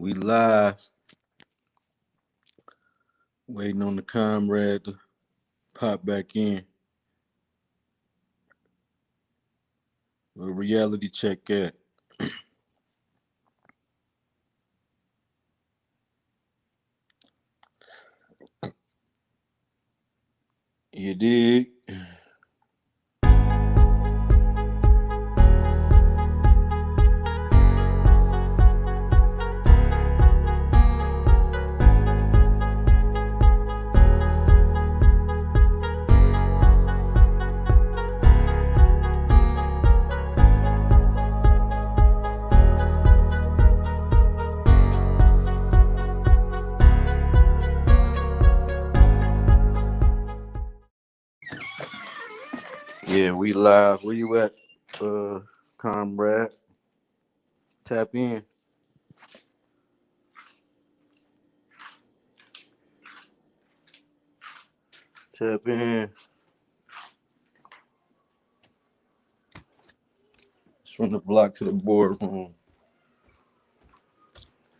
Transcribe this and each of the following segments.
We live, waiting on the comrade to pop back in. Where reality check at? You dig? Yeah, we live. Where you at, comrade? Tap in. Tap in. It's from the block to the boardroom.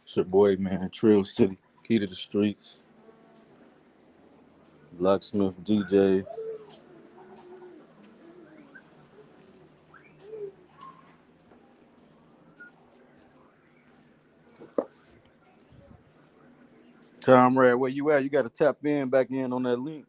It's your boy, man. TREAL City. Key to the streets. Locksmith DJ. Comrade, where you at? You got to tap in back in on that link.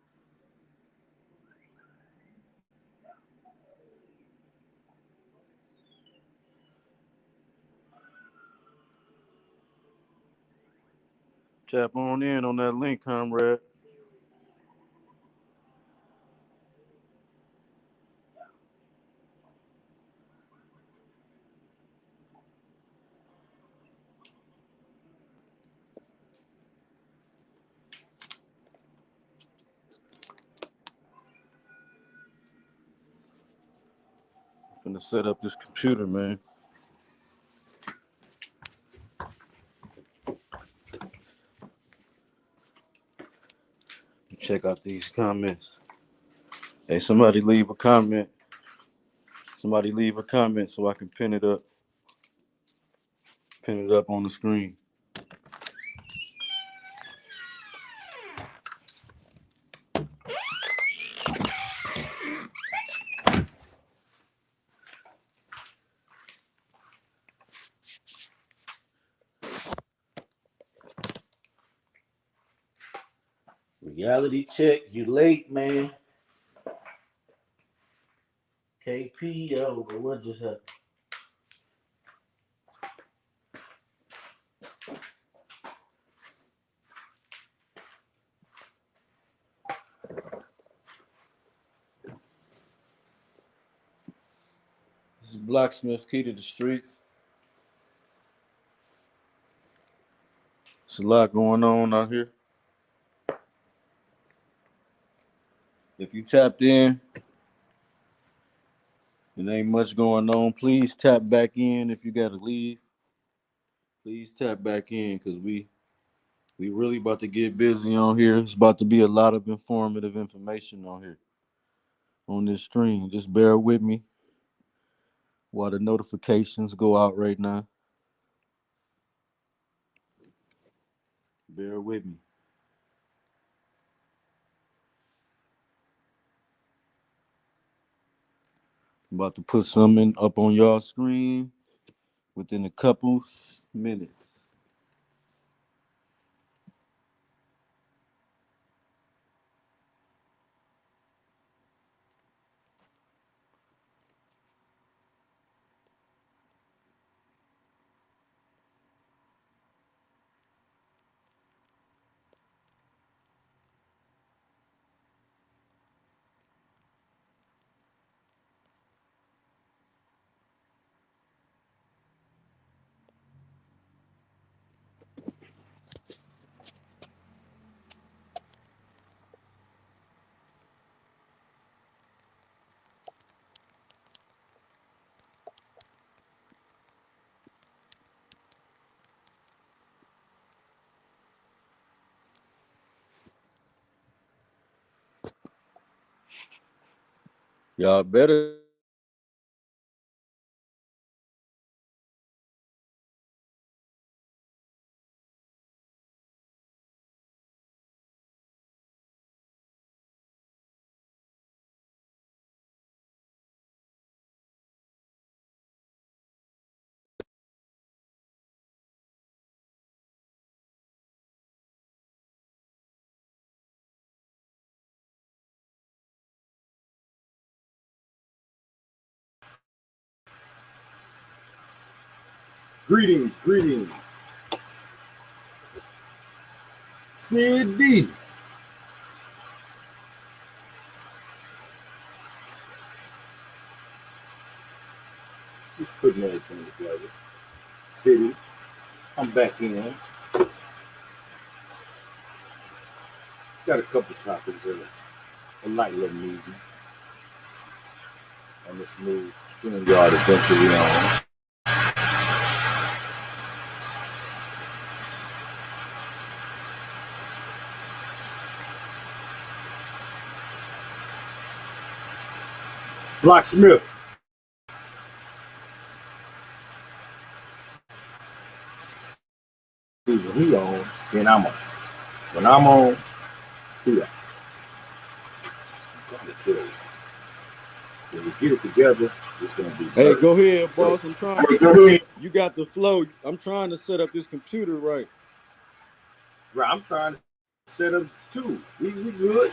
Tap on that link, comrade. Finna set up this computer, man. Check out these comments. Hey, somebody leave a comment. Somebody leave a comment so I can pin it up. Pin it up on the screen. Reality check, you late, man. KP, but what just happened? This is Blacksmith, Key to the Street. There's a lot going on out here. If you tapped in, there ain't much going on. Please tap back in if you gotta leave. Please tap back in because we really about to get busy on here. It's about to be a lot of informative information on here on this stream. Just bear with me while the notifications go out right now. Bear with me. I'm about to put something up on y'all screen within a couple minutes. Y'all better Greetings. CD. Just putting everything together. City. I'm back in. Got a couple topics of a light little meeting on this new StreamYard adventure we on. Blacksmith. See, when he on, then I'm on. When I'm on, he on. I'm trying to tell you. When we get it together, it's gonna be. Hey, go ahead, boss. I'm trying. You got the flow. I'm trying to set up this computer right. Right, I'm trying to set up too. We good.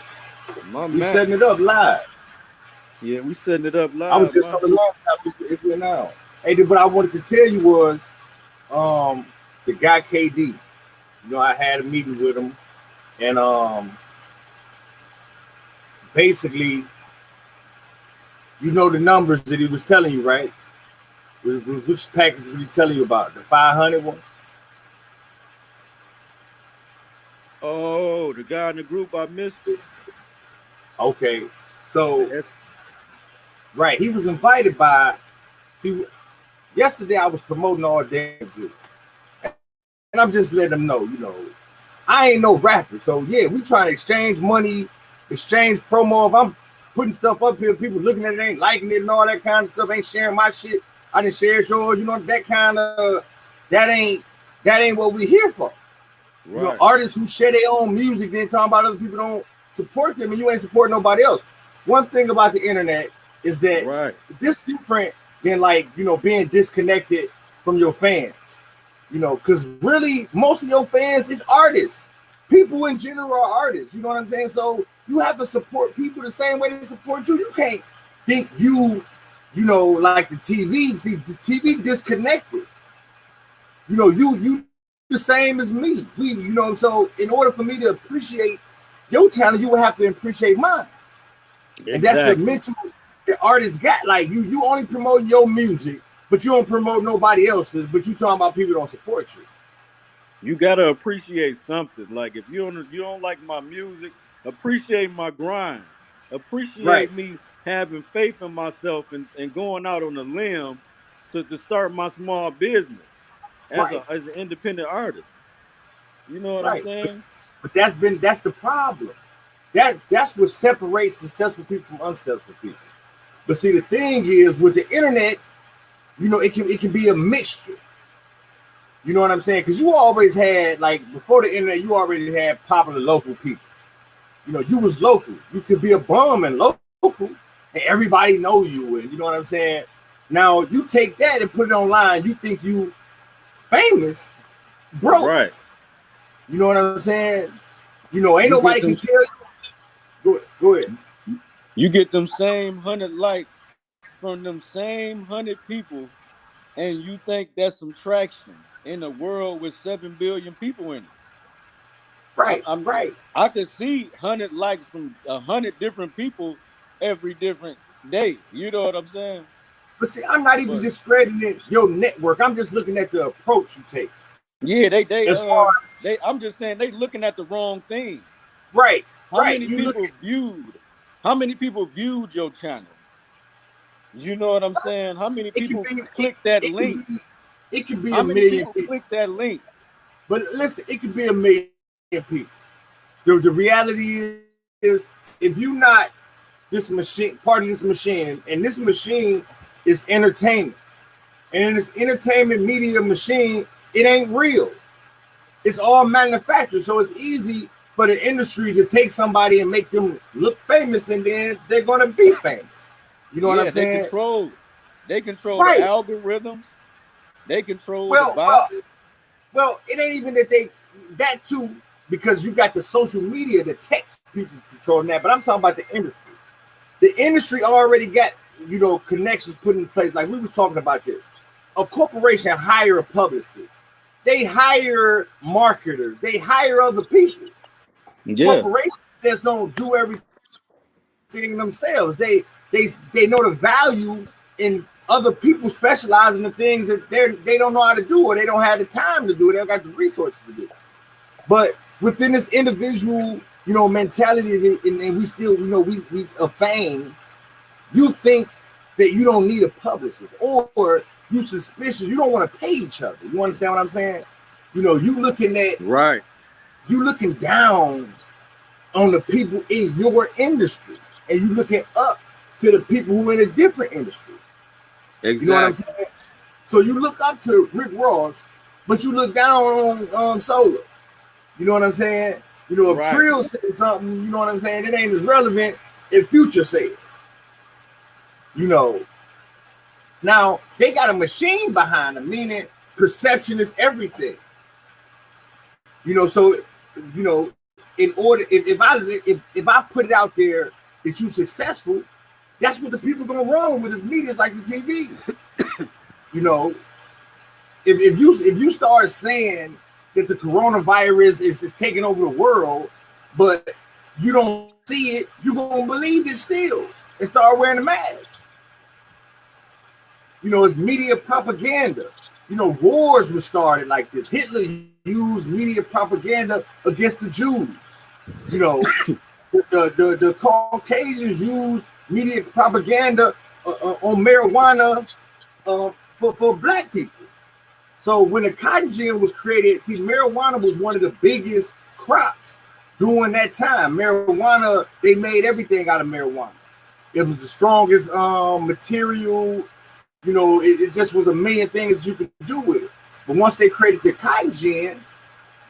We setting it up live. Yeah, we setting it up live. I was just on the laptop. It went out. Hey, but I wanted to tell you was, the guy KD. You know, I had a meeting with him, and basically, you know the numbers that he was telling you, right? Which package was he telling you about? The 500 one? Oh, the guy in the group, I missed it. Okay, so right, he was invited by. See, yesterday I was promoting all day group, and I'm just letting them know, you know, I ain't no rapper, so yeah, we trying to exchange money, exchange promo. If I'm putting stuff up here, people looking at it, ain't liking it, and all that kind of stuff, ain't sharing my shit. I didn't share yours, you know, that kind of that ain't what we here for. Right. You know, artists who share their own music, then talking about other people don't support them, and you ain't supporting nobody else. One thing about the internet is that this different than, like, you know, being disconnected from your fans. You know, because really most of your fans is artists. People in general are artists. You know what I'm saying? So you have to support people the same way they support you. You can't think you know, like the TV. See, the TV disconnected. You know, you the same as me. We, you know, so in order for me to appreciate your talent, you would have to appreciate mine. Exactly. And that's the mental the artists got. Like, you only promote your music, but you don't promote nobody else's, but you talking about people don't support you. You gotta appreciate something. Like, if you don't like my music, appreciate my grind. Appreciate me having faith in myself and going out on a limb to start my small business as an independent artist. You know what I'm saying? But that's the problem. That's what separates successful people from unsuccessful people. But see, the thing is, with the internet, you know, it can be a mixture. You know what I'm saying? Because you always had, like, before the internet, you already had popular local people. You know, you was local. You could be a bum and local, and everybody know you. And you know what I'm saying? Now you take that and put it online. You think you famous, broke. Right. You know what I'm saying? You know, ain't nobody can tell you. Go ahead. You get them same 100 likes from them same 100 people, and you think that's some traction in a world with 7 billion people in it. Right. I could see 100 likes from 100 different people every different day. You know what I'm saying? But see, I'm not even discrediting your network. I'm just looking at the approach you take. Yeah, I'm just saying they looking at the wrong thing. Right. How many people viewed your channel? You know what I'm saying? How many people click that link? It could be a million people click that link. But listen, it could be a million people. The reality is, if you're not this machine, part of this machine, and this machine is entertainment, and in this entertainment media machine, it ain't real. It's all manufactured, so it's easy for the industry to take somebody and make them look famous, and then they're gonna be famous. You know what I'm saying? They control the algorithms. They control the vibe. Well, it ain't even that too, because you got the social media, the text people controlling that. But I'm talking about the industry. The industry already got, you know, connections put in place. Like we was talking about this. a corporation hire a publicist. They hire marketers. They hire other people. Yeah. Corporations just don't do everything themselves. They know the value in other people specializing in things that they don't know how to do, or they don't have the time to do. They don't got the resources to do. But within this individual, mentality, and we still, we of fame, you think that you don't need a publicist, or you suspicious, you don't want to pay each other. You understand what I'm saying? You looking at Right. You looking down on the people in your industry, and you looking up to the people who are in a different industry. Exactly. You know what I'm saying? So you look up to Rick Ross, but you look down on Solar. You know what I'm saying? If TREAL said something, you know what I'm saying, it ain't as relevant if Future said. Now they got a machine behind them, meaning perception is everything. So in order, if I put it out there that you successful, that's what the people are gonna run with. This media is like the TV. If you start saying that the coronavirus is taking over the world, but you don't see it, you're gonna believe it still and start wearing the mask. It's media propaganda. Wars were started like this. Hitler used media propaganda against the Jews. The Caucasians use media propaganda on marijuana for black people. So when the cotton gin was created, see, marijuana was one of the biggest crops during that time. Marijuana, they made everything out of marijuana. It was the strongest material. It just was a million things you could do with it. But once they created the cotton gin,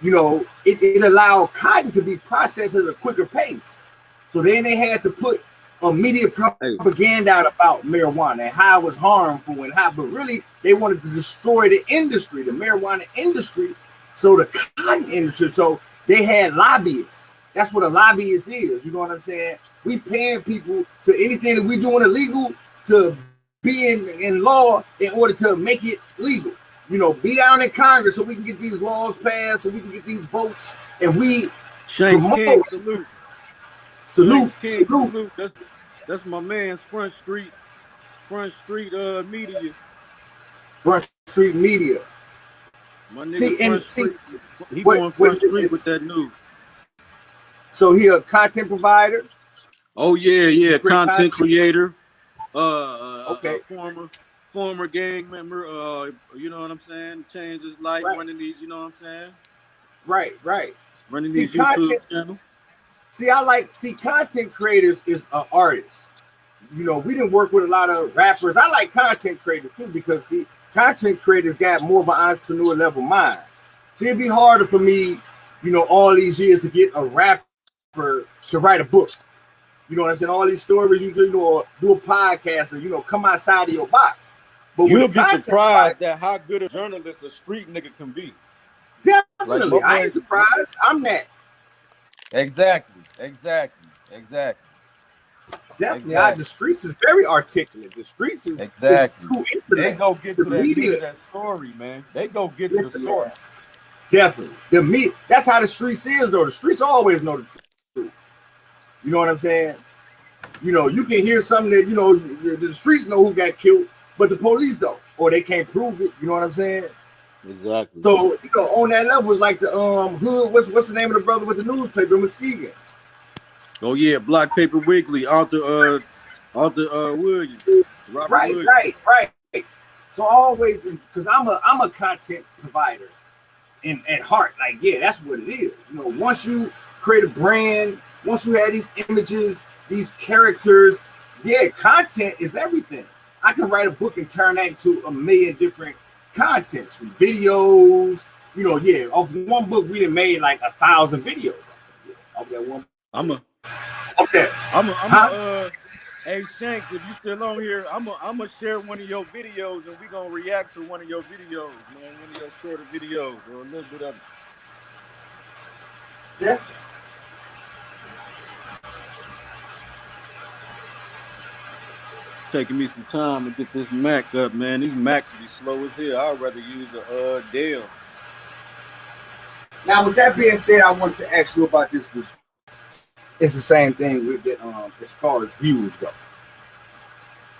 it allowed cotton to be processed at a quicker pace. So then they had to put a media propaganda out about marijuana and how it was harmful and how, but really they wanted to destroy the industry, the marijuana industry, so the cotton industry. So they had lobbyists. That's what a lobbyist is. You know what I'm saying? We paying people to anything that we doing illegal to be in law in order to make it legal. Be down in Congress so we can get these laws passed, so we can get these votes, and we promote. King, salute. Salute. That's my man's Front Street Media. Front Street Media. My nigga Street. He going Front Street with that news. So he a content provider? Oh yeah, content creator. Okay. Former gang member. You know what I'm saying? Changed his life running these. You know what I'm saying? Right. Running these YouTube channels. Content creators is an artist. We didn't work with a lot of rappers. I like content creators too because content creators got more of an entrepreneur level mind. See, it'd be harder for me, all these years to get a rapper to write a book. You know what I'm saying? All these stories you do, do a podcast and come outside of your box. But you'll be surprised at how good a journalist a street nigga can be. Definitely, I ain't surprised. I'm that. Exactly. Definitely, the streets is very articulate. The streets is true intellect. They go get to that story, man. They go get to the story. Definitely, that's how the streets is, though. The streets always know the truth. You know what I'm saying? You can hear something that the streets know who got killed, but the police don't, or they can't prove it. You know what I'm saying? Exactly. So on that level, it's like the hood. What's the name of the brother with the newspaper, Muskegon? Oh yeah, Black Paper Weekly, Arthur Williams. Right. So always, because I'm a content provider at heart. Like, yeah, that's what it is. Once you create a brand, once you have these images, these characters, content is everything. I can write a book and turn that into a million different contents, from videos. Of one book we done made like 1,000 videos. Off that one. Hey Shanks, if you still on here, I'm gonna share one of your videos and we gonna react to one of your videos, man. One of your shorter videos or a little bit of it. Yeah. taking me some time to get this Mac up, man. These Macs be slow as hell. I'd rather use a Dell. Now, with that being said, I wanted to ask you about this because it's the same thing with the, as far as views go.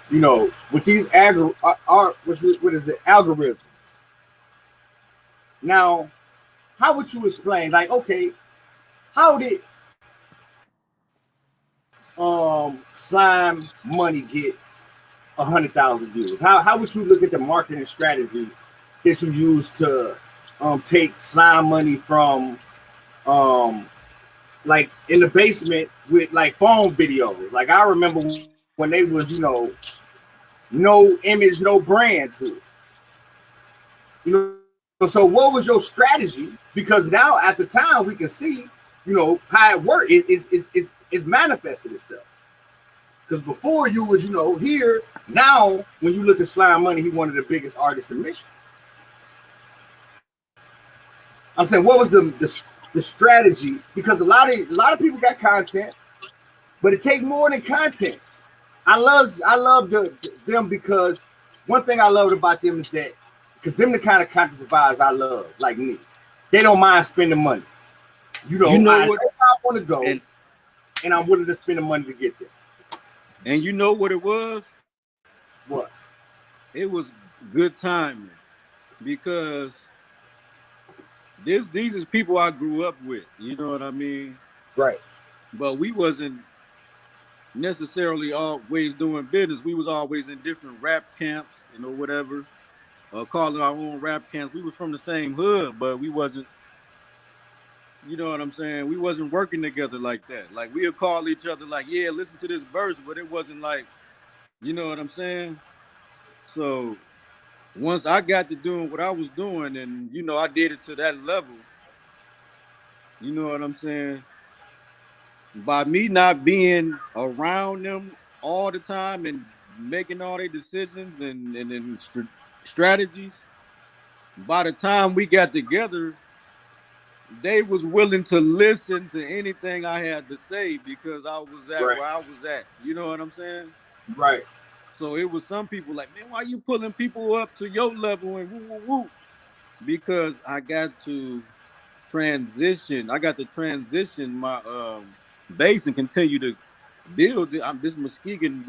You know, with these algorithms. Now, how would you explain? Like, okay, how did Slime Money get 100,000 views? How would you look at the marketing strategy that you use to take Slime Money from like in the basement with like phone videos? Like I remember when they was, you know, no image, no brand to it. You know, so what was your strategy? Because now at the time we can see, you know, how it worked. It's manifested itself. Because before you was, you know, here. Now when you look at Slime Money, he's one of the biggest artists in Michigan. I'm saying, what was the strategy? Because a lot of people got content, but it takes more than content. I love them because one thing I loved about them is that because them the kind of content providers I love, like me. They don't mind spending money. You know I want to go, and I'm willing to spend the money to get there. And you know what it was? What? It was good timing because these is people I grew up with. You know what I mean? Right. But we wasn't necessarily always doing business. We was always in different rap camps, you know, whatever. Calling our own rap camps. We was from the same hood, but we wasn't, you know what I'm saying? We wasn't working together like that. Like we'll call each other like, yeah, listen to this verse, but it wasn't like, you know what I'm saying? So once I got to doing what I was doing and, you know, I did it to that level, you know what I'm saying? By me not being around them all the time and making all their decisions and strategies, by the time we got together, they was willing to listen to anything I had to say because I was at where I was at. You know what I'm saying? Right. So it was some people like, man, why you pulling people up to your level and woo, woo, woo? Because I got to transition. I got to transition my base and continue to build it. This Muskegon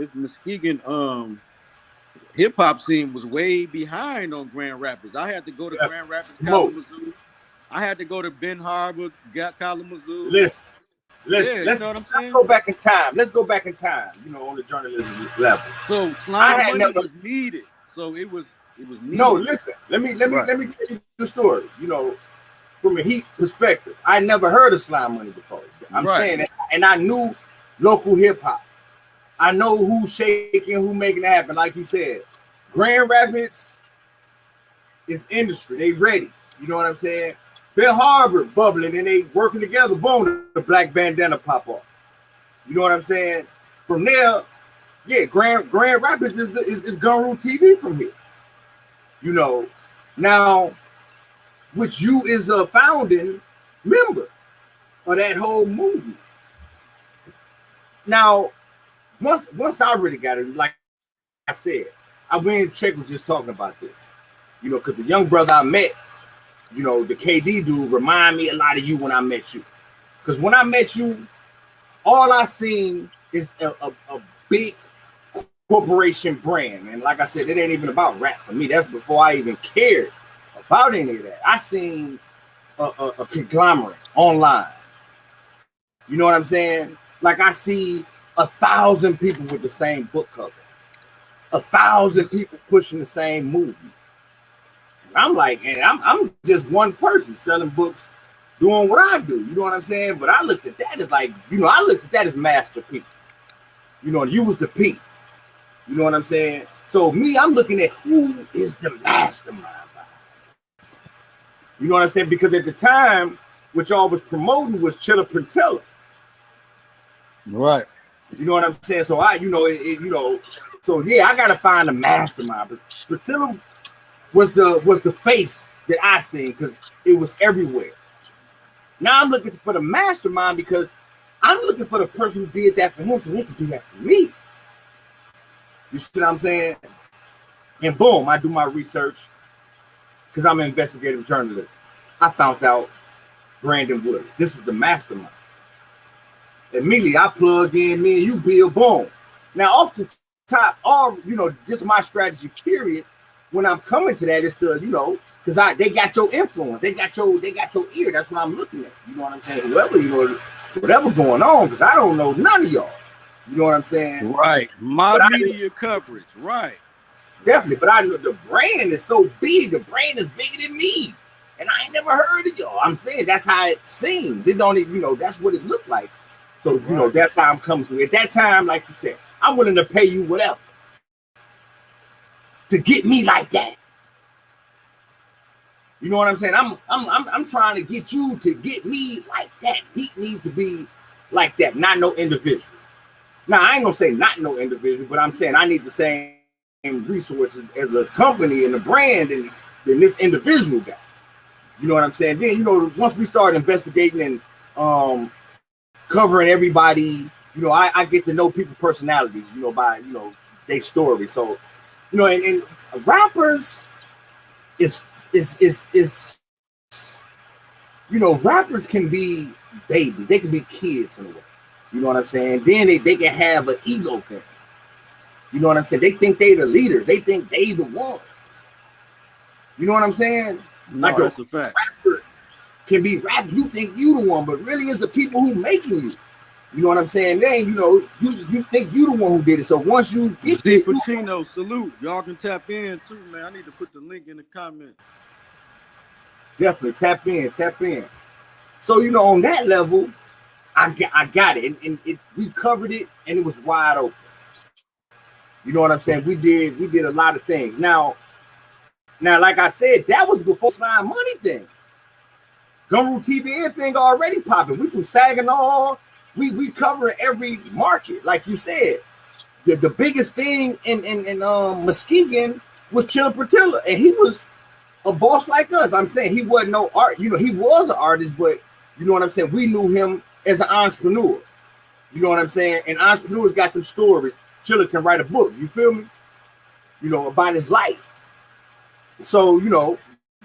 hip hop scene was way behind on Grand Rapids. I had to go to Grand Rapids, Kalamazoo. I had to go to Ben Harbor, Kalamazoo. Listen, you know what I'm saying? Let's go back in time. Let's go back in time, you know, on the journalism level. So Slime Money was needed. So it was needed. No, listen, let me tell you the story. You know, from a Heat perspective, I never heard of Slime Money before. I'm saying that, and I knew local hip hop. I know who's shaking, who making it happen. Like you said, Grand Rapids is industry. They ready. You know what I'm saying? Ben Harbor bubbling and they working together. Boom, the black bandana pop off. You know what I'm saying? From there, yeah, Grand Rapids is Guru TV from here. You know, now, which you is a founding member of that whole movement. Now, once I really got it, like I said, I went and checked, was just talking about this. You know, because the young brother I met, you know, the KD dude remind me a lot of you when I met you. Because when I met you, all I seen is a big corporation brand. And like I said, it ain't even about rap for me. That's before I even cared about any of that. I seen a conglomerate online. You know what I'm saying? Like I see 1,000 people with the same book cover. 1,000 people pushing the same movement. I'm like, and I'm just one person selling books, doing what I do. You know what I'm saying? But I looked at that as like, you know, I looked at that as Master P. You know, you was the P. You know what I'm saying? So me, I'm looking at who is the mastermind. You know what I'm saying? Because at the time, what y'all was promoting was Chilla Printella. Right. You know what I'm saying? So you know, so yeah, I gotta find a mastermind. But Printella was the face that I seen because it was everywhere. Now I'm looking for the mastermind because I'm looking for the person who did that for him so he could do that for me. You see what I'm saying? And boom, I do my research because I'm an investigative journalist. I found out Brandon Willis. This is the mastermind. Immediately, I plug in, me and you, Bill, boom. Now, off the top, all, just my strategy, period, when I'm coming to that is to, because they got your influence. They got your ear. That's what I'm looking at. You know what I'm saying? Whoever, whatever going on, because I don't know none of y'all. You know what I'm saying? Right. My media coverage. Right. Definitely. But I know the brand is so big. The brand is bigger than me. And I ain't never heard of y'all. I'm saying that's how it seems. It don't even, that's what it looked like. So, that's how I'm coming to it. At that time, like you said, I'm willing to pay you whatever to get me like that. You know what I'm saying? I'm trying to get you to get me like that. He needs to be like that, not no individual. Now, I ain't gonna say not no individual, but I'm saying I need the same resources as a company and a brand and this individual guy. You know what I'm saying? Then, once we start investigating and covering everybody, I get to know people's personalities, by, their story. So, and rappers rappers can be babies. They can be kids in a way. You know what I'm saying? Then they can have an ego thing. You know what I'm saying? They think they the leaders. They think they the ones. You know what I'm saying? No, like that's a fact. Rapper can be rap. You think you the one, but really it's the people who making you. You know what I'm saying? Then you think you the one who did it. So once you get D. Pacino, salute. Y'all can tap in too, man. I need to put the link in the comment. Definitely tap in. So on that level, I got it, and we covered it, and it was wide open. You know what I'm saying? We did a lot of things. Now, like I said, that was before Slime Money thing. Gumroot TV thing already popping. We from Saginaw. We covering every market, like you said. The biggest thing in Muskegon was Chilla Patilla, and he was a boss like us. I'm saying he wasn't no art. He was an artist, but you know what I'm saying? We knew him as an entrepreneur. You know what I'm saying? And entrepreneurs got them stories. Chilla can write a book. You feel me? About his life. So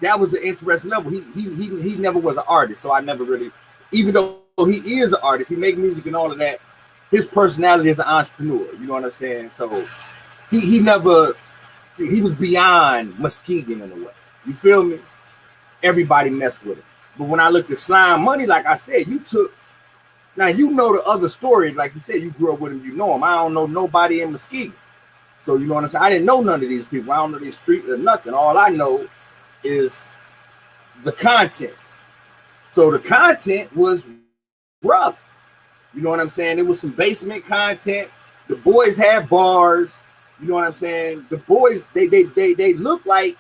that was an interesting level. He never was an artist, so I never really, even though he is an artist, he make music and all of that. His personality is an entrepreneur. You know what I'm saying? So he was beyond Muskegon in a way. You feel me? Everybody messed with him. But when I looked at Slime Money, like I said, now the other story, like you said, you grew up with him, you know him. I don't know nobody in Muskegon. So you know what I'm saying? I didn't know none of these people. I don't know these streets or nothing. All I know is the content. So the content was rough. You know what I'm saying? It was some basement content. The boys had bars. You know what I'm saying? The boys, they look like,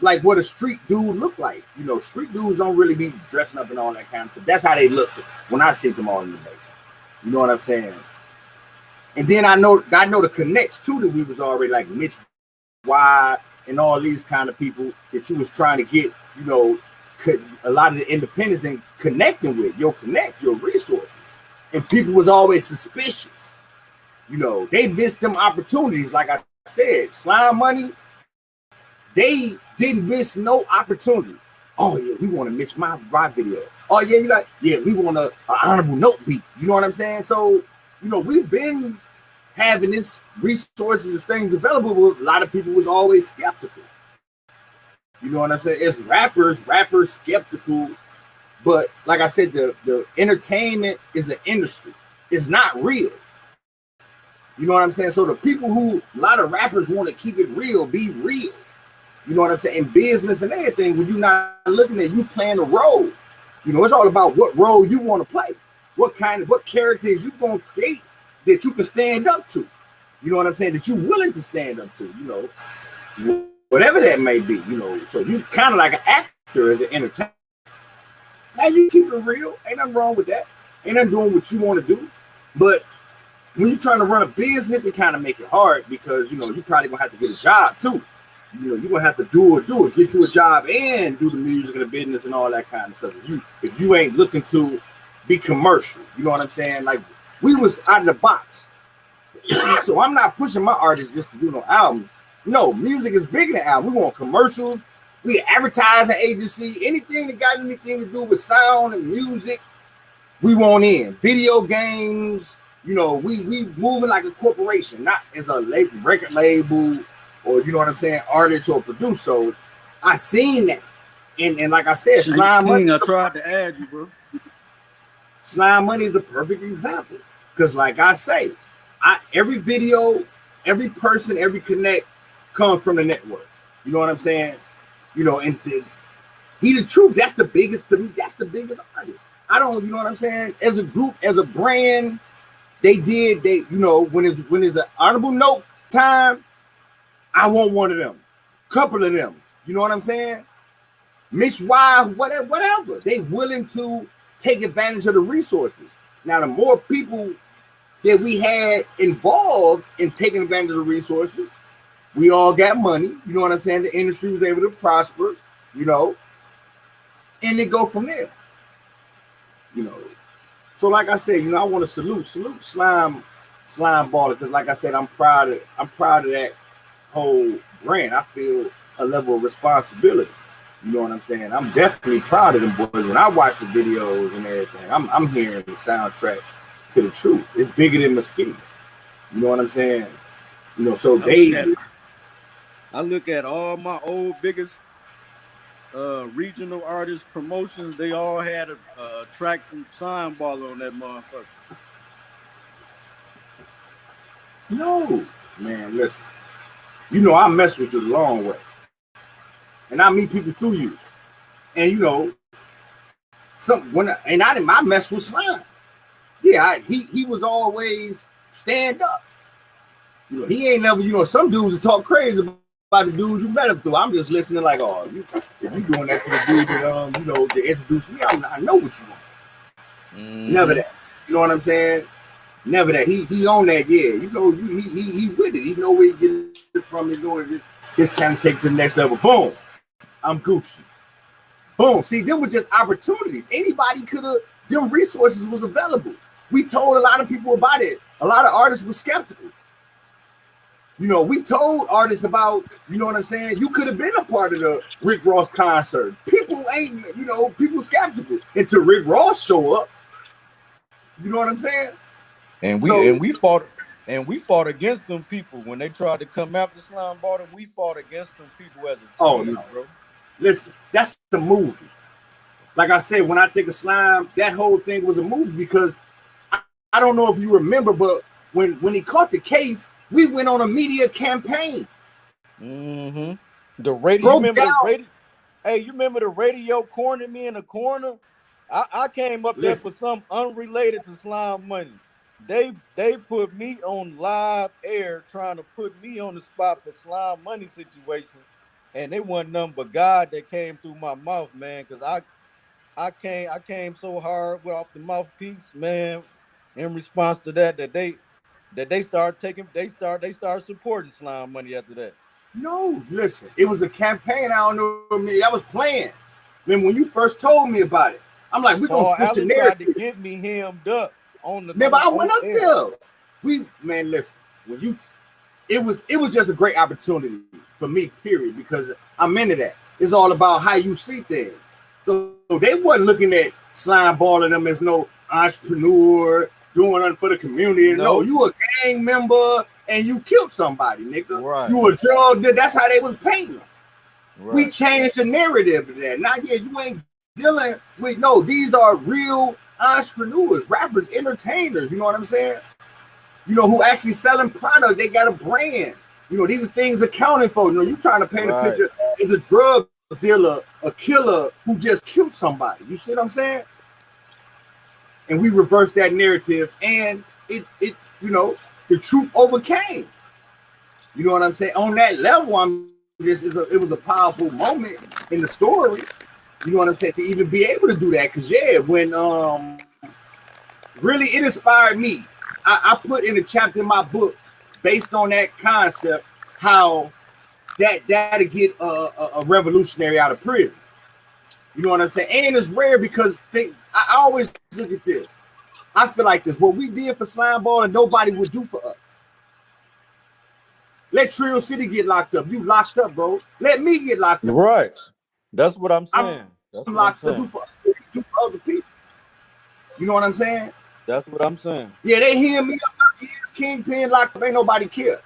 like what a street dude look like. Street dudes don't really be dressing up and all that kind of stuff. That's how they looked when I see them all in the basement. You know what I'm saying? And then I know the connects too that we was already like Mitch Y and all these kind of people that you was trying to get, a lot of the independents and connecting with your connects, your resources. And people was always suspicious. They missed them opportunities. Like I said, Slime Money, they didn't miss no opportunity. Oh yeah, we want to miss my video. Oh yeah, we want a honorable note beat. You know what I'm saying? So, we've been having this resources and things available, but a lot of people was always skeptical. You know what I'm saying? As rappers skeptical, but like I said, the entertainment is an industry. It's not real. You know what I'm saying? So the people a lot of rappers want to keep it real, be real. You know what I'm saying? In business and everything, when you're not looking at you playing a role, it's all about what role you want to play. What characters you going to create that you can stand up to. You know what I'm saying? That you're willing to stand up to, whatever that may be, So you kind of like an actor as an entertainer. Now you keep it real. Ain't nothing wrong with that. Ain't nothing doing what you want to do. But when you're trying to run a business, it kind of make it hard because, you probably going to have to get a job too. You're going to have to do it, get you a job and do the music and the business and all that kind of stuff. If you ain't looking to be commercial, you know what I'm saying? Like we was out of the box. So I'm not pushing my artists just to do no albums. No, music is bigger than albums. We want commercials. We advertising agency. Anything that got anything to do with sound and music, we want in. Video games. You know, we moving like a corporation, not as a record label or, you know what I'm saying, artist or producer. So I seen that. And like I said, Slime Money. I tried to add you, bro. Slime Money is a perfect example. Because like I say, every video, every person, every connect comes from the network. You know what I'm saying? You know, and he the truth. That's the biggest, to me, that's the biggest artist. I don't, you know what I'm saying? As a group, as a brand, they, you know, when it's an honorable note time, I want one of them. Couple of them. You know what I'm saying? Mitch Wise, whatever. They willing to take advantage of the resources. Now, the more people that we had involved in taking advantage of the resources, we all got money. You know what I'm saying? The industry was able to prosper, you know, and they go from there. You know. So like I said, you know, I want to salute Slime Baller, because like I said, I'm proud of that whole brand. I feel a level of responsibility. You know what I'm saying? I'm definitely proud of them boys. When I watch the videos and everything, I'm hearing the soundtrack to the truth. It's bigger than Mesquite. You know what I'm saying? You know, so I look at all my old biggest regional artist promotions. They all had a track from Slime Baller on that motherfucker. No, man, listen. You know, I mess with you the long way. And I meet people through you. And you know, I mess with Slime. Yeah, he was always stand up. You know, he ain't never, you know, some dudes that talk crazy about the dude you met him through. I'm just listening like, oh, if you doing that to the dude that you know, to introduce me, I know what you want. Never that. You know what I'm saying? Never that. He on that, yeah. You know, he with it. He know where he get it from. He know it's trying to take it to the next level. Boom. I'm Gucci. Boom. See, them were just opportunities. Anybody could have, them resources was available. We told a lot of people about it. A lot of artists were skeptical. You know, we told artists about, you know what I'm saying? You could have been a part of the Rick Ross concert. People ain't, you know, people skeptical until Rick Ross show up. You know what I'm saying? And we fought against them people when they tried to come after Slime Baller. We fought against them people as a team. Oh no, bro. Listen, that's the movie. Like I said, when I think of Slime, that whole thing was a movie because I don't know if you remember, but when he caught the case, we went on a media campaign. The radio. Hey, you remember the radio cornered me in the corner? I came up there for something unrelated to Slime Money. They put me on live air trying to put me on the spot for Slime Money situation, and it wasn't nothing but God that came through my mouth, man. Because I came so hard off the mouthpiece, man. In response to that they started supporting Slime Money after that. No, listen, it was a campaign. I don't know me. That was planned. Then when you first told me about it, I'm like, we're gonna switch the narrative. Tried to get me hemmed up on the. Remember, I went up there. Listen, when it was just a great opportunity for me, period, because I'm into that. It's all about how you see things. So they wasn't looking at Slime Baller them as no entrepreneur doing nothing for the community. No, you a gang member and you killed somebody, nigga. Right. You a drug dealer. That's how they was painting them. Right. We changed the narrative of that. Now, yeah, you ain't dealing with, no, these are real entrepreneurs, rappers, entertainers, you know what I'm saying? You know, who actually selling product, they got a brand. You know, these are things accounted for. You know, you trying to paint a picture as a drug dealer, a killer who just killed somebody. You see what I'm saying? And we reversed that narrative, and it you know, the truth overcame. You know what I'm saying? On that level, it was a powerful moment in the story. You know what I'm saying? To even be able to do that, because when really it inspired me. I put in a chapter in my book based on that concept, how that'll get a revolutionary out of prison. You know what I'm saying? And it's rare because I always look at this. I feel like this. What we did for Slime Baller, nobody would do for us. Let TREAL City get locked up. You locked up, bro. Let me get locked up. Right. That's what I'm I'm saying. That's what I'm locked up. saying. Do for other people. You know what I'm saying? That's what I'm saying. Yeah, they hear me up 30 years, Kingpin locked up. Ain't nobody care.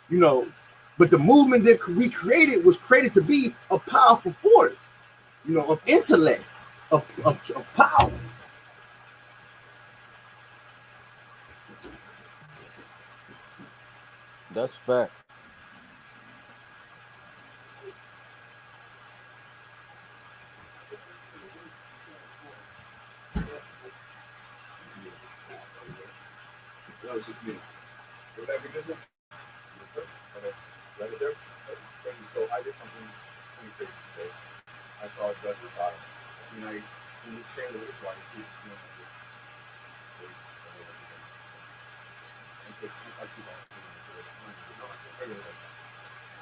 You know, but the movement that we created was created to be a powerful force, you know, of intellect, of power. That's fact. That was just me. The mechanism. Yes, sir. Okay. Right there. Thank you. So I did something pretty crazy today. I saw a judge's eye. And I understand what it's like. And so if I keep on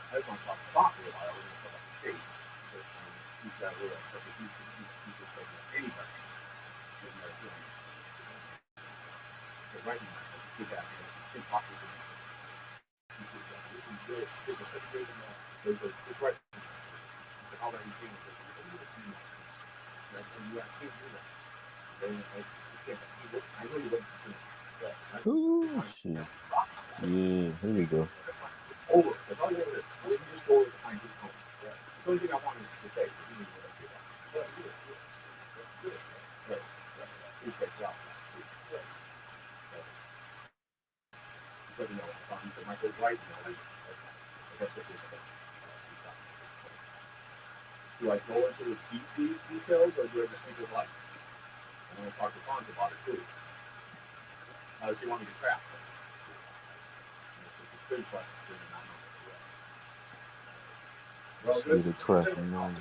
I just want to talk soccer about it. I was going to talk about the case. So keep that real. So if you just take anybody, doesn't matter who. So right now, you got two pockets of there's a situation it's right. So how about you think this? And you can't do that. I know you wouldn't do that. Ooh, shit. Yeah, here we go. Over. That's all you ever did. You just go behind your phone. That's the only thing I wanted to say. You need to say that. That's good. That's good. Right. He strikes out. Just let me know. He said, Michael, right? That's what he said. Do I go into the deep details, or do I just think of like? I want to talk to Fonz about it too. How does he want me to craft it? It's his question. Well, Let's get it cracking on.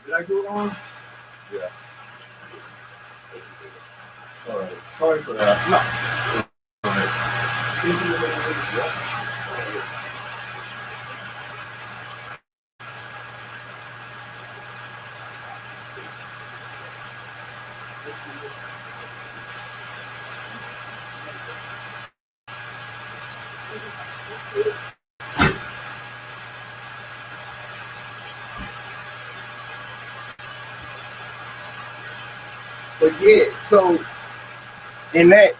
Did I do it wrong? Yeah. All right. Sorry for that. No. But yeah, so in that,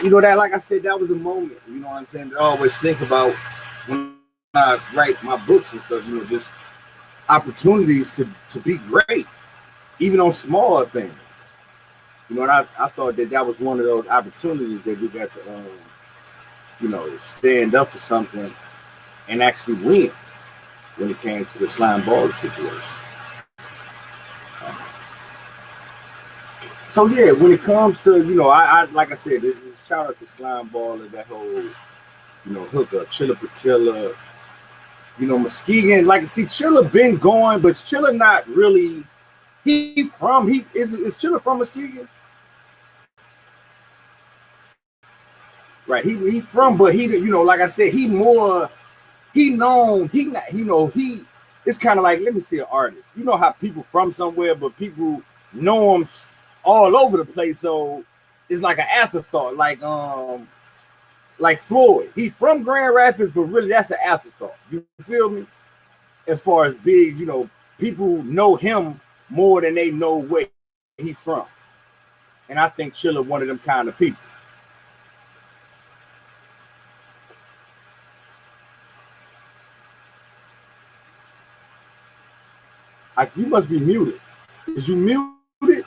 you know, that like I said, that was a moment. You know what I'm saying? That I always think about when I write my books and stuff. You know, just opportunities to be great, even on smaller things. You know, and I thought that was one of those opportunities that we got to, you know, stand up for something and actually win when it came to the slime ball situation. So yeah, when it comes to, you know, I like I said, this is shout out to Slime Ball and that whole, you know, hookup, Chilla Patilla, you know, Muskegon. Like, see, Chilla been going, but Chilla not really. Is Chilla from Muskegon? Right, he from, but he, you know, like I said, he known, it's kind of like, let me see, an artist. You know how people from somewhere, but people know him all over the place, so it's like an afterthought, like Floyd. He's from Grand Rapids, but really that's an afterthought. You feel me? As far as big, you know, people know him more than they know where he's from. And I think Chilla one of them kind of people. You must be muted. Is you muted?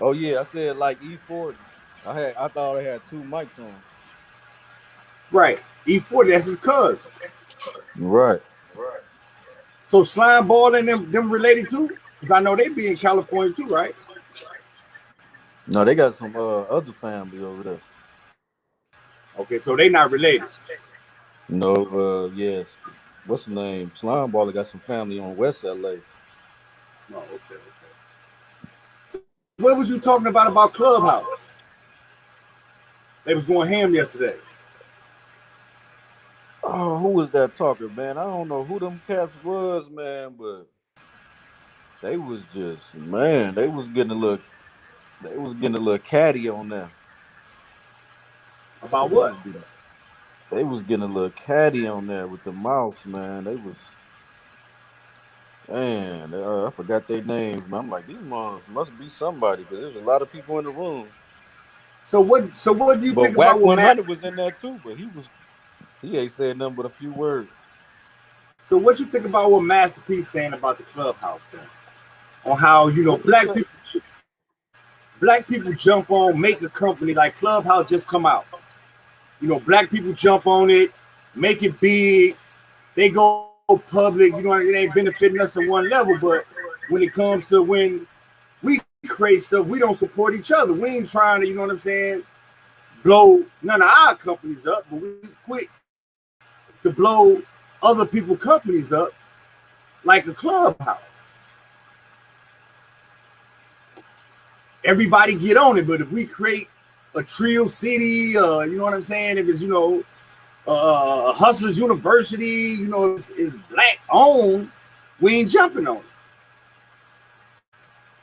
Oh yeah, I said like E40. I thought I had two mics on. Right. E40, that's his cousin. Right. So Slime Ball and them related too? Because I know they be in California too, right? No, they got some other family over there. Okay, so they not related. No, yes. What's the name? Slime Baller got some family on West LA. Oh, okay. So what was you talking about Clubhouse? They was going ham yesterday. Oh, who was that talker, man? I don't know who them cats was, man, but they was just, man, they was getting a look. They was getting a little catty on there. About what? They was getting a little catty on there with the mouse, man. They was, man, I forgot their names, man. I'm like, these moms must be somebody because there's a lot of people in the room. So what? So what do you But think about Whack what 100 Master? was in there too, but he ain't said nothing but a few words. So what you think about what Master P saying about the clubhouse thing? On how black people jump on, make a company like Clubhouse just come out. Black people jump on it, make it big. They go public. It ain't benefiting us on one level, but when it comes to when we create stuff, we don't support each other. We ain't trying to, you know what I'm saying, blow none of our companies up, but we quick to blow other people's companies up like a Clubhouse. Everybody get on it, but if we create a TREAL city, you know what I'm saying, if it's, Hustlers University, is black owned, we ain't jumping on it.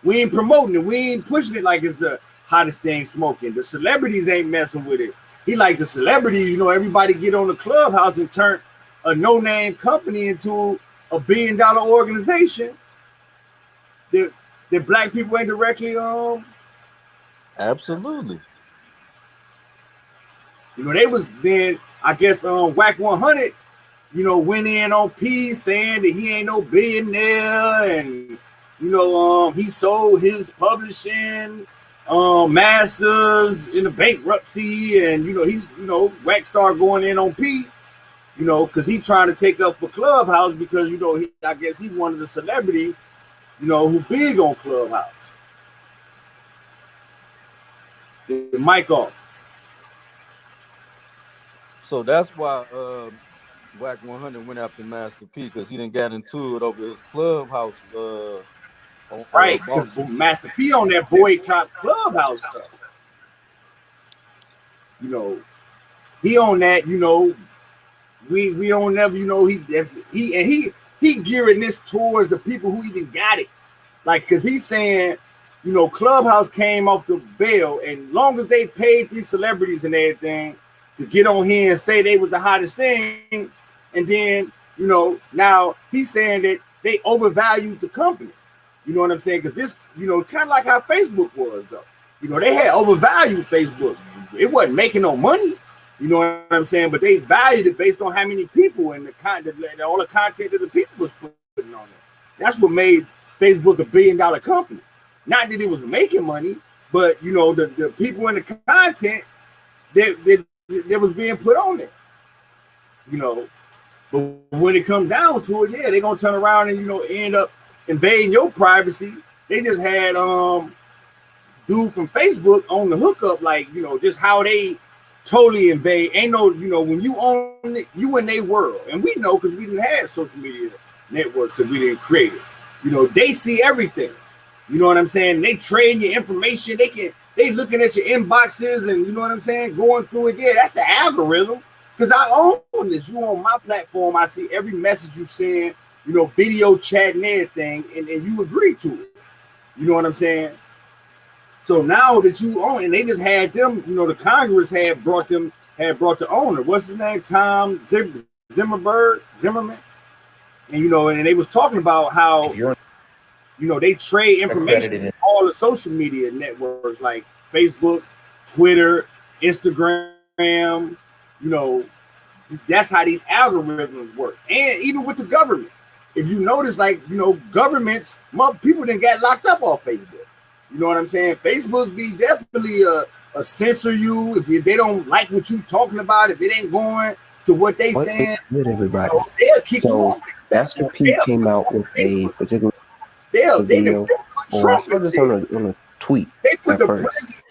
We ain't promoting it. We ain't pushing it like it's the hottest thing smoking. The celebrities ain't messing with it. He like the celebrities, everybody get on the Clubhouse and turn a no-name company into a $1 billion organization that black people ain't directly Absolutely. They was then, I guess, Whack 100, went in on P saying that he ain't no billionaire, and he sold his publishing masters in the bankruptcy, and he's Whack started going in on P, because he trying to take up for Clubhouse because I guess he one of the celebrities, who big on Clubhouse. The mic off. So that's why Whack 100 went after Master P because he didn't get into it over his Clubhouse right, because Master P on that boycott Clubhouse stuff. He on that, we don't never, he gearing this towards the people who even got it. Like, because he's saying, Clubhouse came off the bail, and long as they paid these celebrities and everything to get on here and say they was the hottest thing, and then, now he's saying that they overvalued the company. You know what I'm saying? Because this, kind of like how Facebook was, though. They had overvalued Facebook. It wasn't making no money. You know what I'm saying? But they valued it based on how many people and all the content that the people was putting on it. That's what made Facebook a $1 billion company. Not that it was making money, but the people in the content that was being put on there. But when it comes down to it, yeah, they're gonna turn around and end up invading your privacy. They just had dude from Facebook on the hookup, like just how they totally invade. Ain't no, when you own it, you in their world, and we know because we didn't have social media networks and we didn't create it. They see everything. You know what I'm saying? They trade your information. They looking at your inboxes and you know what I'm saying, going through it. Yeah, that's the algorithm. Because I own this. You on my platform, I see every message you send, video chat and everything, and you agree to it. You know what I'm saying? So now that you own, and they just had them, the Congress had brought the owner. What's his name? Tom Zimmerman. And and they was talking about how they trade information with all the social media networks like Facebook, Twitter, Instagram. That's how these algorithms work. And even with the government, if you notice, like governments, people didn't get locked up off Facebook. You know what I'm saying? Facebook be definitely a censor you if they don't like what you talking about. If it ain't going to what they saying, good everybody. They'll kick you off. Master P came out with a particular video, or I saw this on a tweet at first,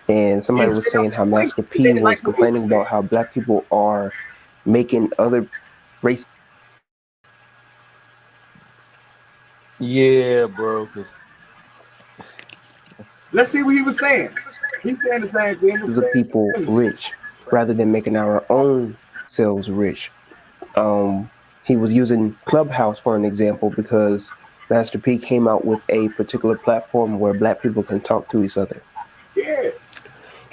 and somebody was saying how Master P was complaining about how black people are making other races. Yeah, bro. Let's see what he was saying. He's saying the same thing. The people rich rather than making our own selves rich. He was using Clubhouse for an example because Master P came out with a particular platform where black people can talk to each other.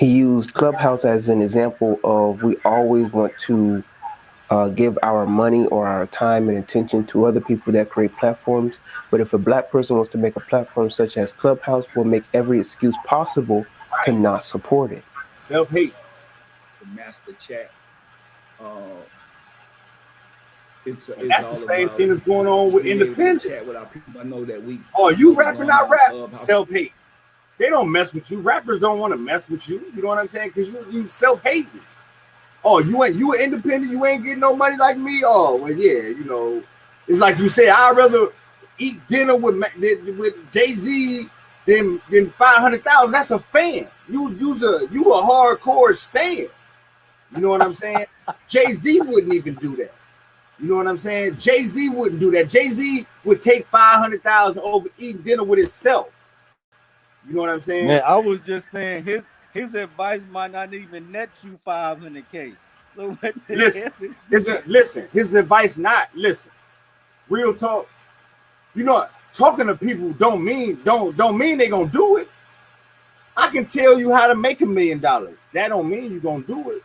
He used Clubhouse as an example of we always want to give our money or our time and attention to other people that create platforms. But if a black person wants to make a platform such as Clubhouse, we'll make every excuse possible to not support it. Self-hate. The master chat. And that's the same thing that's going on with independence. Chat with our people. I know that we. Oh, you rapping, I rap. Self-hate. They don't mess with you. Rappers don't want to mess with you. You know what I'm saying? Because you self-hating. Oh, you an independent. You ain't getting no money like me. Oh, well, yeah. You know, it's like you say. I'd rather eat dinner with Jay-Z than 500,000. That's a fan. You a hardcore stan. You know what I'm saying? Jay-Z wouldn't even do that. You know what I'm saying? Jay-Z wouldn't do that. Jay-Z would take 500,000 over eating dinner with himself. You know what I'm saying? Man, I was just saying his advice might not even net you $500K. So listen. His advice listen. Real talk. You know, talking to people don't mean they gonna do it. I can tell you how to make $1 million. That don't mean you gonna do it.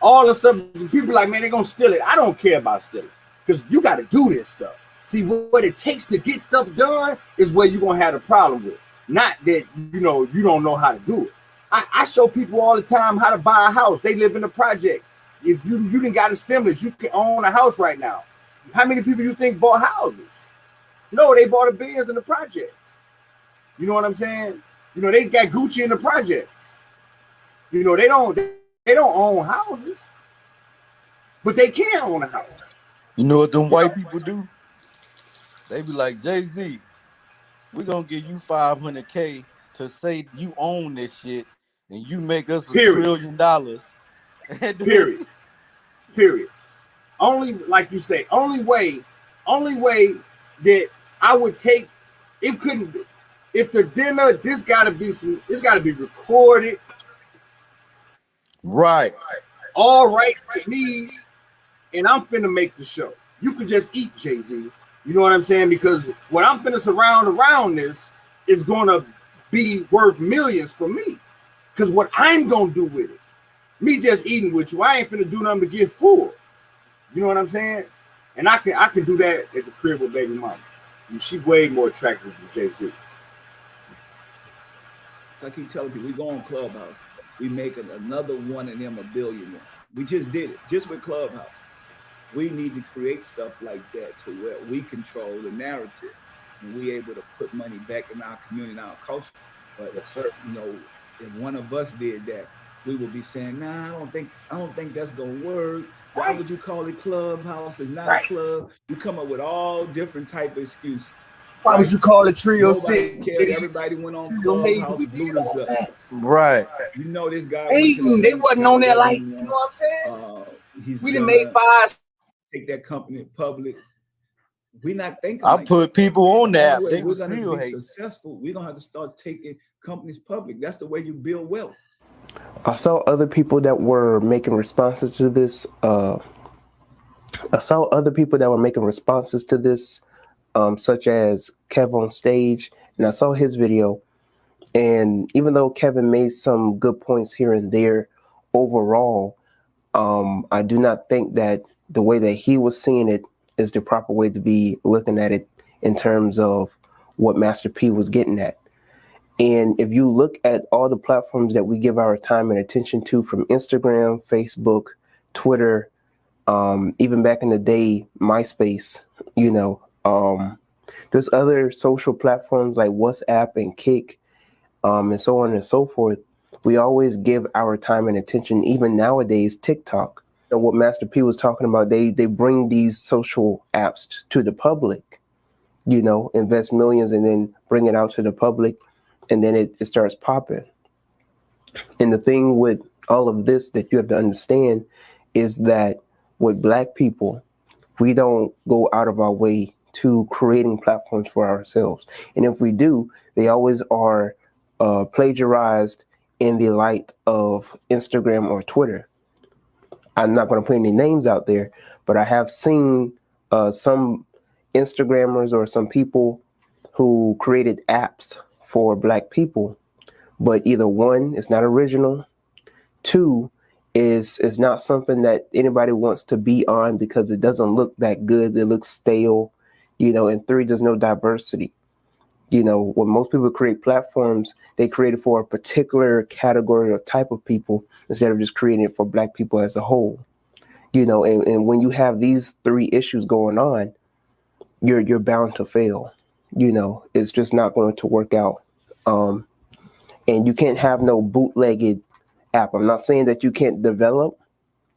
All the stuff people like, man, they gonna steal it. I don't care about stealing because you got to do this stuff. See, what it takes to get stuff done is where you're gonna have a problem with. Not that you don't know how to do it. I show people all the time how to buy a house. They live in the projects. If you didn't got a stimulus, you can own a house right now. How many people you think bought houses? No, they bought a Benz in the project. You know what I'm saying? You know, they got Gucci in the projects. You know, they don't own houses, but they can own a house. You know what them white people do? They be like, Jay-Z, we're gonna give you $500K to say you own this shit and you make us $1 trillion. Period. Only, like you say, only way that I would take it couldn't be if the dinner, it's gotta be recorded. Right. All right with me, and I'm finna make the show. You could just eat, Jay-Z. You know what I'm saying? Because what I'm finna surround around this is gonna be worth millions for me. Because what I'm gonna do with it, me just eating with you, I ain't finna do nothing but get full. You know what I'm saying? And I can do that at the crib with baby mama. She way more attractive than Jay-Z. I keep telling people, we go on Clubhouse, we make another one of them $1 billion. We just did it, just with Clubhouse. We need to create stuff like that to where we control the narrative and we able to put money back in our community and our culture. But you know, if one of us did that, we would be saying, nah, I don't think that's gonna work. Why would you call it Clubhouse? It's not a club. You come up with all different type of excuses. Why would you call it TREAL? Everybody went on Clubhouse. Right. You know this guy. They wasn't on there like, you know what I'm saying? We done made 5. Take that company public. We're not thinking. I put people on that. They we're was gonna still be successful. We're gonna have to start taking companies public. That's the way you build wealth. I saw other people that were making responses to this. Such as Kev on stage, and I saw his video. And even though Kevin made some good points here and there, overall, I do not think that the way that he was seeing it is the proper way to be looking at it in terms of what Master P was getting at. And if you look at all the platforms that we give our time and attention to, from Instagram, Facebook, Twitter, even back in the day, MySpace, there's other social platforms like WhatsApp and Kik, and so on and so forth. We always give our time and attention, even nowadays, TikTok. And what Master P was talking about, they bring these social apps to the public, invest millions and then bring it out to the public, and then it starts popping. And the thing with all of this that you have to understand is that with Black people, we don't go out of our way to creating platforms for ourselves. And if we do, they always are plagiarized in the light of Instagram or Twitter. I'm not going to put any names out there, but I have seen some Instagrammers or some people who created apps for Black people, but either one, it's not original, 2 is not something that anybody wants to be on because it doesn't look that good. It looks stale, and 3, there's no diversity. When most people create platforms, they create it for a particular category or type of people instead of just creating it for Black people as a whole. And when you have these 3 issues going on, you're bound to fail. It's just not going to work out. And you can't have no bootlegged app. I'm not saying that you can't develop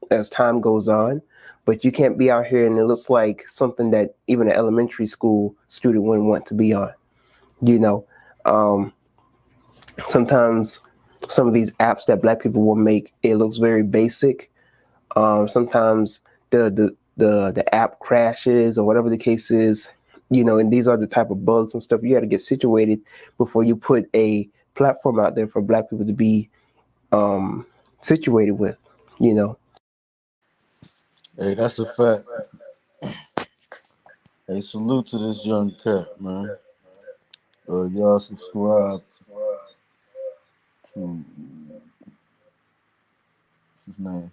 as time goes on, but you can't be out here and it looks like something that even an elementary school student wouldn't want to be on. Sometimes some of these apps that Black people will make, it looks very basic. Sometimes the app crashes or whatever the case is, and these are the type of bugs and stuff you got to get situated before you put a platform out there for Black people to be situated with. Hey, that's a fact. Hey, salute to this young cat, man. Y'all subscribe to what's his name?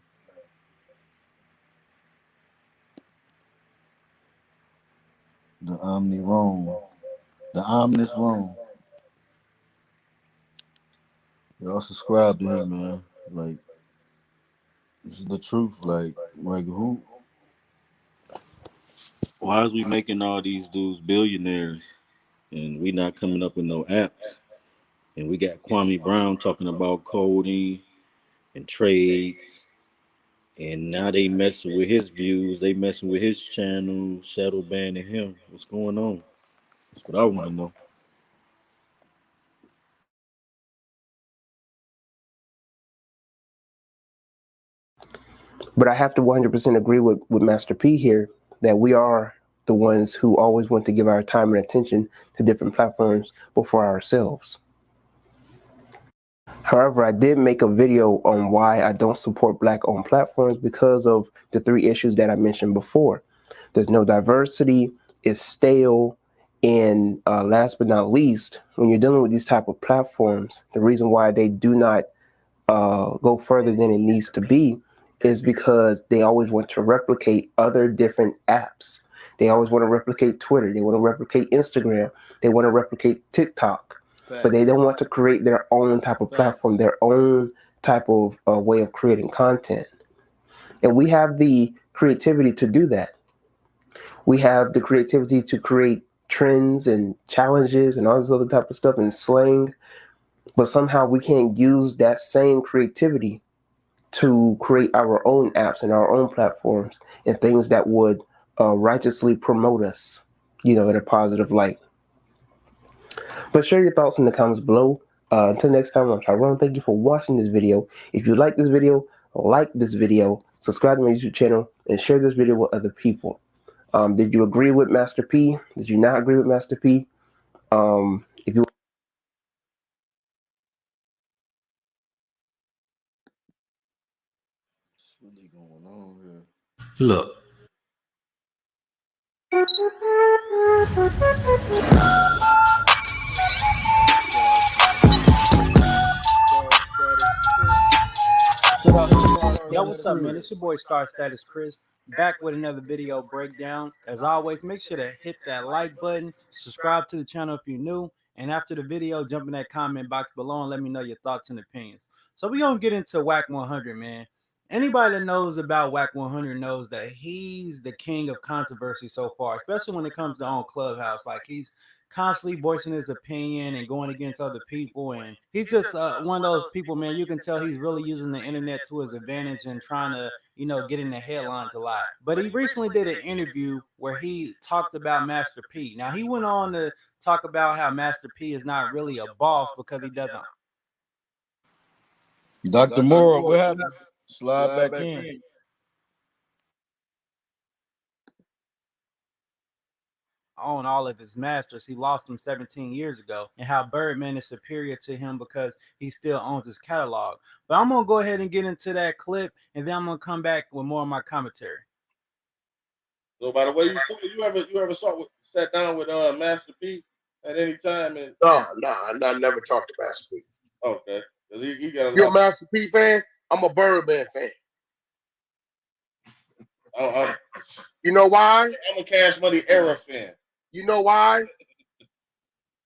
The Omni Rome. The Omnis Rome. Y'all subscribe to him, man. Like, this is the truth. Like who? Why is we making all these dudes billionaires and we not coming up with no apps? And we got Kwame Brown talking about coding and trades. And now they messing with his views. They messing with his channel, shadow banning him. What's going on? That's what I want to know. But I have to 100% agree with Master P here that we are the ones who always want to give our time and attention to different platforms before ourselves. However, I did make a video on why I don't support Black-owned platforms because of the 3 issues that I mentioned before. There's no diversity, it's stale, and last but not least, when you're dealing with these type of platforms, the reason why they do not go further than it needs to be is because they always want to replicate other different apps. They always want to replicate Twitter. They want to replicate Instagram. They want to replicate TikTok. But they don't want to create their own type of platform, their own type of way of creating content. And we have the creativity to do that. We have the creativity to create trends and challenges and all this other type of stuff and slang. But somehow we can't use that same creativity to create our own apps and our own platforms and things that would righteously promote us, in a positive light. But share your thoughts in the comments below. Until next time, I'm Tyrone. Thank you for watching this video. If you like this video, like this video, subscribe to my YouTube channel, and share this video with other people. Did you agree with Master P? Did you not agree with Master P? If you What's really going on here? Look. Yo, what's up, man? It's your boy Star Status Chris, back with another video breakdown. As always, make sure to hit that like button, subscribe to the channel if you're new, and after the video, jump in that comment box below and let me know your thoughts and opinions. So we're gonna get into Whack 100, man. Anybody that knows about Whack 100 knows that he's the king of controversy so far, especially when it comes to on Clubhouse. Like, he's constantly voicing his opinion and going against other people, and he's just one of those people, man. You can tell he's really using the internet to his advantage and trying to, get in the headlines a lot. But he recently did an interview where he talked about Master P. Now, he went on to talk about how Master P is not really a boss because he doesn't. Dr. Moore, what happened? Slide back in. Own all of his masters. He lost them 17 years ago, and how Birdman is superior to him because he still owns his catalog. But I'm gonna go ahead and get into that clip, and then I'm gonna come back with more of my commentary. So by the way, you ever sat down with Master P at any time? No, I never talked to Master P. Okay, he got you a Master P fan? I'm a Birdman fan. You know why? I'm a Cash Money era fan. You know why?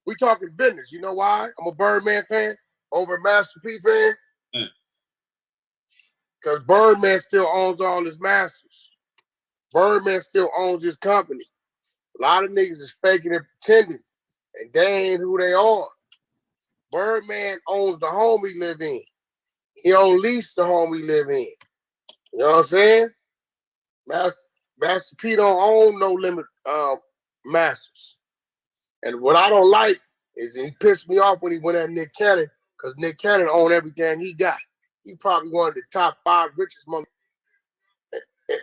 We talking business. You know why? I'm a Birdman fan over a Master P fan. Because Birdman still owns all his masters. Birdman still owns his company. A lot of niggas is faking and pretending, and they ain't who they are. Birdman owns the home he live in. He don't lease the home he live in. You know what I'm saying? Master P don't own no limit masters. And what I don't like is he pissed me off when he went at Nick Cannon, because Nick Cannon owned everything he got. He probably one of the top 5 richest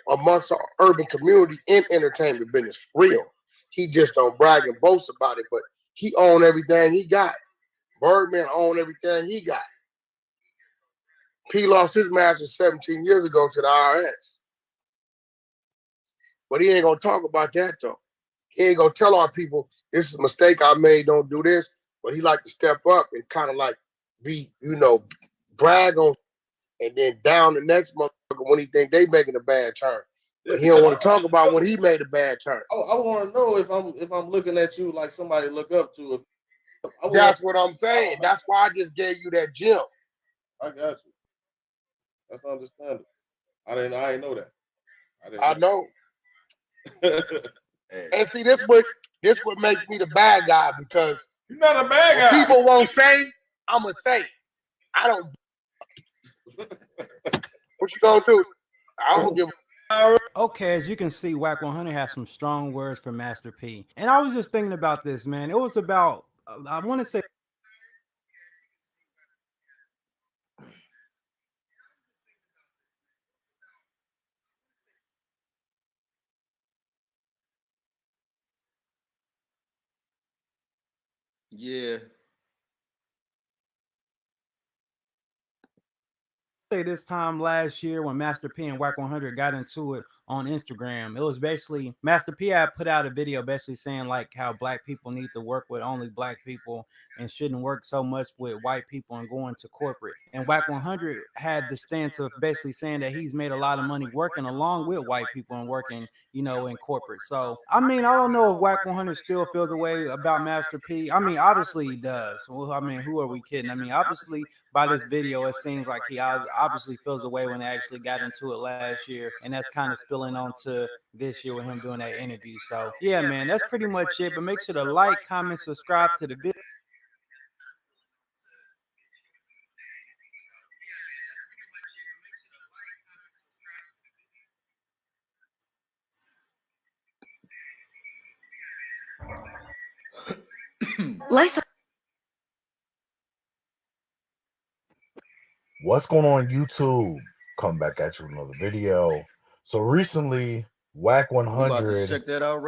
amongst our urban community in entertainment business. Real. He just don't brag and boast about it, but he owned everything he got. Birdman owned everything he got. P lost his master 17 years ago to the IRS. But he ain't gonna talk about that though. He ain't gonna tell our people, this is a mistake I made, don't do this. But he like to step up and kind of like be, brag on and then down the next motherfucker when he think they making a bad turn. But he don't want to talk about when he made a bad turn. I want to know if I'm looking at you like somebody to look up to. That's what I'm saying. That's why I just gave you that gem. I got you. That's understandable. I didn't know that. I know. And see, this what makes me the bad guy, because you're not a bad guy. People won't say, I'ma say. I don't. What you gonna do? I don't give a. Okay, as you can see, Wack 100 has some strong words for Master P. And I was just thinking about this, man. It was about, I want to say, yeah. This time last year when Master P and Wack 100 got into it on Instagram, it was basically Master P had put out a video basically saying like how black people need to work with only black people and shouldn't work so much with white people and going to corporate. And Wack 100 had the stance of basically saying that he's made a lot of money working along with white people and working, in corporate. So, I mean, I don't know if Wack 100 still feels a way about Master P. I mean, obviously he does. Well, I mean, who are we kidding? I mean, obviously by this video, it seems like he obviously feels away when they actually got into it last year, and that's kind of spilling onto this year with him doing that interview. So yeah, man, that's pretty much it. But make sure to like, comment, subscribe to the video. What's going on YouTube? Come back at you with another video. So recently, Wack 100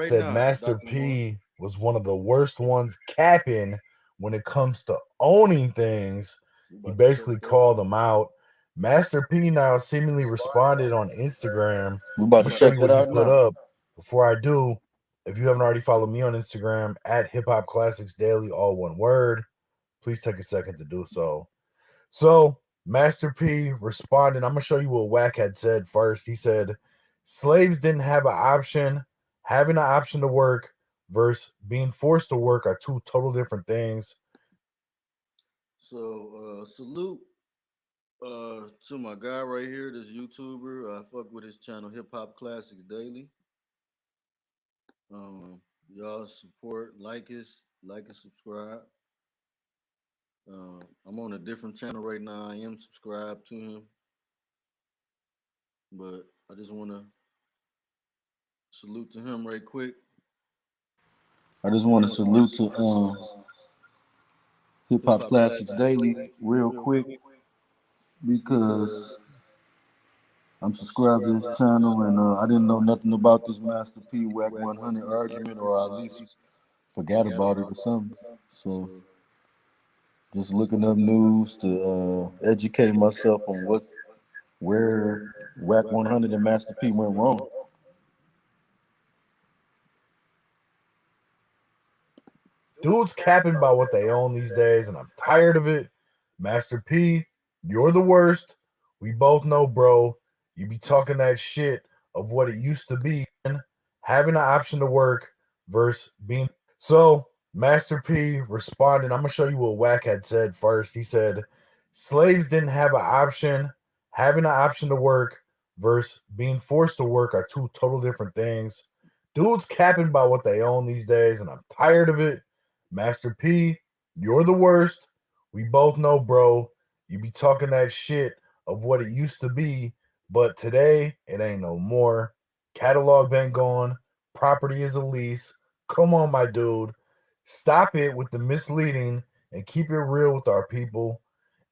said Master P was one of the worst ones capping when it comes to owning things. He basically called him out. Master P now seemingly responded on Instagram. We about to check that out put now. up. Before I do, if you haven't already followed me on Instagram at Hip Hop Classics Daily, all one word, please take a second to do so. So Master P responded. I'm gonna show you what Wack had said first. He said, "Slaves didn't have an option. Having an option to work versus being forced to work are two total different things." So salute to my guy right here, this YouTuber. I fuck with his channel, Hip Hop Classics Daily. Y'all support, like and subscribe. I'm on a different channel right now. I am subscribed to him, but I just want to salute to him right quick. I just want to salute to Hip Hop Classics Daily real quick because I'm subscribed to his channel and I didn't know nothing about this Master P Wack 100 argument, or at least forgot about it or something. So just looking up news to educate myself on where Wack 100 and Master P went wrong. Dudes capping about what they own these days, and I'm tired of it. Master P, you're the worst. We both know, bro, you be talking that shit of what it used to be, having an option to work versus being. So, Master P responded, I'm going to show you what Wack had said first. He said, slaves didn't have an option. Having an option to work versus being forced to work are two total different things. Dudes capping about what they own these days, and I'm tired of it. Master P, you're the worst. We both know, bro, you be talking that shit of what it used to be, but today it ain't no more. Catalog been gone. Property is a lease. Come on, my dude. Stop it with the misleading and keep it real with our people.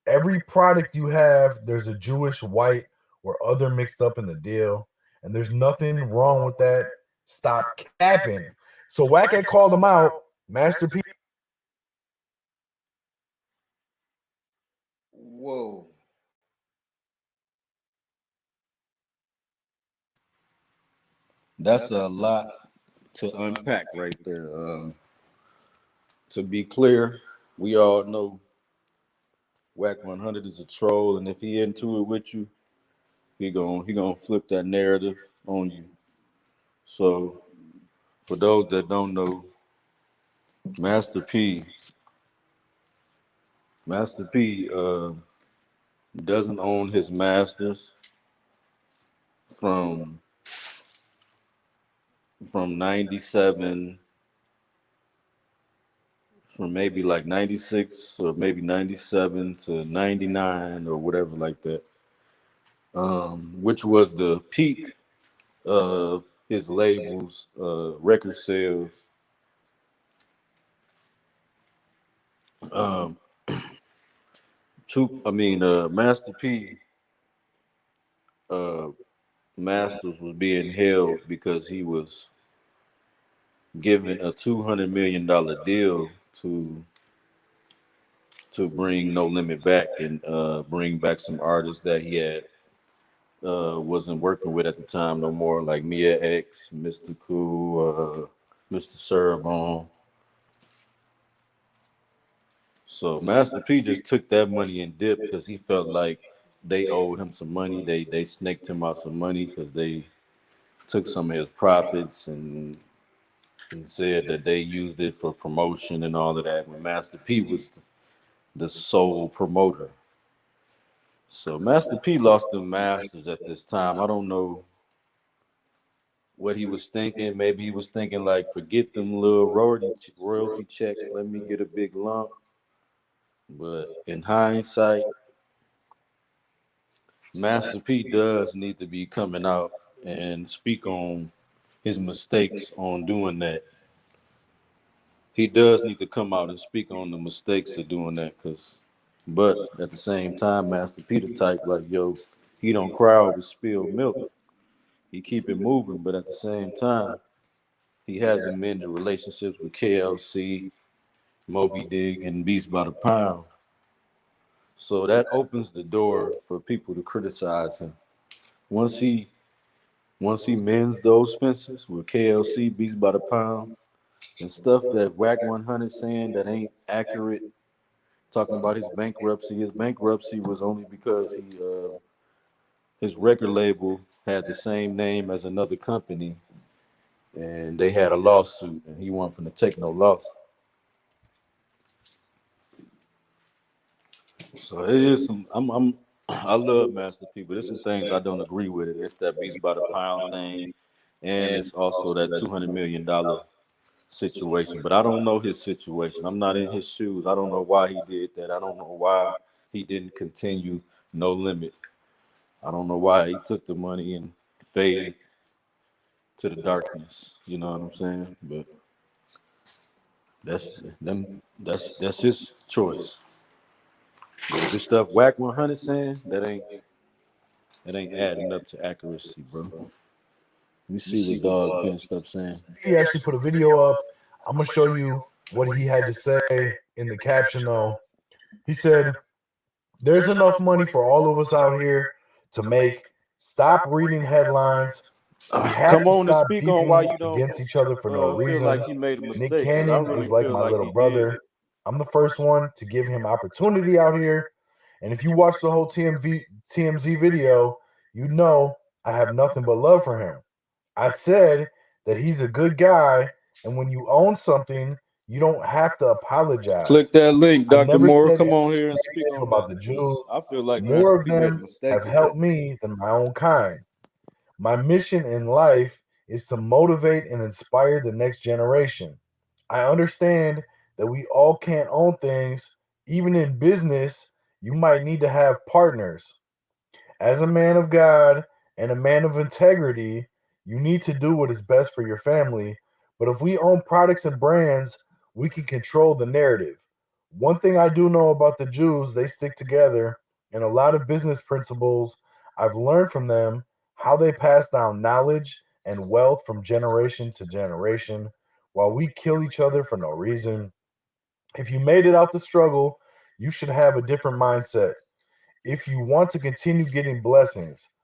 Every product you have, there's a Jewish, white, or other mixed up in the deal. And there's nothing wrong with that. Stop capping. So Wack had called him out. Master P. Whoa. That's a lot to unpack right there. To be clear, we all know Whack 100 is a troll, and if he into it with you, he gonna flip that narrative on you. So for those that don't know, Master P, Master P doesn't own his masters from 97, from maybe like 96 or maybe 97 to 99 or whatever like that, which was the peak of his label's record sales. Um, Master P uh, Masters was being held because he was given a $200 million deal to bring No Limit back and bring back some artists that he had wasn't working with at the time no more, like Mia X, Mr. Cool, Mr. Cerebon. So Master P just took that money and dipped because he felt like they owed him some money. They snaked him out some money because they took some of his profits and said that they used it for promotion and all of that. When Master P was the sole promoter. So Master P lost the masters at this time. I don't know what he was thinking. Maybe he was thinking like, forget them little royalty checks. Let me get a big lump. But in hindsight, Master P does need to be coming out and speak on his mistakes on doing that. He does need to come out and speak on the mistakes of doing that, but at the same time, Master P the type like, yo, he don't cry over spilled milk. He keep it moving, but at the same time, he hasn't mended relationships with KLC, Moby Dig, and Beast by the Pound. So that opens the door for people to criticize him. Once he mends those fences with KLC, Beast by the Pound, and stuff that Whack 100 saying that ain't accurate, talking about his bankruptcy. His bankruptcy was only because his record label had the same name as another company, and they had a lawsuit, and he wasn't going to take no loss. So it is some. I love Master P, but there's some things I don't agree with it. It's that Beast by the Pound thing, and it's also that $200 million situation. But I don't know his situation. I'm not in his shoes. I don't know why he did that. I don't know why he didn't continue No Limit. I don't know why he took the money and faded to the darkness. You know what I'm saying? But that's his choice. But the stuff Whack 100 saying, that ain't adding up to accuracy, bro. Let me see what Dog finished up saying. He actually put a video up. I'm going to show you what he had to say in the caption, though. He said, there's enough money for all of us out here to make. Stop reading headlines. We have Come to on and stop speak on why beefing you don't against each other for no feel reason. like he made a Nick mistake. Because I Cannon really is like feel my like little he brother. did. I'm the first one to give him opportunity out here. And if you watch the whole TMZ video, you know I have nothing but love for him. I said that he's a good guy, and when you own something, you don't have to apologize. Click that link, I Dr. never Moore. said Come on anything here and speak on about that. the Jews. I feel like More Master of P made a them mistake have today. helped me than my own kind. My mission in life is to motivate and inspire the next generation. I understand that we all can't own things. Even in business, you might need to have partners. As a man of God and a man of integrity, you need to do what is best for your family. But if we own products and brands, we can control the narrative. One thing I do know about the Jews, they stick together, and a lot of business principles I've learned from them, how they pass down knowledge and wealth from generation to generation, while we kill each other for no reason. If you made it out the struggle, you should have a different mindset. If you want to continue getting blessings,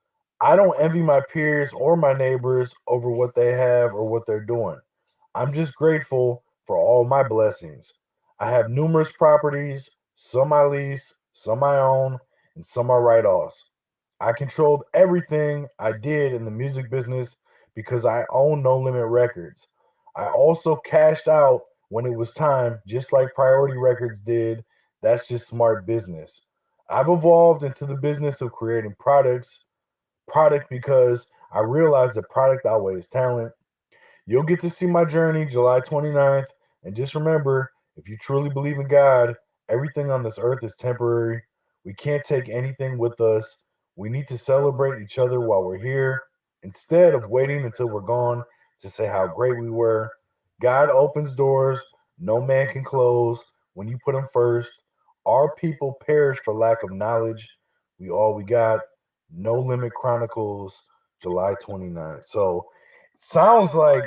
I don't envy my peers or my neighbors over what they have or what they're doing. I'm just grateful for all my blessings. I have numerous properties, some I lease, some I own, and some are write offs. I controlled everything I did in the music business because I own No Limit Records. I also cashed out when it was time, just like Priority Records did. That's just smart business. I've evolved into the business of creating product because I realized that product outweighs talent. You'll get to see my journey July 29th. And just remember, if you truly believe in God, everything on this earth is temporary. We can't take anything with us. We need to celebrate each other while we're here instead of waiting until we're gone to say how great we were. God opens doors no man can close when you put him first. Our people perish for lack of knowledge. We all we got. No Limit Chronicles, July 29th. So sounds like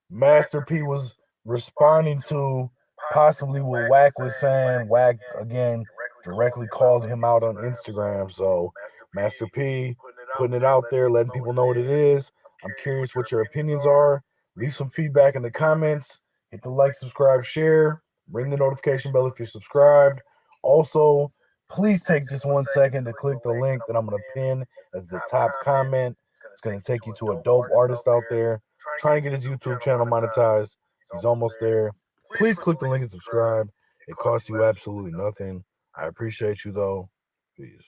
Master P was responding to possibly what Wack was saying. Wack again directly called him out on Instagram. So Master P putting it out there, letting people know what it is. I'm curious what your opinions are. Leave some feedback in the comments. Hit the like, subscribe, share. Ring the notification bell if you're subscribed. Also, please take just 1 second to click the link that I'm going to pin as the top comment. It's going to take you to a dope artist out there trying to get his YouTube channel monetized. He's almost there. Please click the link and subscribe. It costs you absolutely nothing. I appreciate you though. Peace.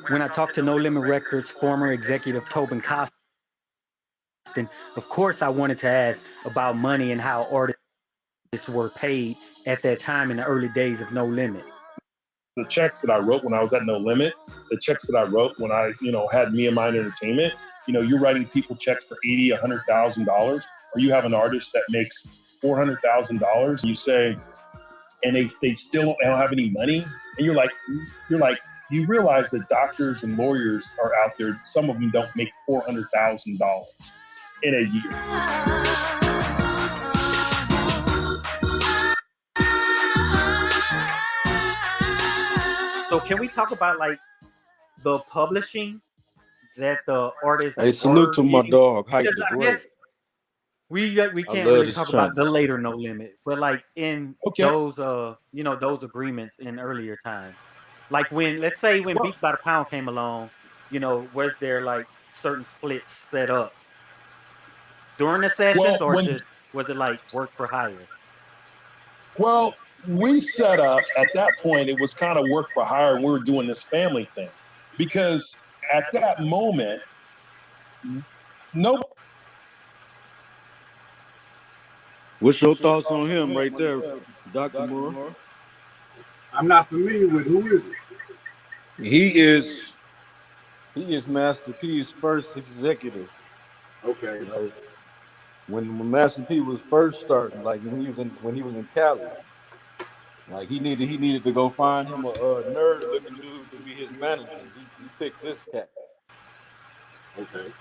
When I talked to No Limit Records former executive Tobin Costin, of course I wanted to ask about money and how artists were paid at that time in the early days of No Limit. The checks that I wrote when I was at No Limit, the checks that I wrote when I, had Me and Mine Entertainment, you're writing people checks for $80,000, $100,000, or you have an artist that makes $400,000. You say, and they still don't have any money, and you're like, you realize that doctors and lawyers are out there. Some of them don't make $400,000 in a year. So can we talk about like the publishing that the artists? Hey, salute to my dog. Hype the I Great. guess we can't love really this talk channel. about the later No Limit, but like in those those agreements in earlier times, like when let's say when Beats by the Pound came along, was there like certain splits set up during the sessions, or just was it like work for hire? Well, we set up at that point, it was kind of work for hire, and we were doing this family thing. Because at that moment, What's your thoughts on him right there, Dr. Moore? I'm not familiar with who is it? He is Master P's first executive. Okay. When Master P was first starting, like when he was in Cali, like he needed to go find him a nerd looking dude to be his manager. pick this cat. Okay.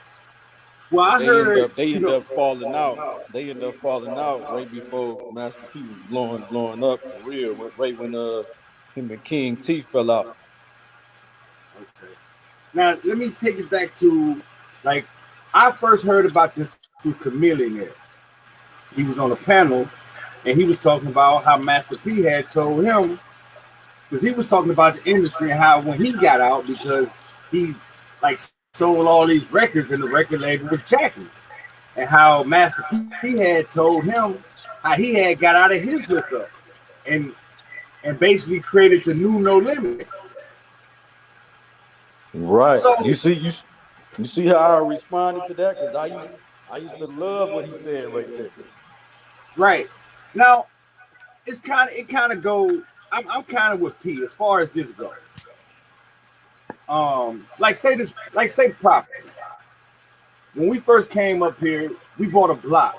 Well, But I heard they end up falling out. They end up falling out right before Master P was blowing up for real. Right when him and King T fell out. Okay. Now let me take it back to like I first heard about this through Chameleon. He was on a panel and he was talking about how Master P had told him, because he was talking about the industry and how when he got out, because he like sold all these records and the record label was jacking, and how Master P had told him how he had got out of his hookup and basically created the new No Limit. Right. So You see how I responded to that? Because I used to love what he said right there. right now, it kind of go. I'm kind of with P as far as this goes. Like say property. When we first came up here, we bought a block.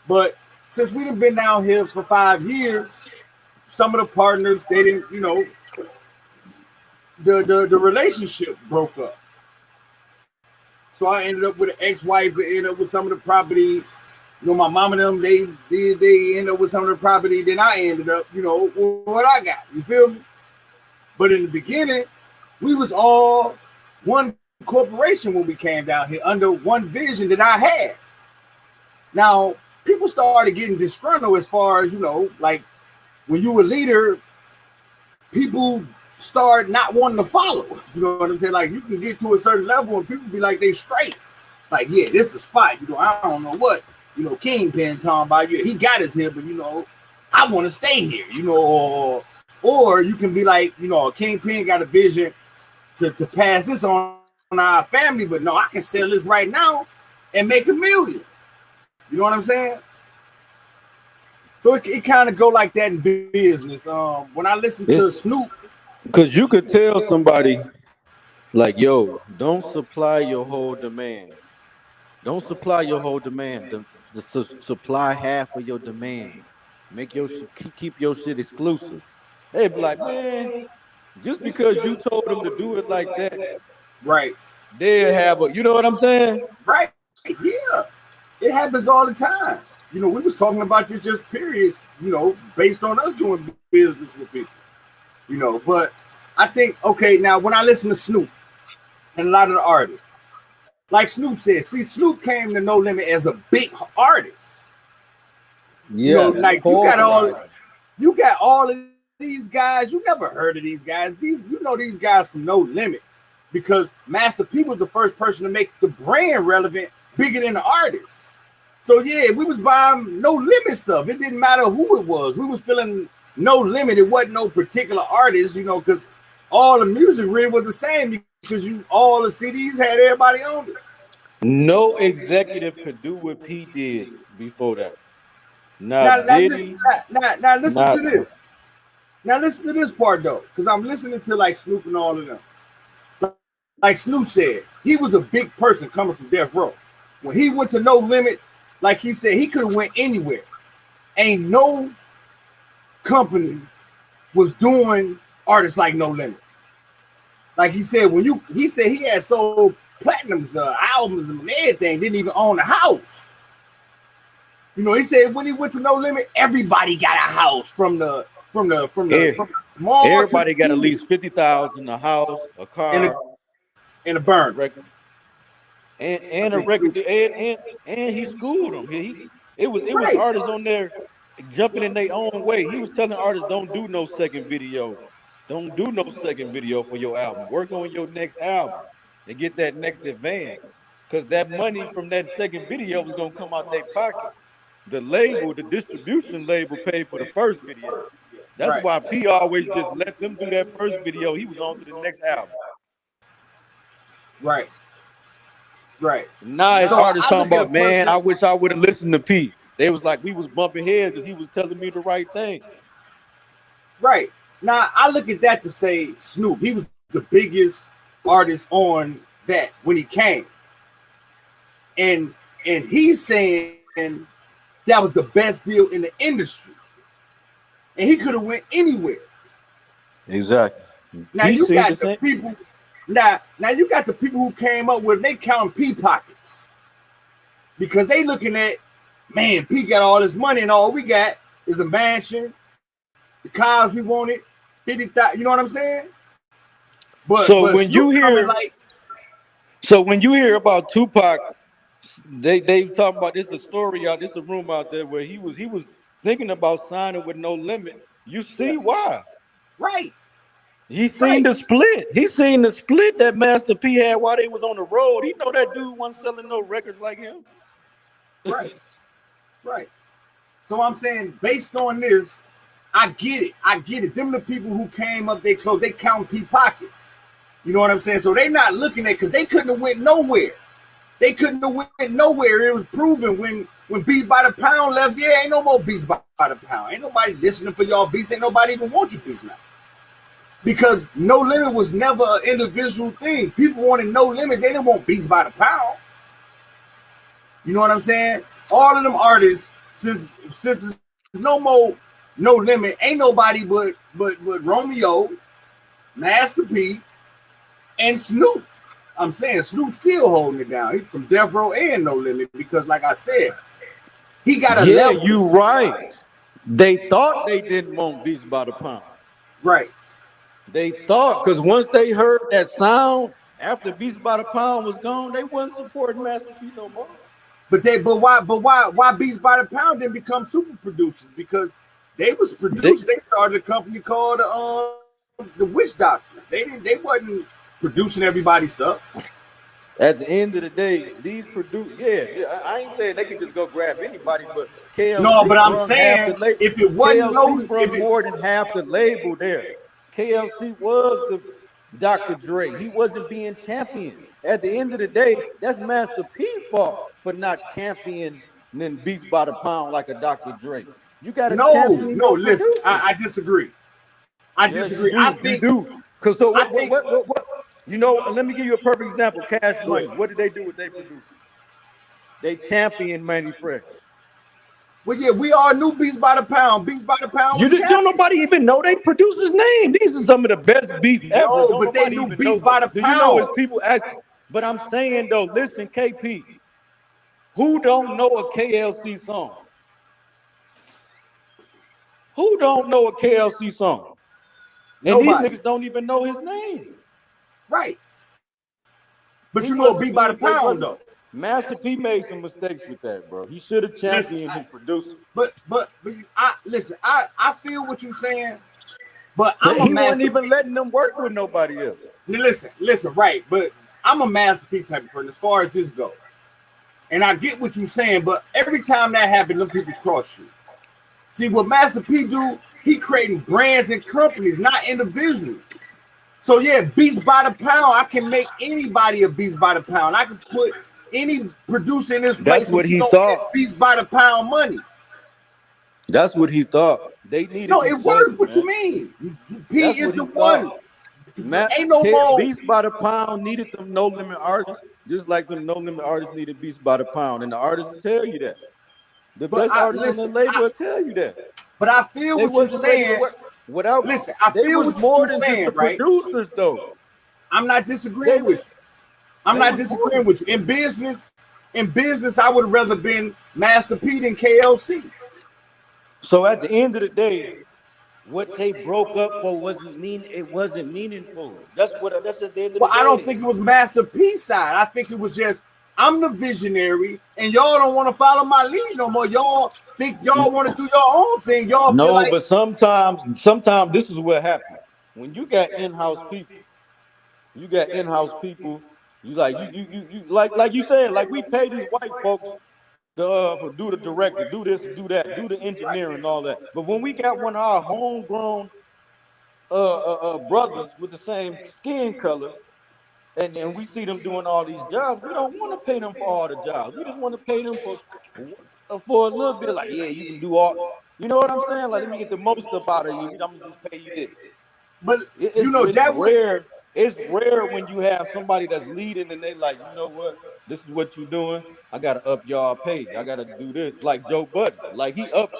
But since we've been down here for 5 years, some of the partners, they didn't, the relationship broke up. So I ended up with an ex-wife, ended up with some of the property. My mom and them, they end up with some of the property. Then I ended up, with what I got. You feel me? But in the beginning, we was all one corporation when we came down here under one vision that I had. Now, people started getting disgruntled as far as, like when you a leader, people start not wanting to follow. You know what I'm saying? Like you can get to a certain level and people be like, they straight. Like, yeah, this is a spot. I don't know what, Kingpin talking about. Yeah, he got us here, but, I want to stay here, or you can be like, Kingpin got a vision to pass this on our family, but no, I can sell this right now and make $1 million. You know what I'm saying? So it kind of go like that in business. When I listen to Snoop, because you could tell somebody like, yo, don't supply your whole demand. Don't supply your whole demand. Supply half of your demand. Make your keep your shit exclusive. They be like, man, just because you told them to do it like that, right? They'll have a, you know what I'm saying? Right? Yeah, it happens all the time. We was talking about this just periods, based on us doing business with people, But I think, okay, now when I listen to Snoop and a lot of the artists, like Snoop said, see, Snoop came to No Limit as a big artist. Yeah, like you got all of these guys. You never heard of these guys. These guys from No Limit because Master P was the first person to make the brand relevant, bigger than the artist. So yeah, we was buying No Limit stuff. It didn't matter who it was. We was feeling No Limit. It wasn't no particular artist, because all the music really was the same because all the CDs had everybody on it. No executive could do what P did before that. Now listen to this. Now listen to this part though, because I'm listening to like Snoop and all of them. Like Snoop said, he was a big person coming from Death Row. When he went to No Limit, like he said, he could have went anywhere. Ain't no company was doing artists like No Limit. Like he said, he said he had sold platinums, albums and everything, didn't even own a house. He said when he went to No Limit, everybody got a house from the small. Everybody got at least 50,000, a house, a car, and a burn record, and a record, and he schooled them. It was artists on there jumping in their own way. He was telling artists, don't do no second video. Don't do no second video for your album. Work on your next album and get that next advance. Because that money from that second video was going to come out their pocket. The label, the distribution label paid for the first video. That's why P always just let them do that first video. He was on to the next album. Right. Now it's artists talking about, man, I wish I would have listened to P. They was like, we was bumping heads because he was telling me the right thing. Right. Now, I look at that to say Snoop, he was the biggest artist on that when he came. And he's saying that was the best deal in the industry. And he could have went anywhere. Exactly. Now you got the people. Now you got the people who came up with they counting P pockets because they looking at, man, P got all this money and all we got is a mansion, the cars we wanted, 50,000. You know what I'm saying? But when you hear about Tupac, they talking about this a story out, this a room out there where he was thinking about signing with No Limit. You see why? Right. He seen the split. He seen the split that Master P had while they was on the road. He know that dude wasn't selling no records like him. Right. Right. So I'm saying, based on this, I get it. Them the people who came up, they count P pockets. You know what I'm saying? So they not looking at, because they couldn't have went nowhere. They couldn't have went nowhere. It was proven when Beats by the Pound left, yeah, ain't no more Beats by the Pound. Ain't nobody listening for y'all beats. Ain't nobody even want your beats now. Because No Limit was never an individual thing. People wanted No Limit. They didn't want Beats by the Pound. You know what I'm saying? All of them artists, since there's no more No Limit, ain't nobody but Romeo, Master P, and Snoop. I'm saying Snoop still holding it down. He's from Death Row and No Limit because, like I said, he got a level. You right. They thought they didn't want Beats by the Pound. Right. They thought, because once they heard that sound after Beats by the Pound was gone, they wasn't supporting Master P no more. But why Beats by the Pound didn't become super producers? Because they was produced. They started a company called the Witch Doctor. They wasn't producing everybody's stuff. At the end of the day, these I ain't saying they can just go grab anybody, but KLC. No, but I'm saying if it wasn't more than half the label there. KLC was the Dr. Dre. He wasn't being championed. At the end of the day, that's Master P fault for not championing Beats by the Pound like a Dr. Dre. You got to champion. Listen, I disagree. I disagree. I think you do. Because what? You know, let me give you a perfect example. Cash Money. What did they do with their producers? They championed Manny Fresh. Well, yeah, we all knew Beats by the Pound. Beats by the Pound. You just don't nobody even know they producer's name. These are some of the best beats ever. No, but they knew Beats by the Pound. Do you know it's people ask? But I'm saying though, listen, KP, who don't know a KLC song? Who don't know a KLC song? And these niggas don't even know his name. Right. But you know Beats by the Pound though. Master P made some mistakes with that, bro. He should have championed his producer. But I feel what you're saying. But he wasn't even letting them work with nobody else. Listen, right. But I'm a Master P type of person as far as this goes. And I get what you're saying, but every time that happens, them people cross you. See, what Master P do, he creating brands and companies, not individuals. So yeah, Beats by the Pound, I can make anybody a Beats by the Pound. I can put any producer in this place. That's what he thought. Beats by the Pound money. That's what he thought. They needed. No, it worked. What you mean? P is the one. Ain't no more. Beats by the Pound needed them No Limit artists, just like them No Limit artists needed Beats by the Pound, and the artists will tell you that. The best artists on the label will tell you that. But I feel what you're saying. I feel what you're saying, right? Producers, though. I'm not disagreeing with you. I'm not disagreeing with you. In business, I would have rather been Master P than KLC. So at the end of the day, what they broke up for wasn't meaningful. That's at the end of the day. Well, I don't think it was Master P's side. I think it was just, I'm the visionary, and y'all don't want to follow my lead no more. Y'all think y'all want to do your own thing. Y'all no, feel like, but sometimes this is what happens. When you got in-house people, you like you said, like we pay these white folks for do the director, do this, do that, do the engineering and all that. But when we got one of our homegrown brothers with the same skin color, and we see them doing all these jobs, we don't want to pay them for all the jobs. We just want to pay them for a little bit. Like, yeah, you can do all. You know what I'm saying? Like, let me get the most up out of you. I'm gonna just pay you this. But it's rare. It's rare when you have somebody that's leading and they like, you know what? This is what you're doing. I gotta up y'all pay. I gotta do this. Like Joe Budden. Like he upped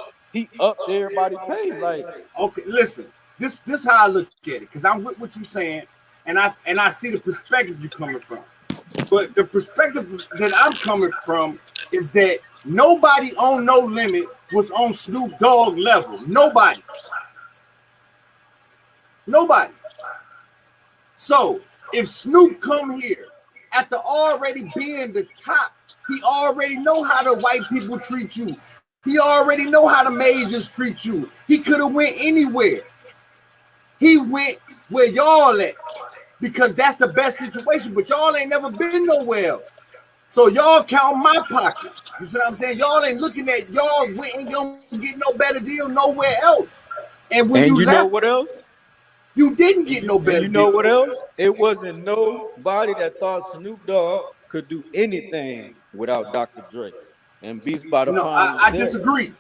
everybody's pay. Like, okay, listen. this how I look at it, because I'm with what you're saying, and I see the perspective you're coming from. But the perspective that I'm coming from is that nobody on No Limit was on Snoop Dogg level. Nobody. So if Snoop come here after already being the top, he already know how the white people treat you. He already know how the majors treat you. He could have went anywhere. He went where y'all at, because that's the best situation. But y'all ain't never been nowhere else. So y'all count my pockets. You see what I'm saying? Y'all ain't looking at, y'all ain't gonna get no better deal nowhere else. And when you know left, what else? You didn't get no better. You know what else? It wasn't nobody that thought Snoop Dogg could do anything without Dr. Dre. And Beats by the Pound. I disagree.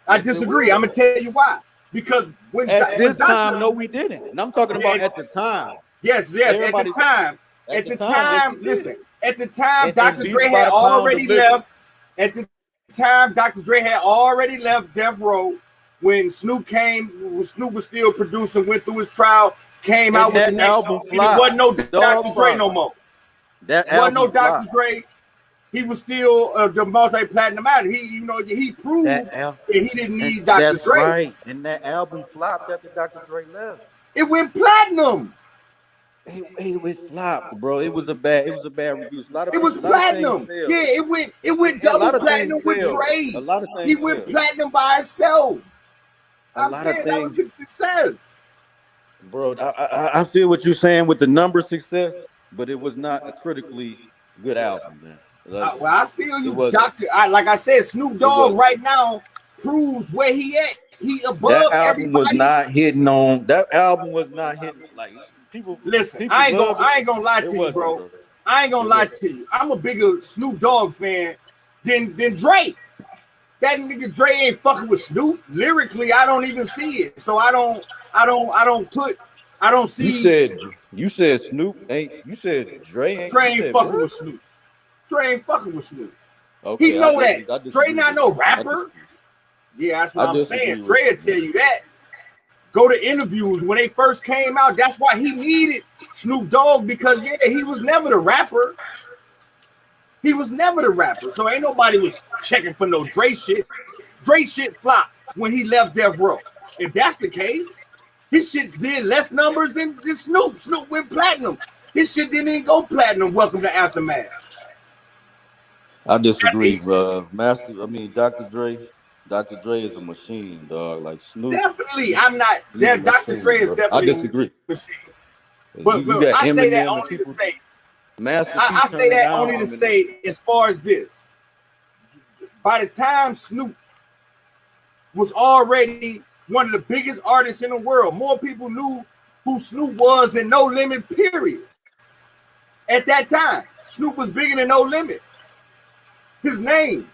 I disagree. I'm gonna tell you why. Because when at this time, no, we didn't. And I'm talking about at the time. Yes. At the time. Listen. At the time, Dr. Dre had already left. At the time, Dr. Dre had already left Death Row. When Snoop was still producing, went through his trial, came out with the next album. It wasn't no Dr. Dre no more. That wasn't no Dr. Dre. He was still the multi-platinum out. He proved that he didn't need Dr. Dre. Right. And that album flopped after Dr. Dre left. It went platinum. It was flop, bro. It was a bad review. It was platinum. Yeah, it went double platinum with Dre. A lot of things. He went platinum by himself. I'm saying that was a success. Bro, I feel what you're saying with the number success, but it was not a critically good album, man. Well, I feel you, Doctor. Like I said, Snoop Dogg right now proves where he at. He above that album everybody. Was not hitting on. That album was not hitting like people. Listen, I ain't gonna lie to you, bro. I ain't gonna lie to you. I'm a bigger Snoop Dogg fan than Drake. That nigga Dre ain't fucking with Snoop. Lyrically, I don't even see it. So I don't see. You said Snoop ain't. You said Dre ain't. Dre ain't fucking with Snoop. Dre ain't fucking with Snoop. Okay, he know that. Dre not no rapper. Yeah, that's what I'm saying. Dre will tell you that. Go to interviews when they first came out. That's why he needed Snoop Dogg, because he was never the rapper. He was never the rapper, so ain't nobody was checking for no Dre shit. Dre shit flopped when he left Death Row. If that's the case, his shit did less numbers than Snoop. Snoop went platinum. His shit didn't even go platinum. Welcome to Aftermath. I disagree, Dr. Dre. Dr. Dre is a machine, dog. Like Snoop. Definitely, I'm not. Dr. Dre is definitely. I disagree. A machine. But I say that only to say. I say that only to say, as far as this, by the time Snoop was already one of the biggest artists in the world, more people knew who Snoop was than No Limit, period. At that time, Snoop was bigger than No Limit. His name.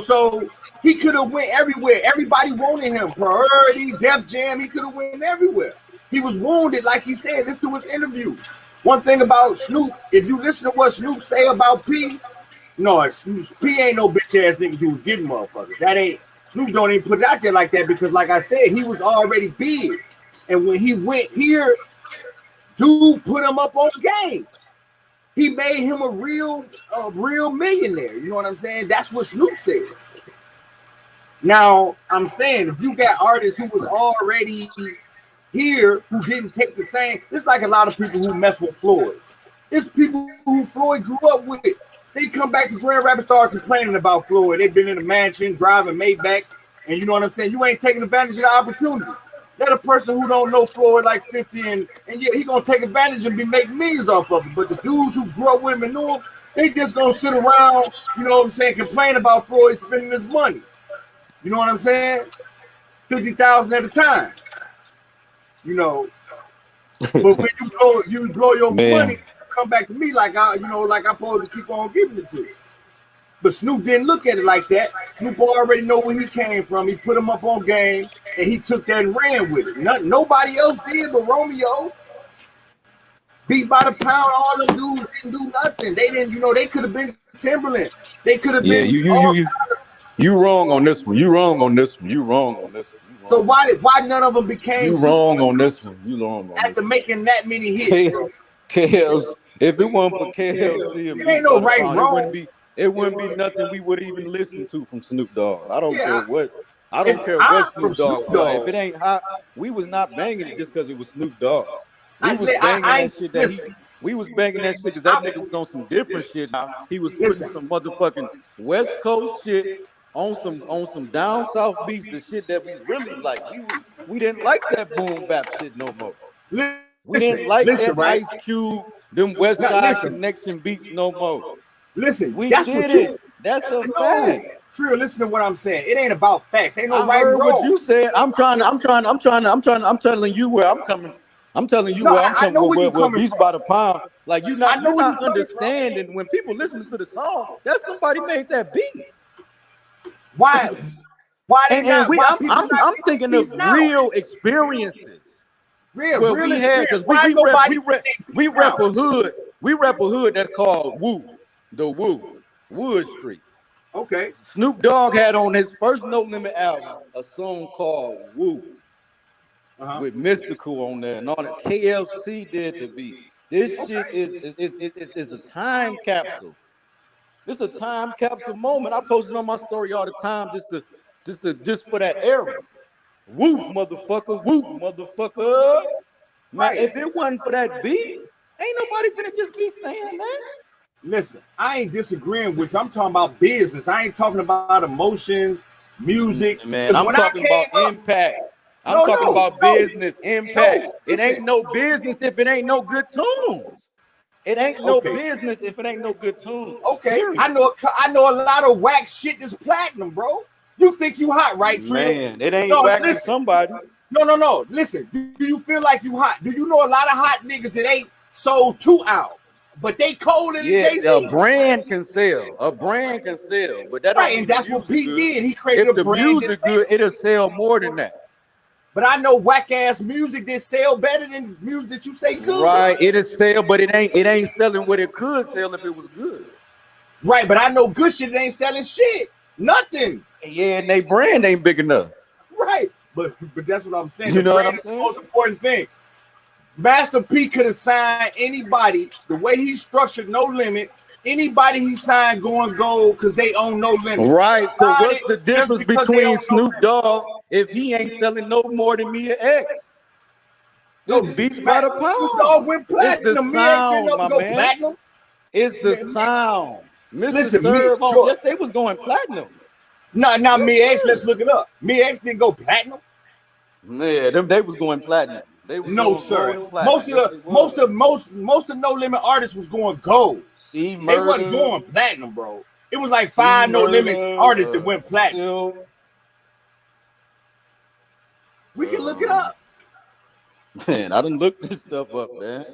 So he could have went everywhere. Everybody wanted him. Priority, Def Jam, he could have went everywhere. He was wounded, like he said. Listen to his interview. One thing about Snoop, if you listen to what Snoop say about P, no, P ain't no bitch ass niggas who was getting motherfuckers. That ain't, Snoop don't even put it out there like that, because like I said, he was already big. And when he went here, dude put him up on game. He made him a real millionaire. You know what I'm saying? That's what Snoop said. Now, I'm saying, if you got artists who was already here who didn't take the same, it's like a lot of people who mess with Floyd. It's people who Floyd grew up with. They come back to Grand Rapids, start complaining about Floyd. They've been in the mansion, driving Maybachs, and you know what I'm saying? You ain't taking advantage of the opportunity. Let a person who don't know Floyd like 50 and yeah, he gonna take advantage and be making millions off of it. But the dudes who grew up with him and knew him, they just gonna sit around, you know what I'm saying, complain about Floyd spending his money. You know what I'm saying? 50,000 at a time. You know, but when you blow your money, come back to me like I supposed to keep on giving it to you. But Snoop didn't look at it like that. Snoop already know where he came from. He put him up on game, and he took that and ran with it. Nobody else did but Romeo. Beat by the pound, all them dudes didn't do nothing. They didn't, they could have been Timberland. They could have been. You wrong on this one. You wrong on this one. So why none of them became? You wrong on this one. You wrong on after making that many hits. KLC. If it wasn't for KLC and it ain't no right and wrong. It wouldn't be nothing we would even listen to from Snoop Dogg. I don't care what. I don't care what Snoop Dogg. If it ain't hot, we was not banging it just because it was Snoop Dogg. We was banging that shit we was banging that shit because that nigga was on some different shit. Now he was putting some motherfucking West Coast shit on some down south beats, the shit that we really like. We didn't like that boom bap shit no more. We didn't like that Ice Cube, them West Side Connection beats no more. Listen, we did it. That's a fact. TREAL, listen to what I'm saying. It ain't about facts. Ain't no right and wrong. What you said. I'm telling you where I'm coming. I'm telling you where I'm coming. Where beats by the pound. Like you're not understanding when people listen to the song. That's somebody made that beat. Why they not? I'm thinking of real experiences. Real experience. Because we rep a hood. We rep a hood that's called Wood Street. Okay. Snoop Dogg had on his first No Limit album a song called Woo. With Mystical on there and all that. KLC did the beat. This shit is a time capsule. This is a time capsule moment. I post it on my story all the time just for that era. Woo, motherfucker. Woo, motherfucker. Man, if it wasn't for that beat, ain't nobody finna just be saying that. Listen, I ain't disagreeing with you. I'm talking about business. I ain't talking about emotions, music. Man, I'm talking about impact. I'm talking about business, impact. It ain't no business if it ain't no good tunes. It ain't no business if it ain't no good tunes. Okay, period. I know a lot of whack shit that's platinum, bro. You think you hot, right, TREAL? Man, it ain't whack to somebody. No. Listen, do you feel like you hot? Do you know a lot of hot niggas that ain't sold 2 albums, but they colder than Jay-Z? A brand can sell. A brand can sell, but that and that's what Pete did. He created a brand. If the music good, it'll sell more than that. But I know whack ass music that sell better than music that you say good. Right, it'll sell, but it ain't selling what it could sell if it was good. Right, but I know good shit that ain't selling shit. Nothing. Yeah, and they brand ain't big enough. Right, but that's what I'm saying. You know what I'm saying? The most important thing. Master P could have signed anybody the way he structured No Limit. Anybody he signed going gold because they own No Limit. Right. So what's the difference between Snoop Dogg if he ain't selling no more than Mia X? This beats by the pound. Snoop Dogg went platinum. Mia X didn't go platinum. It's the sound. Listen, yes, they was going platinum. No, now Mia X, let's look it up. Mia X didn't go platinum. Yeah, they was going platinum. They was sir. Most of No Limit artists was going gold. They wasn't going platinum, bro. It was like 5 No Limit artists that went platinum. We can look it up. Man, I done looked this stuff up, man.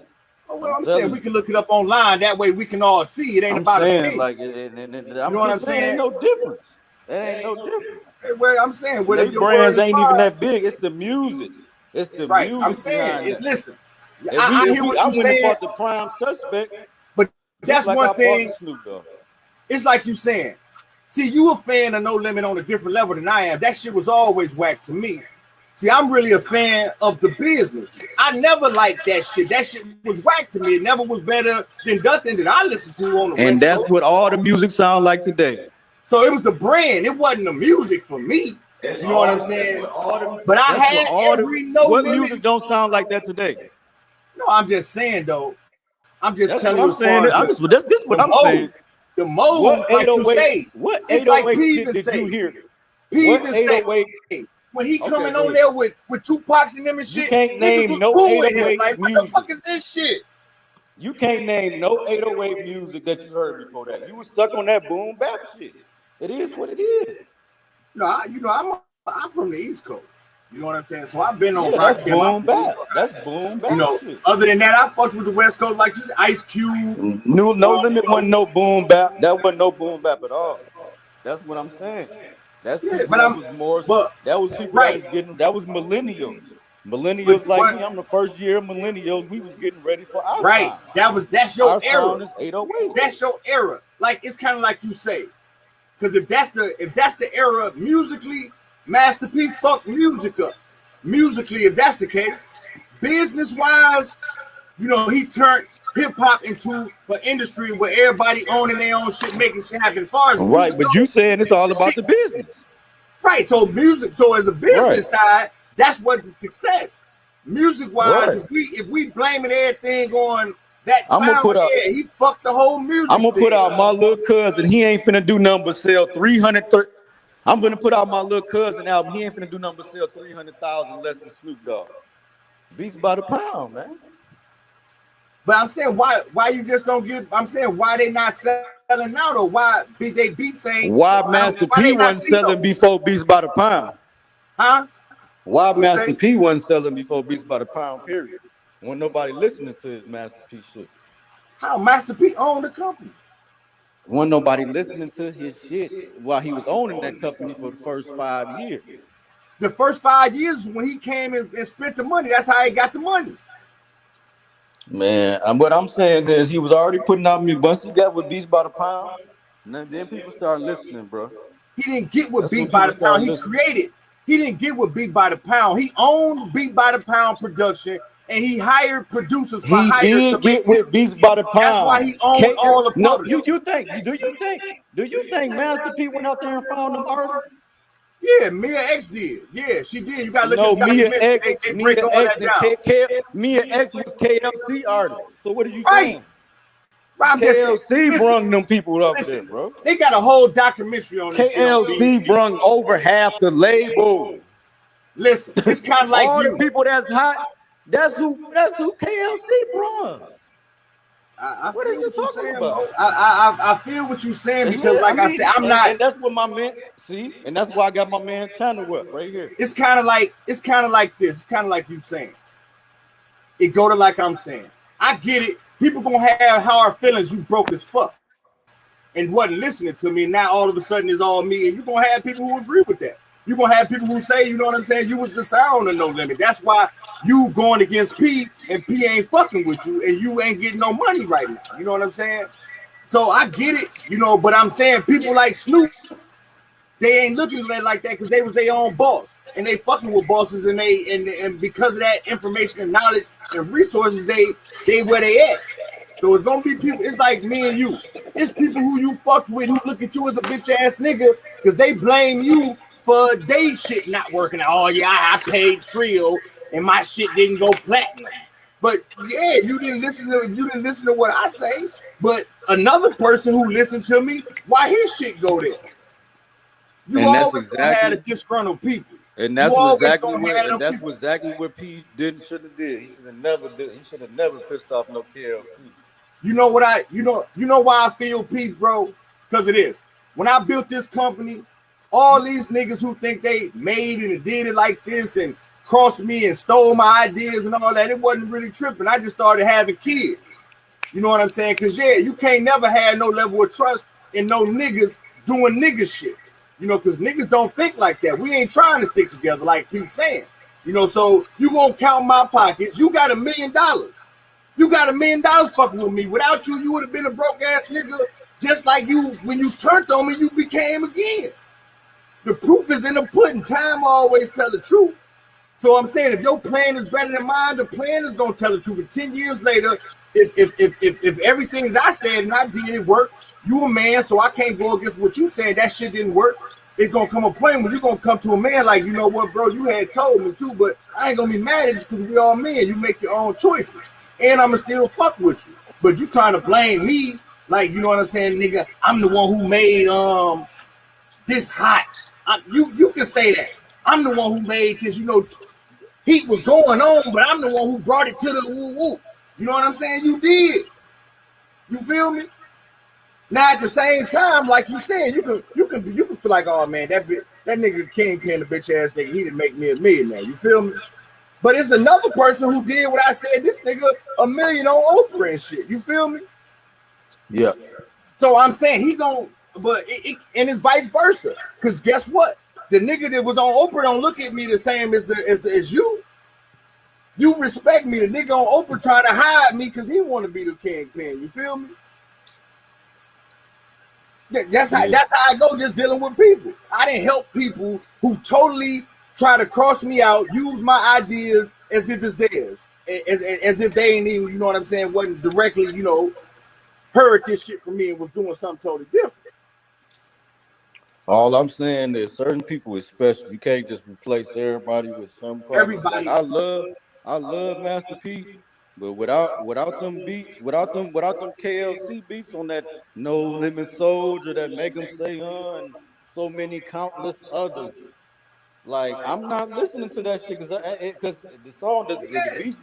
Oh, well, I'm saying we can look it up online. That way we can all see. It ain't about a like you know what I'm saying? Ain't no difference. It ain't no difference. Well, I'm saying they brands ain't even that big. It's the music. It's the music. I'm saying, listen. I hear what you're saying. I went the Prime Suspect, but that's one thing. It's like you saying. See, you a fan of No Limit on a different level than I am. That shit was always whack to me. See, I'm really a fan of the business. I never liked that shit. That shit was whack to me. It never was better than nothing that I listened to on the West And that's what all the music sound like today. So it was the brand. It wasn't the music for me. You know what I'm saying? But I had every No Limit. What music don't sound like that today? No, I'm just saying though. I'm just telling you. This what I'm saying. The mode, like you say, what it's like Peeves did you hear? Peeves say when he coming on there with Tupac and them and shit. You can't name no 808 like, what the fuck is this shit? You can't name no 808 music that you heard before that. You was stuck on that boom bap shit. It is what it is. No, I'm from the East Coast. You know what I'm saying? So I've been on rock. That's boom bap. That's boom bap. You know, shit. Other than that, I fucked with the West Coast like Ice Cube. No Limit wasn't no boom bap. That wasn't no boom bap at all. That's what I'm saying. That's people that was more. That was people that was getting. That was millennials. Millennials like me. I'm the first year of millennials. We was getting ready for our time. That's your era. 808. That's your era. Like it's kind of like you say, because if that's the era musically, Master P fucked music up. Musically, if that's the case. Business-wise, you know, he turned hip-hop into an industry where everybody owning their own shit, making shit happen. As far as Right, music but you goes, saying it's all about shit, the business. right, so music, so as a business side, that's what the success. Music-wise, Right. if we blaming everything on that I'm gonna sound, put out. yeah, he fucked the whole music I'm gonna scene. put out my little cousin. He ain't finna do nothing but sell 300. I'm gonna put out my little cousin album. He ain't finna do nothing but sell 300,000 less than Snoop Dogg. Beats by the pound, man. But I'm saying why you just don't get. I'm saying why they not selling out, or why they beat saying Why why Master they P not wasn't see selling though? before Beats by the pound? Huh? Why You Master say P wasn't selling before Beats by the pound? Period. When nobody listening to his Master P shit. how Master P owned the company? When nobody listening to his shit while he was owning that company for the first 5 years. The first 5 years when he came and spent the money, that's how he got the money. Man, what I'm saying is he was already putting out music. Once he got with Beats by the pound, then people started listening, bro. He didn't get what That's when Beat by people the Pound. started He listening. created. He didn't get what Beat by the Pound. He owned Beat by the Pound production, and he hired producers for He hire to did make get with music. Beats by the That's why pound. he owned all the No, publishing. do you think Master P went out there and found them artists? Yeah, Mia X did. Yeah, she did. You gotta look at No, the documentary. They break all that And down. Mia X was KLC artists. So what are you Right. saying? Right. I'm just saying. KLC Listen, brung them people up there, listen. bro. They got a whole documentary on this shit on KLC BET. brung over half the label. Listen, it's kind of like All the you. people that's hot, that's who KLC brung. I What is feel you what you're talking saying, about? bro. I feel what you're saying because, Yeah, I like I mean, said, I'm not. and that's what my man and that's why I got my man channel up right here. It's kind of like this. It's kind of like you saying. It go to like I'm saying. I get it. People gonna have hard feelings. You broke as fuck and wasn't listening to me. And now all of a sudden it's all me. And you're gonna have people who agree with that. You're gonna have people who say, you know what I'm saying, you was the sound of No Limit. That's why you going against P and P ain't fucking with you and you ain't getting no money right now. You know what I'm saying? So I get it, you know, but I'm saying people like Snoop, they ain't looking at it like that because they was their own boss and they fucking with bosses and and because of that information and knowledge and resources, they where they at. So it's gonna be people. It's like me and you. It's people who you fucked with who look at you as a bitch ass nigga because they blame you for they shit not working out. Oh yeah, I paid TREAL and my shit didn't go platinum. But yeah, you didn't listen to what I say. But another person who listened to me, why his shit go there? You And that's always gonna have the exactly disgruntled people. and You that's what always exactly gonna what have and them that's people. what exactly what P shouldn't have did. He should have never pissed off no KLC. You know what you know why I feel Pete, bro? Because it is. When I built this company, all these niggas who think they made it and did it like this and crossed me and stole my ideas and all that, it wasn't really tripping. I just started having kids. You know what I'm saying? Because yeah, you can't never have no level of trust in no niggas doing nigga shit. You know, because niggas don't think like that. We ain't trying to stick together like Pete's saying. You know, so you gonna count my pockets. You got $1 million. You got $1 million fucking with me. Without you, you would have been a broke ass nigga. Just like you, when you turned on me, you became again. The proof is in the pudding. Time always tell the truth. So I'm saying, if your plan is better than mine, the plan is gonna tell the truth. And 10 years later, if everything that I said and I did it work, you a man, so I can't go against what you said. That shit didn't work. It's gonna come a point when you're gonna come to a man like, you know what, bro, you had told me too, but I ain't gonna be mad at you because we all men. You make your own choices, and I'ma still fuck with you. But you trying to blame me, like, you know what I'm saying, nigga? I'm the one who made this hot. You can say that. I'm the one who made this, you know, heat was going on, but I'm the one who brought it to the woo woo. You know what I'm saying? You did. You feel me? Now at the same time, like you said, you can feel like, oh man, that nigga Kingpin, the bitch ass nigga, he didn't make me a millionaire. You feel me? But it's another person who did what I said. This nigga $1 million on Oprah and shit. You feel me? Yeah. So I'm saying he gon', but and it's vice versa. Cause guess what? The nigga that was on Oprah don't look at me the same as you. You respect me. The nigga on Oprah trying to hide me because he want to be the kingpin. You feel me? That's how I go, just dealing with people. I didn't help people who totally try to cross me out, use my ideas as if it's theirs, as if they ain't even, you know what I'm saying, wasn't directly, you know, heard this shit from me and was doing something totally different. All I'm saying is certain people is special. You can't just replace everybody with some product. Like Everybody, I love Master P, but without them beats, without them KLC beats on that No Limit Soldier that make them say and so many countless others. Like I'm not listening to that shit because the song the beats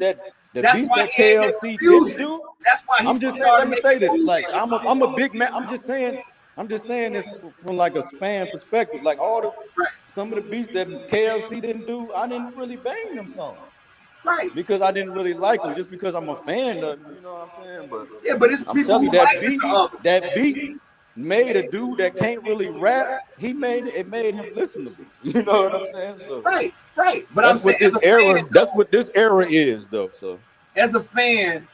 that's why that he ain't make KLC didn't music. do. That's why he I'm just saying. Let started me making say this. Like music. I'm a big man. I'm just saying. This from like a span perspective. Like some of the beats that KLC didn't do, I didn't really bang them songs Right. because I didn't really like them. Just because I'm a fan of them, you know what I'm saying? But Yeah, but it's I'm people telling who you like it the other. that beat made a dude that can't really rap. It made him listenable. You know what I'm saying? So Right. But I'm that's saying what this era. That's what this era is, though. So as a fan,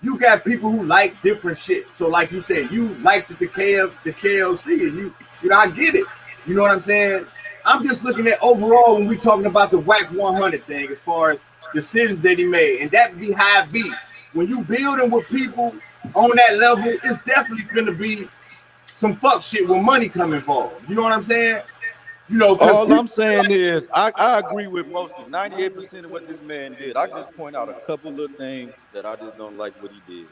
you got people who like different shit. So like you said, you liked the KLC, and you know, I get it. You know what I'm saying? I'm just looking at overall when we talking about the WAC 100 thing, as far as decisions that he made, and that be high beat. When you building with people on that level, it's definitely gonna be some fuck shit when money come involved. You know what I'm saying? You know, because all I'm saying is I agree with most of 98% of what this man did. I just point out a couple of things that I just don't like what he did.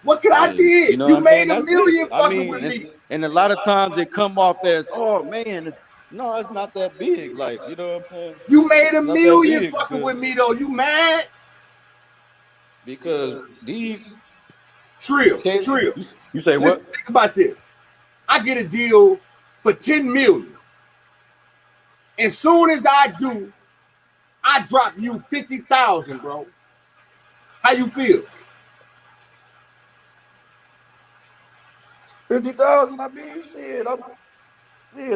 what could I And you did? know what You I'm made saying? a That's it. million I fucking with mean, me. and a lot of times it come off as, oh man, no, it's not that big. Like, you know what I'm saying? You made a It's not that million big fucking with me though. You mad? because these Trill. you say what? Listen, think about this. I get a deal for 10 million. As soon as I do, I drop you 50,000, bro. How you feel? 50,000. I mean,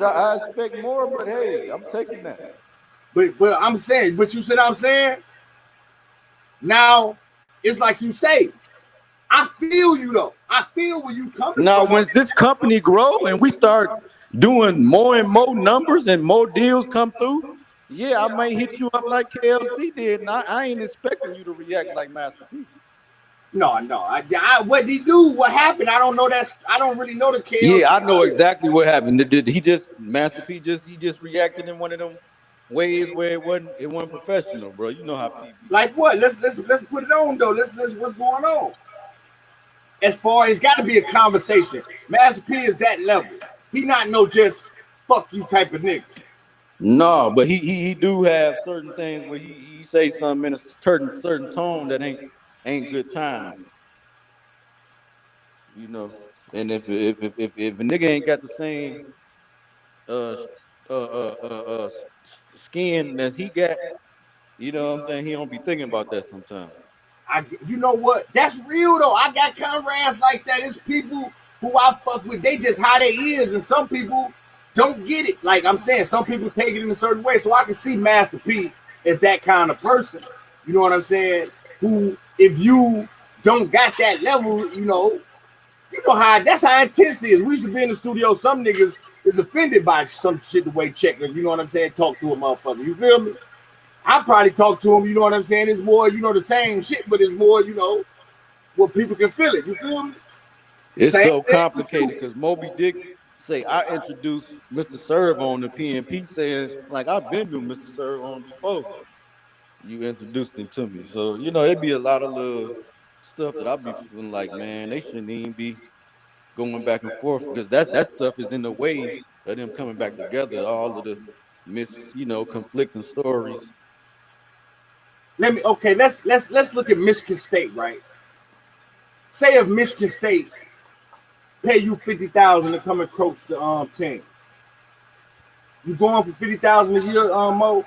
I expect more, but hey, I'm taking that. But I'm saying, but you said I'm saying? Now, it's like you say, I feel you though. I feel where you coming Now, from. when this company grow and we start doing more and more numbers and more deals come through, yeah, I might hit you up like KLC did. And I ain't expecting you to react like Master P. No. What did he do? What happened? I don't know that. I don't really know the Yeah, I KLC. know exactly what happened. Did he just Master P he just reacted in one of them ways where it wasn't professional, bro. You know how P be. Like what? Let's put it on though. Let's what's going on. As far as got to be a conversation. Master P is that level. He not no just fuck you type of nigga. No, but he do have certain things where he say something in a certain tone that ain't good timing, you know. And if a nigga ain't got the same uh skin as he got, you know what I'm saying, he don't be thinking about that sometimes. You know what? That's real though. I got comrades like that. It's people who I fuck with. They just how they is, and some people don't get it. Like I'm saying, some people take it in a certain way. So I can see Master P as that kind of person. You know what I'm saying? Who, if you don't got that level, you know how that's how intense it is. We used to be in the studio. Some niggas is offended by some shit the way checker. You know what I'm saying? Talk to a motherfucker. You feel me? I probably talk to him, you know what I'm saying? It's more, the same shit, but it's more, where people can feel it. You feel me? It's Same so thing with complicated you. because Moby Dick say I introduced Mr. Serve on the PNP, saying like I've been to Mr. Serve on before you introduced him to me. So it'd be a lot of little stuff that I'd be feeling like, man, they shouldn't even be going back and forth because that stuff is in the way of them coming back together. All of the conflicting stories. Let's look at Michigan State, right? Say if Michigan State pay you 50,000 to come and coach the team. You going for 50,000 a year, Mo?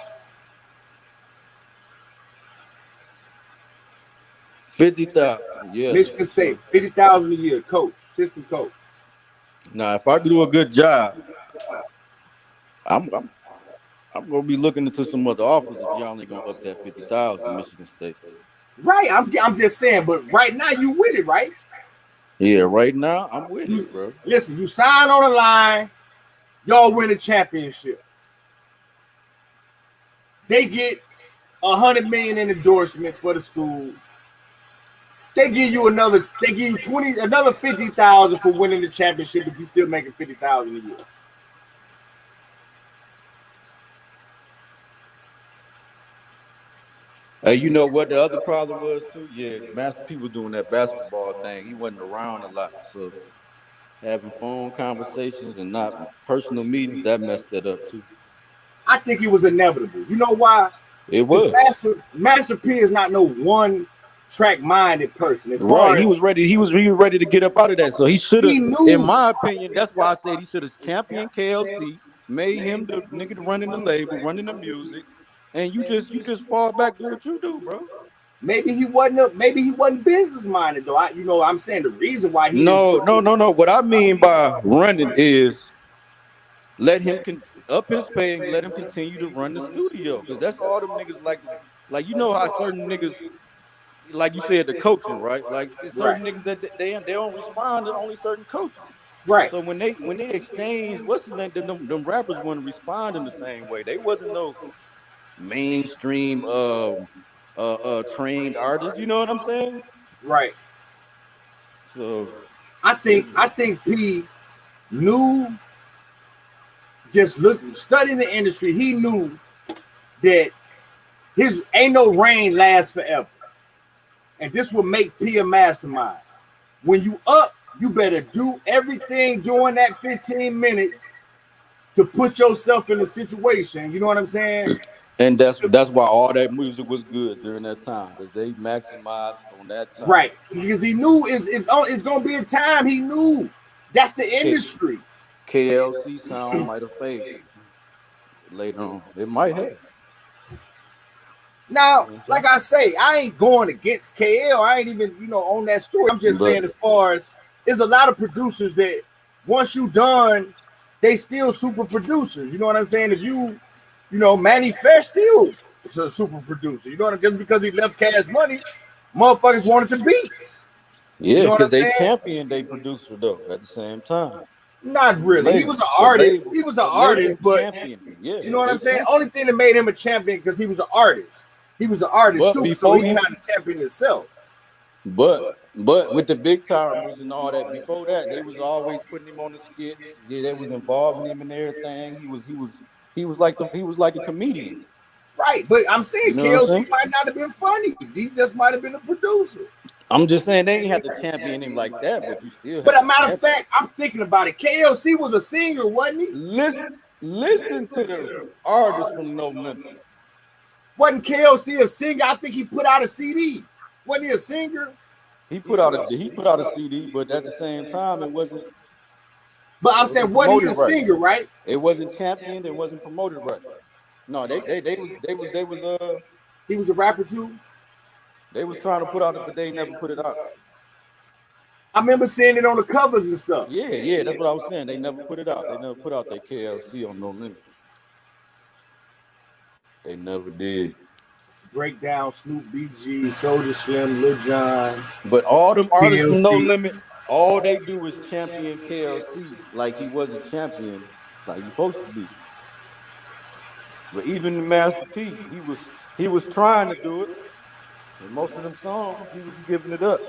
50,000, yeah. Michigan State, 50,000 a year, coach, assistant coach. Now, if I do a good job, I'm gonna be looking into some other offers if y'all ain't gonna up that 50,000, Michigan State. Right, I'm just saying, but right now you with it, right? Yeah, right now I'm with You, you, bro. listen, you sign on the line, y'all win a championship. They get $100 million in endorsements for the school. They give you another 50,000 for winning the championship, but you still making 50,000 a year. Hey, you know what the other problem was too? Yeah, Master P was doing that basketball thing. He wasn't around a lot, so having phone conversations and not personal meetings that messed that up too. I think it was inevitable. You know why? It Because was. Master P is not no one track minded person. As Right, far he as was ready. He was ready to get up out of that. So he should have, he in knew, my opinion, that's why I said he should have championed KLC, made him the nigga running the label, running the music, and you just fall back, do what you do, bro. maybe he wasn't business minded though. I'm saying the reason why he didn't No, put no, no, no. What I mean by running is let him up his pay and let him continue to run the studio, because that's all them niggas like you know how certain niggas, like you said, the coaching, right? Like it's right, certain niggas that they don't respond to only certain coaches. right, So when they exchange, what's the name? Them rappers want to respond in the same way. They wasn't no mainstream trained artists. You know what I'm saying? right. So I think it's, I think P knew, just studying the industry, he knew that his ain't no rain lasts forever. And this will make P a mastermind. When you up, you better do everything during that 15 minutes to put yourself in a situation. You know what I'm saying? and that's why all that music was good during that time, because they maximized on that time. Right. Because he knew it's gonna be a time. He knew that's the K- industry. KLC sound might have faded later on. It might have. Now, like I say, I ain't going against KL. I ain't even, on that story. I'm just But saying, as far as there's a lot of producers that once you done, they still super producers. You know what I'm saying? If Manifest still is a super producer. You know what I'm saying? Just because he left Cash Money, motherfuckers wanted the beats. You yeah, know what because I'm they saying? championed they producer though at the same time. Not The really. He label, was an the artist. label, He was an the artist, label but championed him. Yeah, you know what they I'm saying? championed. Only thing that made him a champion because he was an artist. He was an artist But too, so before he him, kind of championed himself. but with the big timers and all that, before that, they was always putting him on the skits. Yeah, they was involving him in everything. He was like a comedian. Right, but I'm saying You know what I'm KLC saying? might not have been funny. He just might have been a producer. I'm just saying they ain't have to champion him like that, but you still But have a to matter of champion. fact, I'm thinking about it. KLC was a singer, wasn't he? Listen to the artists from No Limit. Wasn't KLC a singer? I think he put out a CD. Wasn't he a singer? He put out a CD, but at the same time, But I'm it wasn't saying, wasn't he promoted a right. singer, right? It wasn't championed. It wasn't promoted right. No, He was a rapper too. they was trying to put out it, but they never put it out. I remember seeing it on the covers and stuff. Yeah, yeah, that's what I was saying. They never put it out. They never put out their KLC on No Limit. They never did. Breakdown, Snoop, BG, Soulja Slim, Lil Jon, But all them artists from No KLC. Limit, all they do is champion KLC like he wasn't champion like he's supposed to be. But even the Master P, he was trying to do it. And most of them songs, he was giving it up.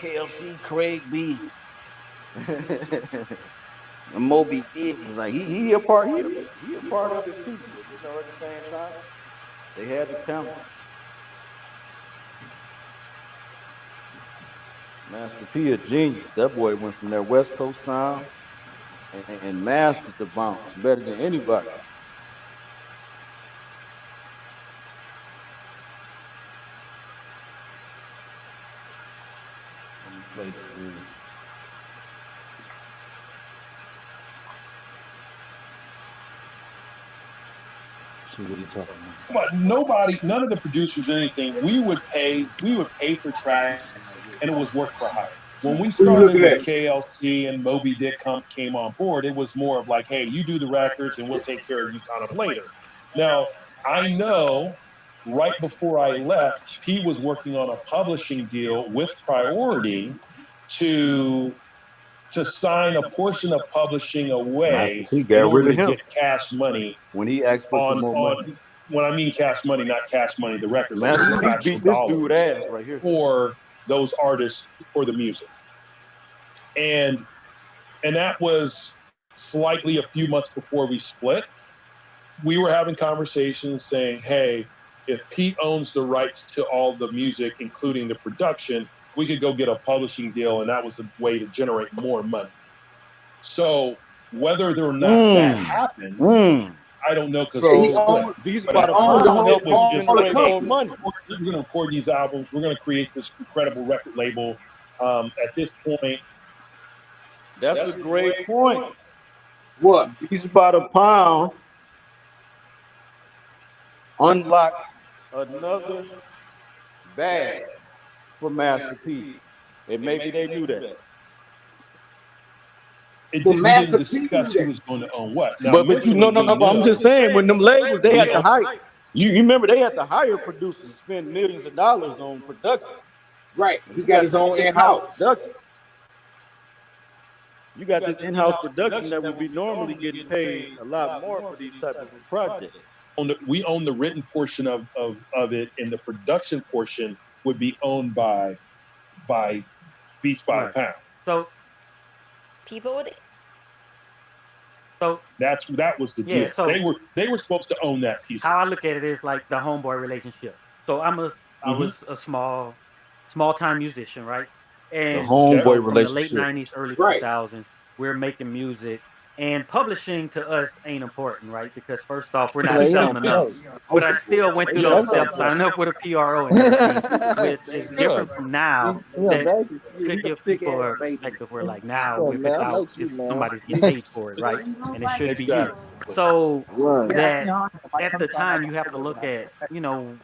KLC, Craig B, Moby Dick, like he a part he a part of it too. But at the same time, they had the talent. Master P a genius. That boy went from that West Coast sound and mastered the bounce better than anybody. Let me play this real. See what he talking about. But none of the producers or anything, we would pay for tracks, and it was work for hire. When we Who you started looking with at? KLC and Moby Dick came on board, it was more of like, hey, you do the records and we'll take care of you kind of later. Now, I know right before I left, P was working on a publishing deal with Priority to sign a portion of publishing away He in got rid order of to him get cash money when he asked for some more money. when I mean cash money, not cash money, the record label, Master P actual beat this dollars dude ass right here for those artists for the music. And that was slightly a few months before we split. We were having conversations saying, hey, if Pete owns the rights to all the music, including the production, we could go get a publishing deal, and that was a way to generate more money. So whether or not that happened, I don't know, because these about to generate more money. We're going to record these albums. We're going to create this incredible record label. At this point, that's a great point. What? He's about a pound. Unlock another bag for Master P. And maybe they knew that. It didn't discuss who was going to own what. Now, but you no, I'm just saying, when them labels, they had to hire. You remember they had to hire producers, spend millions of dollars on production. Right. He got his own in-house production. You got this in-house production that would be normally getting paid a lot more for these type of projects. We own the written portion of it, and the production portion would be owned by Beats by a Pound. So people would. So that was the deal. Yeah, so they were supposed to own that piece. How I look at it is like the homeboy relationship. So I was a small time musician, right? And the homeboy from relationship. The late 90s, early 2000s, we're making music. And publishing to us ain't important, right? Because first off, we're not selling enough. But I still went through those steps, signing up with a PRO and everything. It's different from now that could give people a perspective where like now, if it's out, it's somebody's getting paid for it, right? And it should be used. So that at the time you have to look at,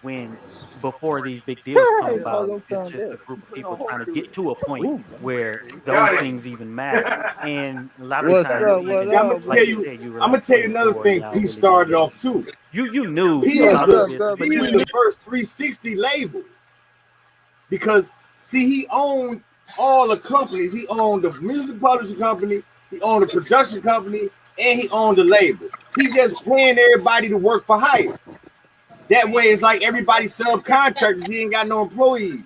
when before these big deals come about, it's just a group of people trying to get to a point where those things even matter. And a lot of times, I'm gonna tell you another thing. P started off too. You knew he is the first 360 label, because see, he owned all the companies. He owned the music publishing company, he owned the production company, and he owned the label. He just paying everybody to work for hire. That way, it's like everybody subcontractors. He ain't got no employees.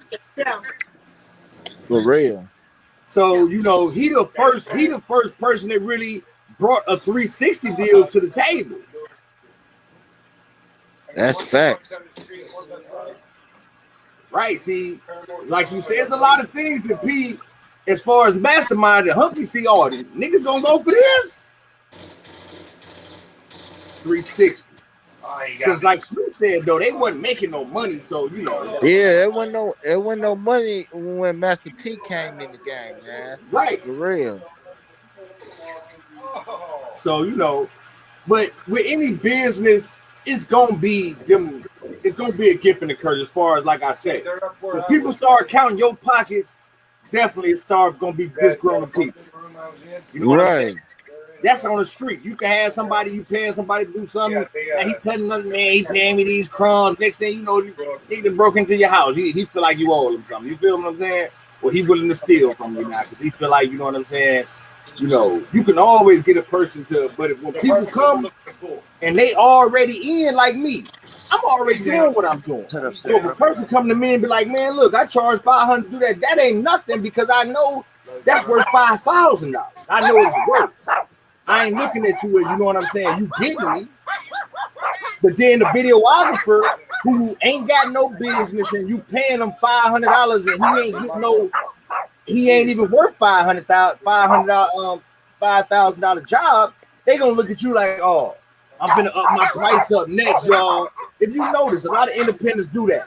For real. So he the first person that really brought a 360 deal to the table. That's facts. Right. See, like you said, there's a lot of things that P, as far as Mastermind and Hunky see, all the niggas gonna go for this 360. Because like Snoop said though, they wasn't making no money, so Yeah, it wasn't no money when Master P came in the game, man. Right. For real. So but with any business, it's gonna be a gift and a curse, as far as like I said. When people start counting your pockets, definitely it start gonna be disgruntled people. You know what I'm saying? That's on the street. You can have somebody, you paying somebody to do something, and he telling another man, he paying me these crumbs. Next thing you know, he done broke into your house. He feel like you owe him something. You feel what I'm saying? Well, he willing to steal from you now because he feel like, you know what I'm saying? You can always get a person to, but when people come and they already in like me, I'm already doing what I'm doing. So if a person come to me and be like, man, look, I charge $500 to do that ain't nothing, because I know that's worth $5,000. I know it's worth. I ain't looking at you as, you know what I'm saying, you getting me. But then the videographer who ain't got no business and you paying him $500 and he ain't even worth $5,000 job, they gonna look at you like, oh, I'm gonna up my price up next, y'all. If you notice, a lot of independents do that.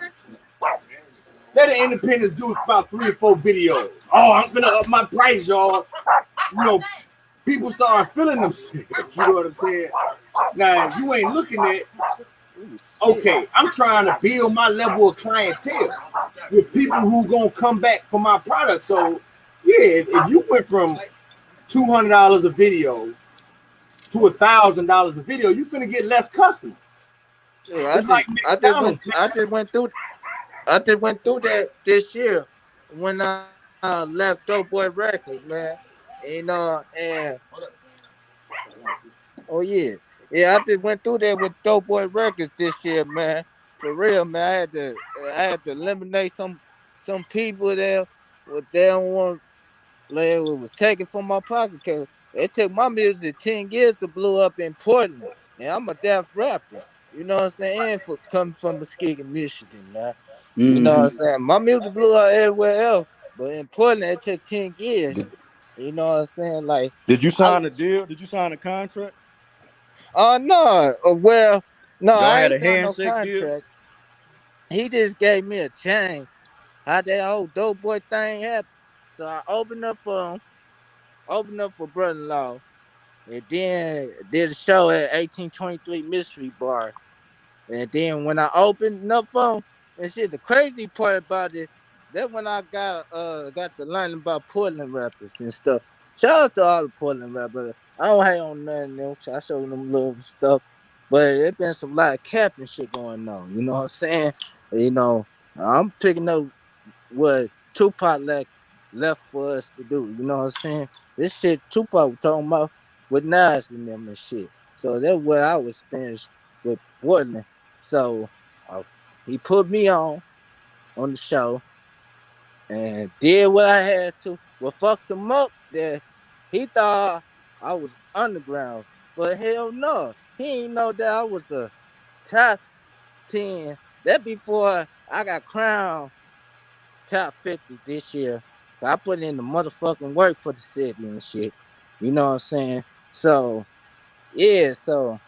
Let the independents do about 3 or 4 videos. Oh, I'm gonna up my price, y'all. People start feeling themselves. You know what I'm saying? Now, you ain't looking at, okay, I'm trying to build my level of clientele with people who gonna come back for my product. So, yeah, if you went from $200 a video to $1,000 a video, you finna get less customers. I just went through that this year when I left Dope Boy Records, man. You know, and oh yeah, I just went through that with Dope Boy Records this year, man. For real, man. I had to eliminate some people that they don't want, like, it was taken from my pocket, because it took my music 10 years to blow up in Portland, and I'm a deaf rapper. You know what I'm saying? And coming from Muskegon, Michigan, man. You know what I'm saying? My music blew up everywhere else, but in Portland it took 10 years. You know what I'm saying? Like, Did you sign a deal? Did you sign a contract? No, well, no, Y'all I had ain't a signed no handshake deal? contract. He just gave me a chain. How that whole dope boy thing happened. So I opened up for brother-in-law, and then did a show at 1823 Mystery Bar. And then when I opened up for him, and shit, the crazy part about it, that when I got to learn about Portland rappers and stuff. Shout out to all the Portland rappers. I don't hate on none of them. I show them love and stuff. But there's been some lot of capping shit going on. You know what I'm saying? You know, I'm picking up what Tupac left for us to do. You know what I'm saying? This shit Tupac was talking about with Nas and them and shit. So that's what I was finished with Portland. So he put me on the show and did what I had to. Well, fucked him up that he thought I was underground. But hell no. He ain't know that I was the top 10. That before I got crowned top 50 this year. I put in the motherfucking work for the city and shit. You know what I'm saying? So, yeah, so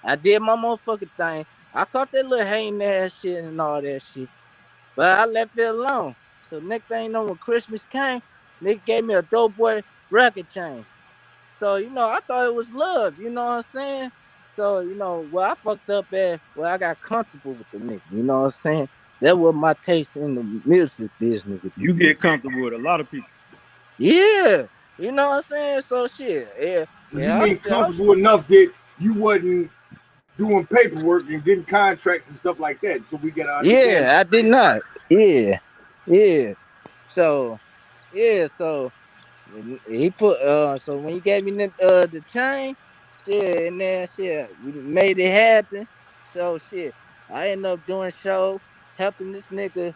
I did my motherfucking thing. I caught that little hating ass shit and all that shit. But I left it alone. So next thing you know, when Christmas came, nigga gave me a dope boy record chain. So, you know, I thought it was love, you know what I'm saying? So, you know, I fucked up at, I got comfortable with the nigga, you know what I'm saying? That was my taste in the music business with You these get niggas. comfortable with a lot of people. Yeah, you know what I'm saying? So shit, You mean comfortable enough that you wasn't doing paperwork and getting contracts and stuff like that, so we gotta understand. Yeah, I did not. Yeah. So, so he put so when he gave me the chain, shit, and then shit, we made it happen. So shit, I ended up doing show, helping this nigga.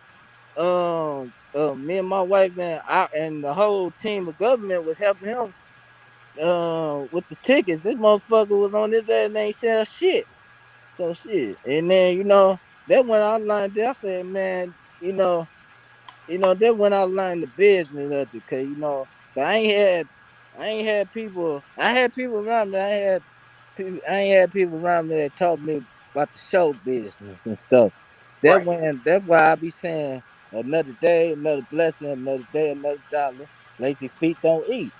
Me and my wife and the whole team of government was helping him with the tickets. This motherfucker was on his ass and ain't sell shit. So shit. And then, you know, that when I learned that, I said, man, that when I learned the business of it, cause you know, I ain't had people. I had people around me. I ain't had people around me that taught me about the show business and stuff. Right. That's why I be saying another day, another blessing, another day, another dollar. Lazy feet don't eat.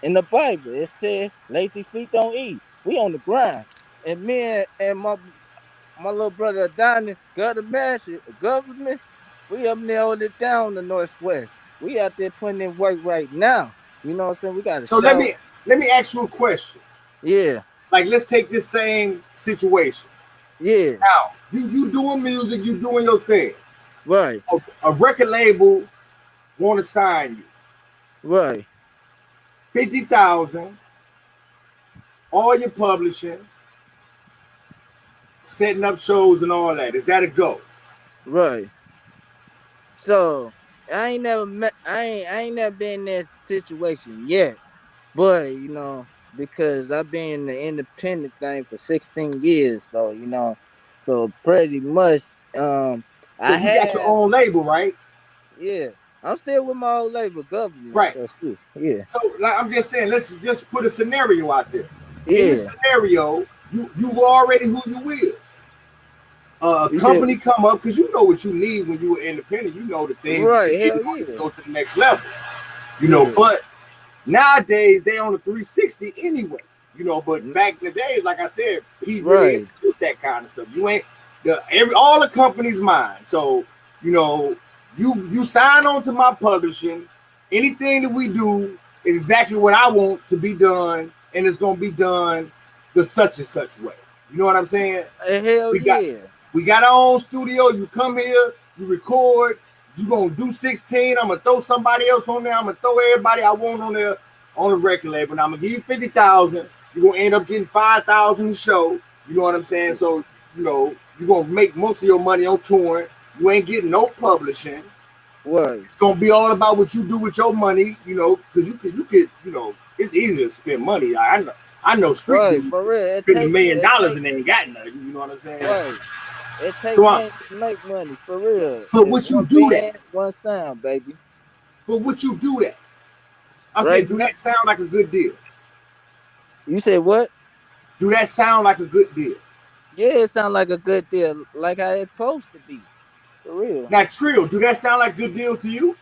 In the Bible, it said, lazy feet don't eat. We on the grind. And me and my little brother Donnie, government, we up there holding it down the Northwest. We out there putting in work right now. You know what I'm saying? We got a So let show. me ask you a question. Yeah. Like, let's take this same situation. Yeah. Now, you doing music, you doing your thing. Right. A record label want to sign you. Right. 50,000, all your publishing, setting up shows and all that. Is that a go? Right. So I ain't never been in that situation yet. But, you know, because I've been in the independent thing for 16 years, so you know, so pretty much So I you got your have, own label, right? yeah. I'm still with my old label government, Right. so shit. Yeah. So like, I'm just saying, let's just put a scenario out there. In this Yeah. scenario, you already who you is. A You said company come up because you know what you need when you were independent. You know the things that right, you need hell in order to yeah. go to the next level. You know, Yeah. but nowadays they on a 360 anyway. You know, but back in the days, like I said, he really Right. introduced that kind of stuff. You ain't all the company's mine. So you know, you sign on to my publishing. Anything that we do is exactly what I want to be done, and it's gonna be done the such and such way. You know what I'm saying? Hell We got our own studio. You come here, you record. You gonna do 16. I'm gonna throw somebody else on there. I'm gonna throw everybody I want on there on the record label. And I'm gonna give you 50,000. You're gonna end up getting 5,000 a show. You know what I'm saying? So you're gonna make most of your money on touring. You ain't getting no publishing. What? It's gonna be all about what you do with your money. Because you could. It's easy to spend money. I know street dudes spend $1 million and they ain't got nothing. You know what I'm saying? Right. It takes money to make money, for real. But would you do that? One sound, baby. But would you do that? I said, do that sound like a good deal? You said what? Do that sound like a good deal? Yeah, it sounds like a good deal, like how it's supposed to be, for real. Now, TREAL, do that sound like a good deal to you?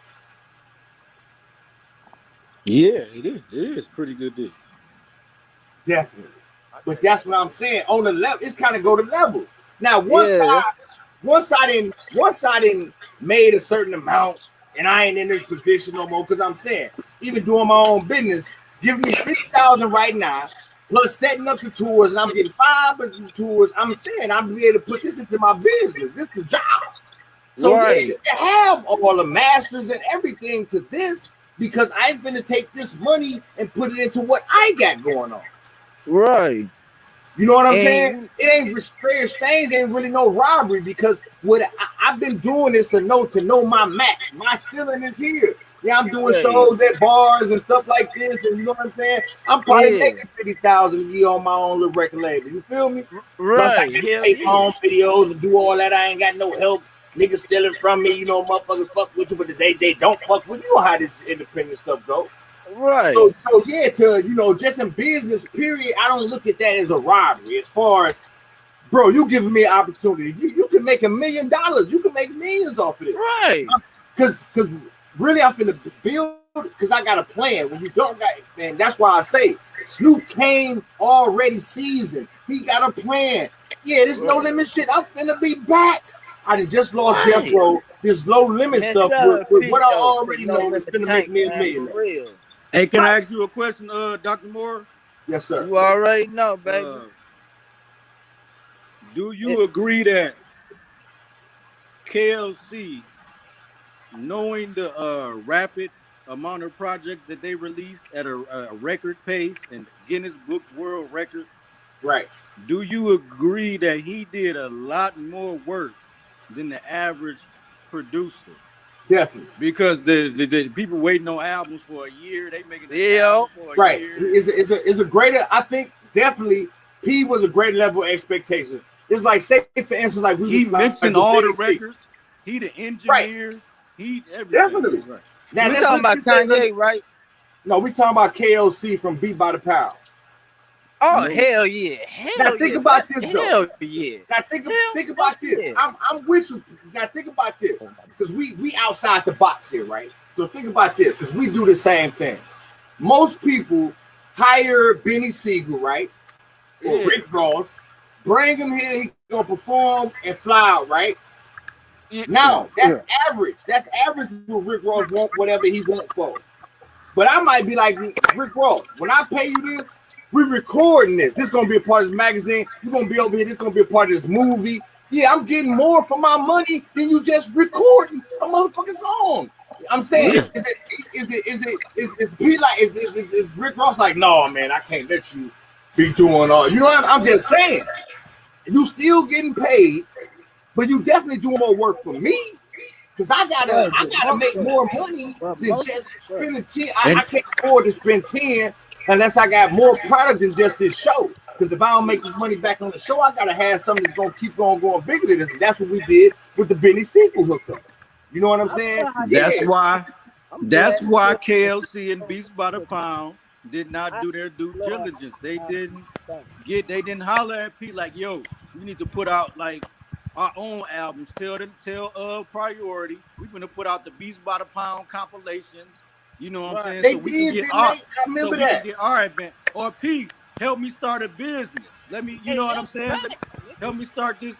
Yeah, it is. It is pretty good deal. Definitely. But that's what I'm saying. On the level, it's kind of go to levels. Now, once I didn't made a certain amount, and I ain't in this position no more, because I'm saying, even doing my own business, giving me 50,000 right now, plus setting up the tours, and I'm getting 5 of the tours. I'm saying I'm be able to put this into my business. This is the job. So you can have all the masters and everything to this, because I'm finna take this money and put it into what I got going on. Right. You know what I'm saying? It ain't fair exchange, ain't really no robbery, because I've been doing this to know my max. My ceiling is here. Yeah, I'm doing shows at bars and stuff like this, and you know what I'm saying? I'm probably making 50,000 a year on my own little record label. You feel me? Right. Plus I can take my own videos and do all that. I ain't got no help. Niggas stealing from me. You know, motherfuckers fuck with you, but they don't fuck with you. You know how this independent stuff go. Right. So yeah, just in business, period, I don't look at that as a robbery. As far as, bro, you giving me an opportunity. You can make $1 million. You can make millions off of it. Right. Because really, I'm finna build, because I got a plan. When you don't got it, man, that's why I say Snoop came already seasoned. He got a plan. Yeah, this no limit shit. I'm finna be back. I just lost Death Row. This low limit stuff with what I already know is gonna make me $1 million. Hey, can I ask you a question, Dr. Moore? Yes, sir. You already know, baby. Do you agree that KLC, knowing the rapid amount of projects that they released at a record pace and Guinness Book World Record, right? Do you agree that he did a lot more work than the average producer? Definitely. Because the people waiting on albums for a year, they making album for a year. Is a greater, I think definitely P was a great level of expectation. It's like, say for instance, like he mentioned all the records, he the engineer, he everything. Definitely. Right. Now we talking about Kanye, right? No, we talking about KLC from Beat by the Pound. Oh, hell yeah. Now think about this though. Hell yeah. Now think about this. Yeah. I'm with you. Now think about this. Because we outside the box here, right? So think about this, because we do the same thing. Most people hire Benny Siegel, right? Or Rick Ross, bring him here, he gonna perform and fly out, right? Now that's average. That's average for Rick Ross want whatever he want for. But I might be like, Rick Ross, when I pay you this, we recording this. This is gonna be a part of this magazine. You're gonna be over here. This is gonna be a part of this movie. Yeah, I'm getting more for my money than you just recording a motherfucking song. I'm saying, is Rick Ross like, no, man, I can't let you be doing all. You know what I'm just saying? You still getting paid, but you definitely doing more work for me. Because I gotta make more money than just spending 10. I can't afford to spend 10 unless I got more product than just this show. Because if I don't make this money back on the show, I gotta have something that's gonna keep going bigger than this. And that's what we did with the Benny Siegel hookup. You know what I'm saying? That's why KLC and Beats by the Pound did not do their due diligence. They didn't holler at Pete like, yo, we need to put out like our own albums. Tell Priority. We finna put out the Beats by the Pound compilations. You know what I'm saying? They did, didn't they? I remember that. All right, man. Or Pete, help me start a business. Let me, you know what I'm saying? Help me start this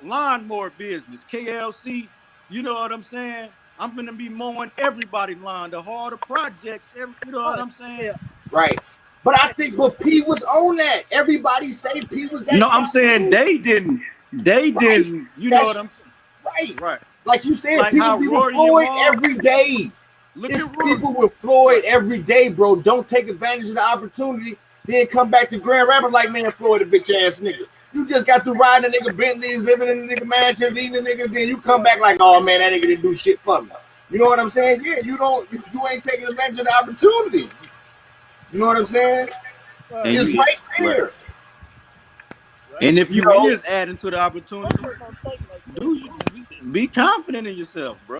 lawnmower business. KLC, you know what I'm saying? I'm gonna be mowing everybody's lawn, the harder projects, you know what I'm saying? Right. But I think, but P was on that. Everybody say P was that. No, I'm saying they didn't. They didn't. You know what I'm saying? Right. Right. Like you said, Like people how be with Rory Floyd and Mal, every day. Look It's at Rory. people with Floyd every day, bro. Don't take advantage of the opportunity. Then come back to Grand Rapids like, man, Floyd a bitch ass nigga. You just got through riding a nigga Bentleys, living in the nigga mansions, eating a nigga. Then you come back like, oh man, that nigga didn't do shit for me. You know what I'm saying? Yeah, you ain't taking advantage of the opportunities. You know what I'm saying? And It's you, right there. right. And if you know, is adding to the opportunity, be confident in yourself, bro.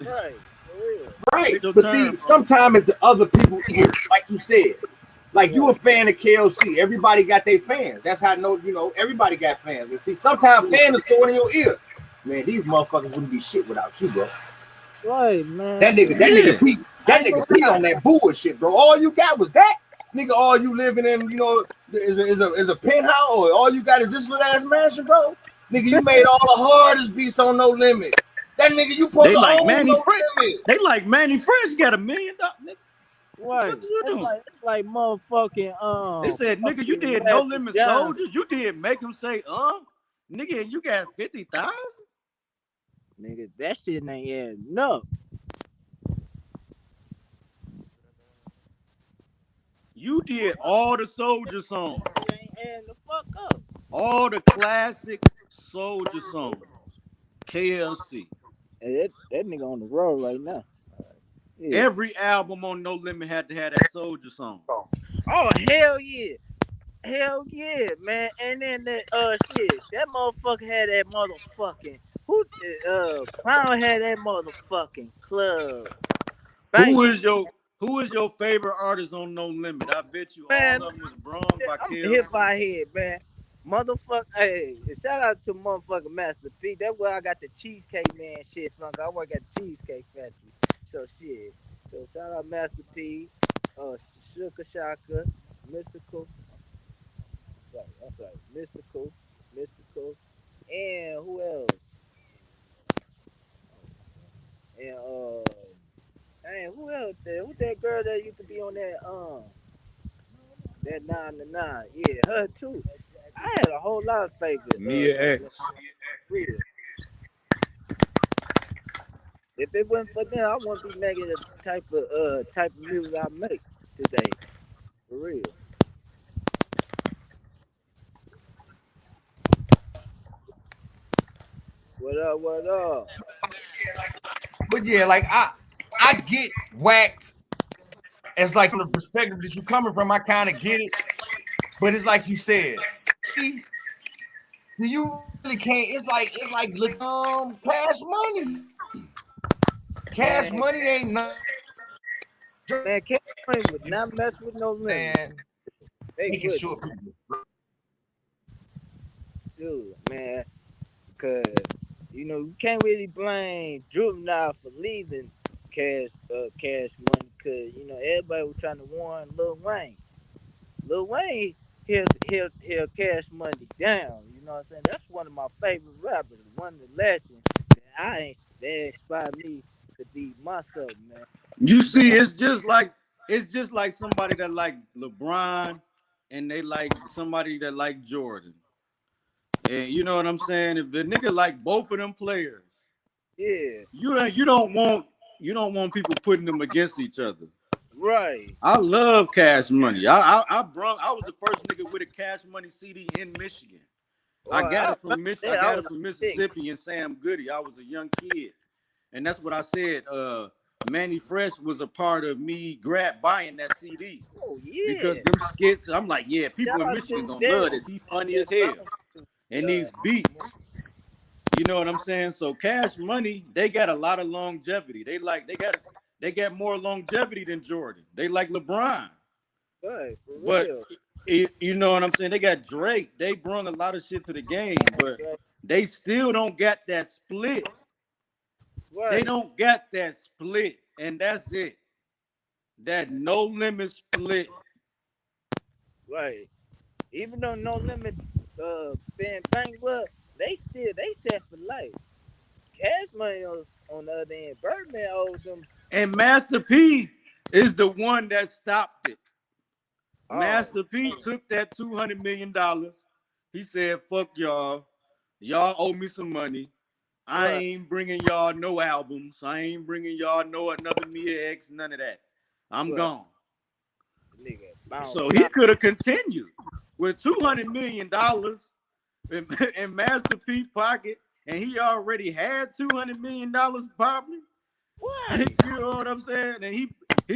Right, for real. Right. But see, sometimes it's the other people ear, like you said. Like you a fan of KLC. Everybody got their fans. That's how I know, everybody got fans. And see, sometimes fans is going in your ear. Man, these motherfuckers wouldn't be shit without you, bro. Right, man. That nigga Pete on that bullshit, bro. All you got was that. Nigga, all you living in, is a penthouse, or all you got is this little ass mansion, bro. Nigga, you made all the hardest beats on No Limit. That nigga, you supposed to own No Limit. They like Manny Fresh got $1 million, nigga. Right. What you doing? It's like motherfucking They said, nigga, you did No Limit Soldiers. You did make them say, nigga, and you got 50,000. Nigga, that shit ain't adding up. You did all the Soldier songs. You ain't adding the fuck up. All the classic Soldier songs. KLC. Hey, that nigga on the road right now. Yeah. Every album on No Limit had to have that Soldier song. Oh, hell yeah. Hell yeah, man. And then that shit, that motherfucker had that motherfucking Crown had that motherfucking club. Who is your favorite artist on No Limit? I bet you all of them was brung by KLC. Hit by head, man. Motherfucker, hey, shout out to motherfucking Master P. That's where I got the Cheesecake Man shit from. I work at the Cheesecake Factory. So shit. So shout out Master P, Sugar Shaka, Mystical. That's right. Mystical, and who else? And who else there? Who's that girl that used to be on that 9 to 9? Yeah, her too. I had a whole lot of favorites. Mia X. If it wasn't for them, I wouldn't be making the type of music I make today. For real. What up? What up? But yeah, like I get whack. It's like from the perspective that you coming from, I kind of get it. But it's like you said, you really can't. It's like look, Cash Money. Cash Money ain't nothing. Man, Cash Money would not mess with No Limit. Man, making sure people. Dude, man, because you can't really blame Juvenile for leaving Cash Money, because everybody was trying to warn Lil Wayne. Lil Wayne held Cash Money down. You know what I'm saying? That's one of my favorite rappers, one of the legends that inspired me to be myself, man. You see, it's just like somebody that like LeBron and they like somebody that like Jordan. And you know what I'm saying? If the nigga like both of them players, yeah, you don't want people putting them against each other. Right. I love Cash Money. I was the first nigga with a Cash Money CD in Michigan. I got it from Mississippi and Sam Goody. I was a young kid. And that's what I said. Manny Fresh was a part of me buying that CD. Oh, yeah. Because them skits, I'm like, yeah, people in Michigan gonna love this. He funny as hell. And these beats, you know what I'm saying? So Cash Money, they got a lot of longevity. They got more longevity than Jordan. They like LeBron. Right, but you know what I'm saying? They got Drake. They brought a lot of shit to the game, but they still don't got that split. Right. They don't got that split, and that's it. That No Limit split. Right. Even though No Limit been bankrupt, they set for life. Cash Money on the other end, Birdman owes them. And Master P is the one that stopped it. Master P took that $200 million. He said, fuck y'all. Y'all owe me some money. I ain't bringing y'all no albums. I ain't bringing y'all no another Mia X, none of that. I'm gone. So he could have continued with $200 million in Master P pocket, and he already had $200 million popping. You know what I'm saying? And he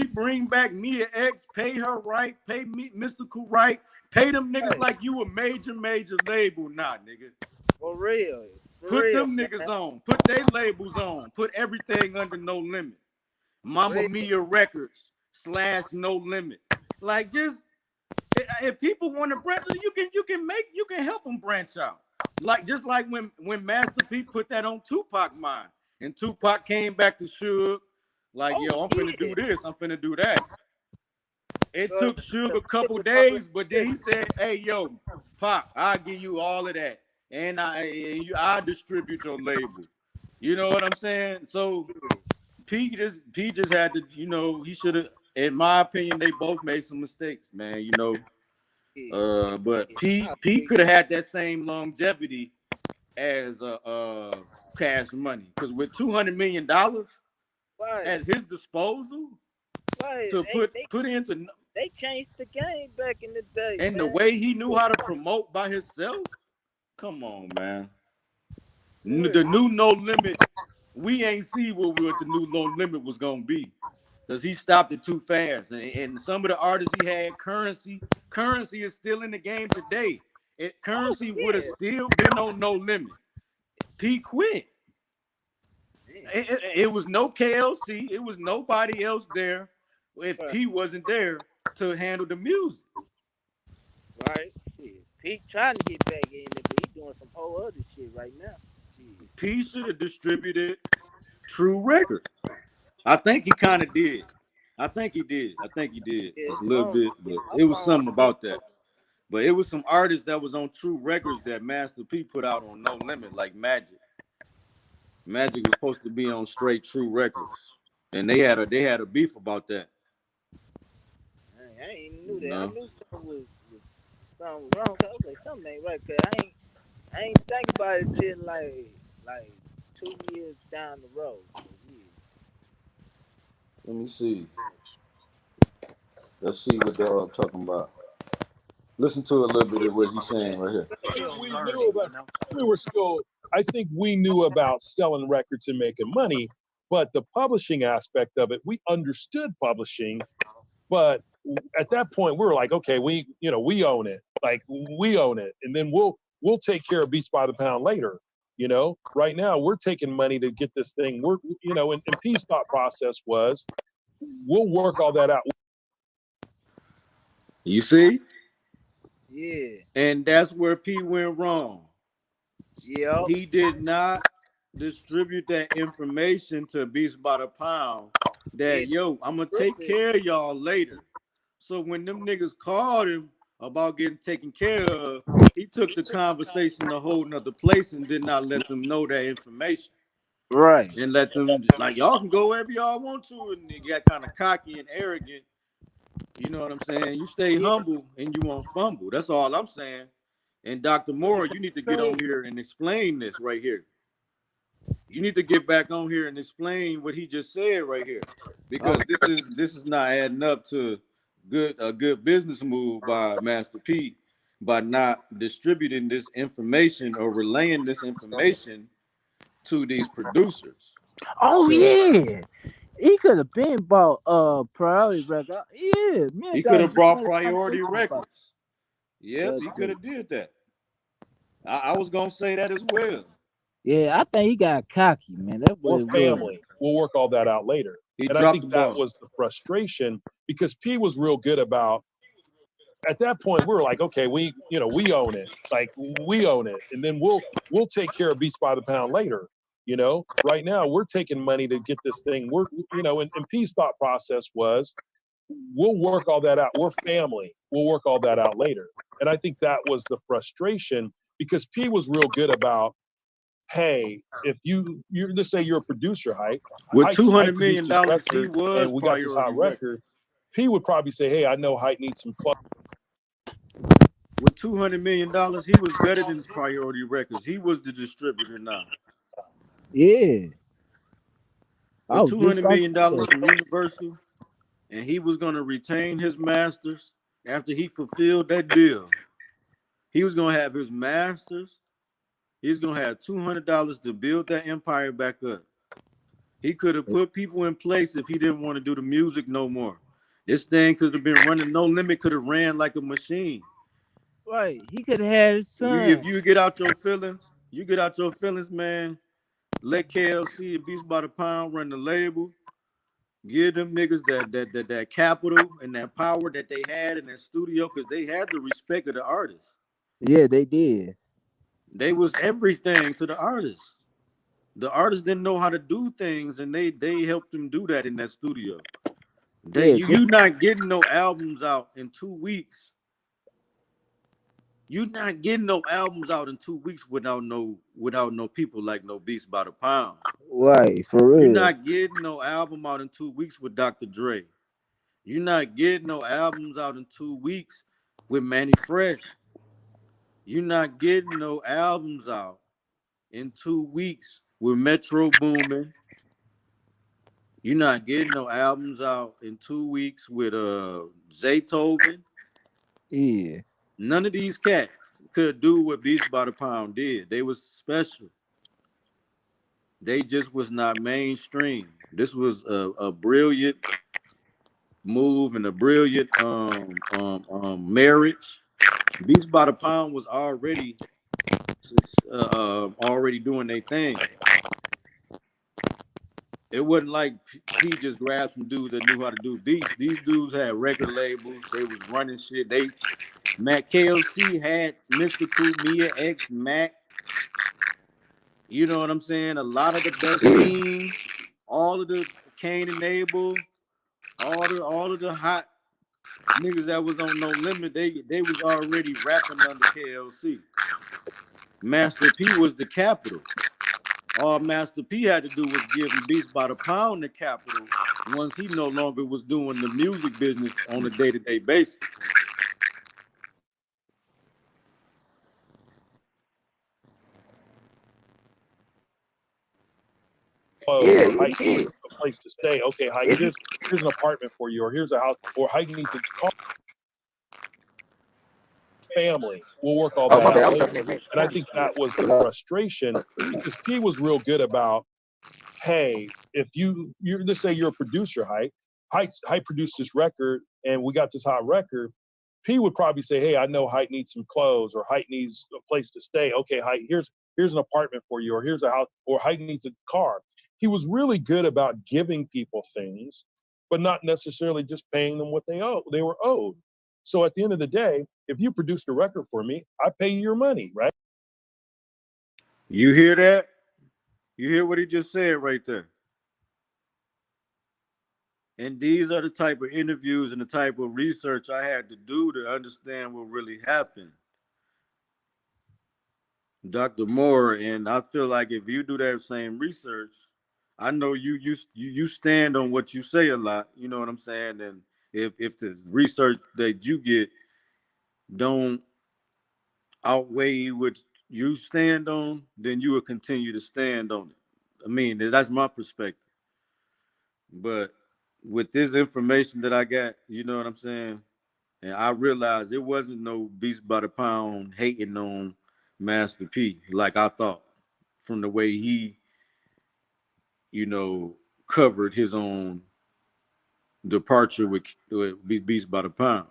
bring back Mia X, pay her right, pay me Mystical right, pay them niggas like you a major label, nigga. For real. Put them niggas on. Put their labels on. Put everything under No Limit. Mama Mia Records / No Limit. Like, just if people want to branch, you can help them branch out. Like, just like when Master P put that on Tupac mind, and Tupac came back to Suge, like, yo, I'm finna do this, I'm finna do that. It took Suge a couple days, but then he said, hey, yo, Pac, I'll give you all of that. And I distribute your label. You know what I'm saying? So P just had to, he should have, in my opinion, they both made some mistakes, man, but P could have had that same longevity as Cash Money. Because with $200 million at his disposal to put into, they changed the game back in the day. And man, the way he knew how to promote by himself. Come on, man. The new No Limit, we ain't see what the new No Limit was gonna be, because he stopped it too fast. And some of the artists he had, Currency is still in the game today. Currency would have still been on No Limit. P quit. It was no KLC. It was nobody else there if P wasn't there to handle the music. Right. P trying to get back in it, but he doing some whole other shit right now. P should have distributed True Records. I think he kind of did. I think he did. Just a little bit, but it was something about that. But it was some artists that was on True Records that Master P put out on No Limit, like Magic. Magic was supposed to be on straight True Records, and they had a beef about that. I ain't even knew that. I knew something was wrong. I was like, something ain't right. Cause I ain't think about it till like 2 years down the road. Let me see. Let's see what I'm talking about. Listen to a little bit of what he's saying right here. I think we knew about selling records and making money, but the publishing aspect of it, we understood publishing, but at that point we were like, okay, we own it. Like, we own it. And then we'll take care of beats by the pound later. Right now we're taking money to get this thing. And P's thought process was, we'll work all that out. You see? Yeah. And that's where P went wrong. Yeah. He did not distribute that information to Beats by the Pound that, yo, I'm going to take care of y'all later. So when them niggas called him about getting taken care of, he took the conversation a whole nother place and did not let them know that information. Right. And let them, like, y'all can go wherever y'all want to, and they got kind of cocky and arrogant. You know what I'm saying? You stay humble and you won't fumble. That's all I'm saying. And Dr. Moore, you need to get on here and explain this right here. You need to get back on here and explain what he just said right here, because this is not adding up to a good business move by Master P by not distributing this information or relaying this information to these producers. Oh, yeah. He could have been bought Priority Records. Yeah, man. He could have brought Priority Records. Yep, he could have did that. I was gonna say that as well. Yeah, I think he got cocky, man. That was family. We'll work all that out later. And I think that was the frustration, because P was real good about, at that point we were like, okay, we own it. Like, we own it. And then we'll take care of beats by the pound later. Right now we're taking money to get this thing. And P's thought process was, we'll work all that out. We're family. We'll work all that out later. And I think that was the frustration, because P was real good about, hey, if you just say you're a producer, Hype, with $200 million, he was, and we got this hot record. P would probably say, hey, I know Hype needs some club. With $200 million, he was better than Priority Records. He was the distributor now. Yeah. With $200 million from Universal, and he was going to retain his masters after he fulfilled that deal. He was going to have his masters. He's going to have $200 to build that empire back up. He could have put people in place if he didn't want to do the music no more. This thing could have been running. No Limit could have ran like a machine. Right. He could have had his son. If you get out your feelings, man. Let KLC and Beats by the Pound run the label. Give them niggas that capital and that power that they had in that studio, because they had the respect of the artists. Yeah, they did. They was everything to the artists. The artists didn't know how to do things, and they helped them do that in that studio. You not getting no albums out in 2 weeks. You're not getting no albums out in 2 weeks without no people like no Beats by the Pound. Right, for real. You're not getting no album out in 2 weeks with Dr. Dre. You're not getting no albums out in 2 weeks with Manny Fresh. You're not getting no albums out in 2 weeks with Metro Boomin. You're not getting no albums out in 2 weeks with Zaytoven. Yeah. None of these cats could do what Beats by the Pound did. They was special. They just was not mainstream. This was a brilliant move and a brilliant marriage. Beats by the Pound was already doing their thing. It wasn't like he just grabbed some dudes that knew how to do beats. These dudes had record labels. They was running shit. Mac KLC had Mystical, Mia X, Mac. You know what I'm saying? A lot of the best team, all of the Kane and Abel, all of the hot niggas that was on No Limit, they was already rapping under KLC. Master P was the capital. All Master P had to do was give him Beats by the Pound the capital once he no longer was doing the music business on a day-to-day basis. Height needs a place to stay. Okay, Height, here's an apartment for you, or here's a house, or Height needs a car. Family. We'll work all that out later. And I think that was the frustration, because P was real good about, hey, if you're let's say you're a producer, Height produced this record and we got this hot record. P would probably say, hey, I know Height needs some clothes, or Height needs a place to stay. Okay, Height, here's an apartment for you, or here's a house, or Height needs a car. He was really good about giving people things, but not necessarily just paying them what they were owed. So at the end of the day, if you produced a record for me, I pay you your money, right? You hear that? You hear what he just said right there? And these are the type of interviews and the type of research I had to do to understand what really happened. Dr. Moore, and I feel like if you do that same research, I know you stand on what you say a lot. You know what I'm saying? And if the research that you get don't outweigh what you stand on, then you will continue to stand on it. I mean, that's my perspective. But with this information that I got, you know what I'm saying? And I realized it wasn't no Beats by the Pound hating on Master P like I thought, from the way he, covered his own departure with Beats by the Pound.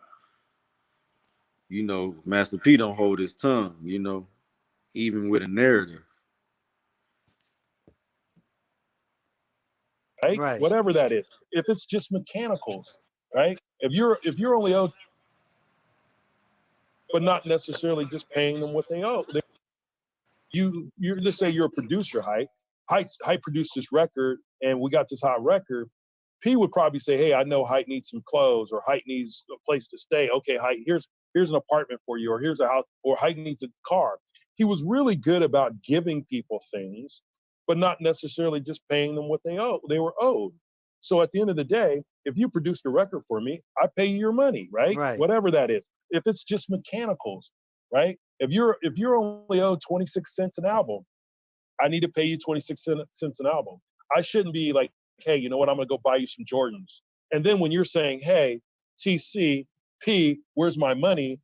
Master P don't hold his tongue, even with a narrative. Right? Whatever that is. If it's just mechanicals, right? If you're only owed, but not necessarily just paying them what they owe. Let's say you're a producer, Height produced this record and we got this hot record. P would probably say, hey, I know Height needs some clothes, or Height needs a place to stay. Okay, Height, here's an apartment for you, or here's a house, or Height needs a car. He was really good about giving people things, but not necessarily just paying them what they were owed. So at the end of the day, if you produced a record for me, I pay you your money, right? Right. Whatever that is. If it's just mechanicals, right? If you're only owed 26 cents an album, I need to pay you 26 cents an album. I shouldn't be like, hey, you know what? I'm going to go buy you some Jordans. And then when you're saying, hey, TCP, where's my money?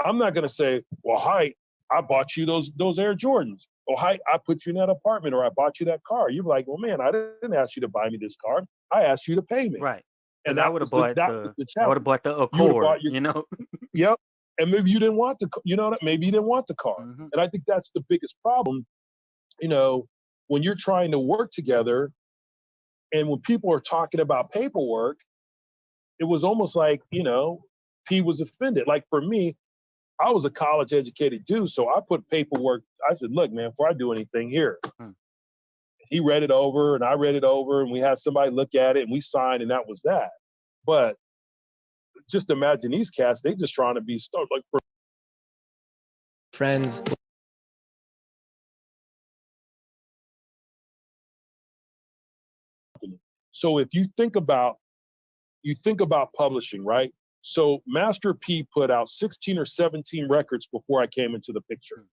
I'm not going to say, well, hi, I bought you those Air Jordans. Oh, hi, I put you in that apartment, or I bought you that car. You're like, well, man, I didn't ask you to buy me this car. I asked you to pay me. Right. And I would have bought that was the challenge. I would have bought the You would've Accord, bought you know? Yep. And maybe you didn't want maybe you didn't want the car. Mhm. And I think that's the biggest problem, when you're trying to work together, and when people are talking about paperwork, it was almost like, P was offended. Like for me, I was a college educated dude, so I put paperwork. I said, look, man, before I do anything here, he read it over and I read it over, and we had somebody look at it and we signed, and that was that. But just imagine these cats, they just trying to be stoked. Like friends. So if you think about publishing, right? So Master P put out 16 or 17 records before I came into the picture.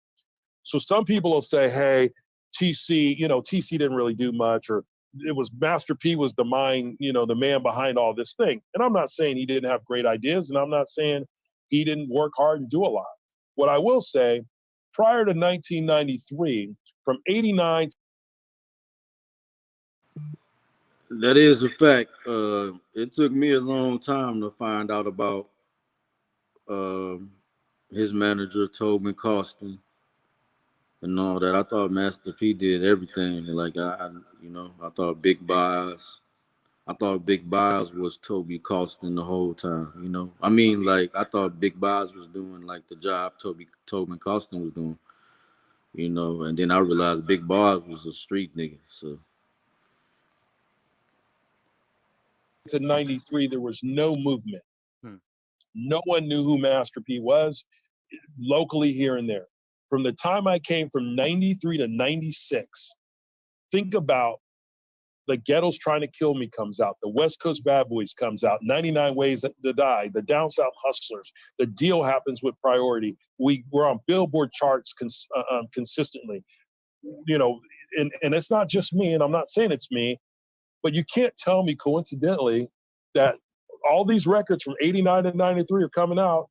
So some people will say, hey, TC didn't really do much, or it was Master P was the man behind all this thing. And I'm not saying he didn't have great ideas, and I'm not saying he didn't work hard and do a lot. What I will say, prior to 1993, from 89. That is a fact. It took me a long time to find out about his manager, Tobin Costin, and all that. I thought Master P did everything. Like I thought Big Biles. I thought Big Biles was Toby Costin the whole time. I mean, like I thought Big Biles was doing like the job Tobin Costin was doing. And then I realized Big Biles was a street nigga. So. To 93, there was no movement. No one knew who Master P was, locally here and there. From the time I came from 93 to 96, think about The Ghetto's Trying to Kill Me comes out, the West Coast Bad Boys comes out, 99 Ways to Die, the Down South Hustlers, The Deal happens with Priority. We're on Billboard charts consistently. And it's not just me, and I'm not saying it's me, but you can't tell me coincidentally that all these records from 89 to 93 are coming out.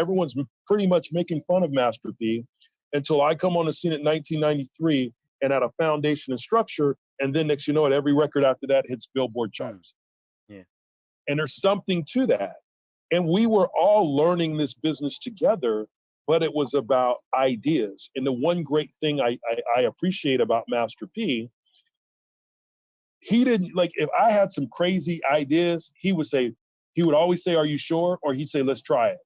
Everyone's pretty much making fun of Master P until I come on the scene in 1993 and at a foundation and structure. And then next, every record after that hits Billboard charts. Yeah. And there's something to that. And we were all learning this business together, but it was about ideas. And the one great thing I appreciate about Master P, he didn't, like, if I had some crazy ideas, he would always say, are you sure? Or he'd say, let's try it.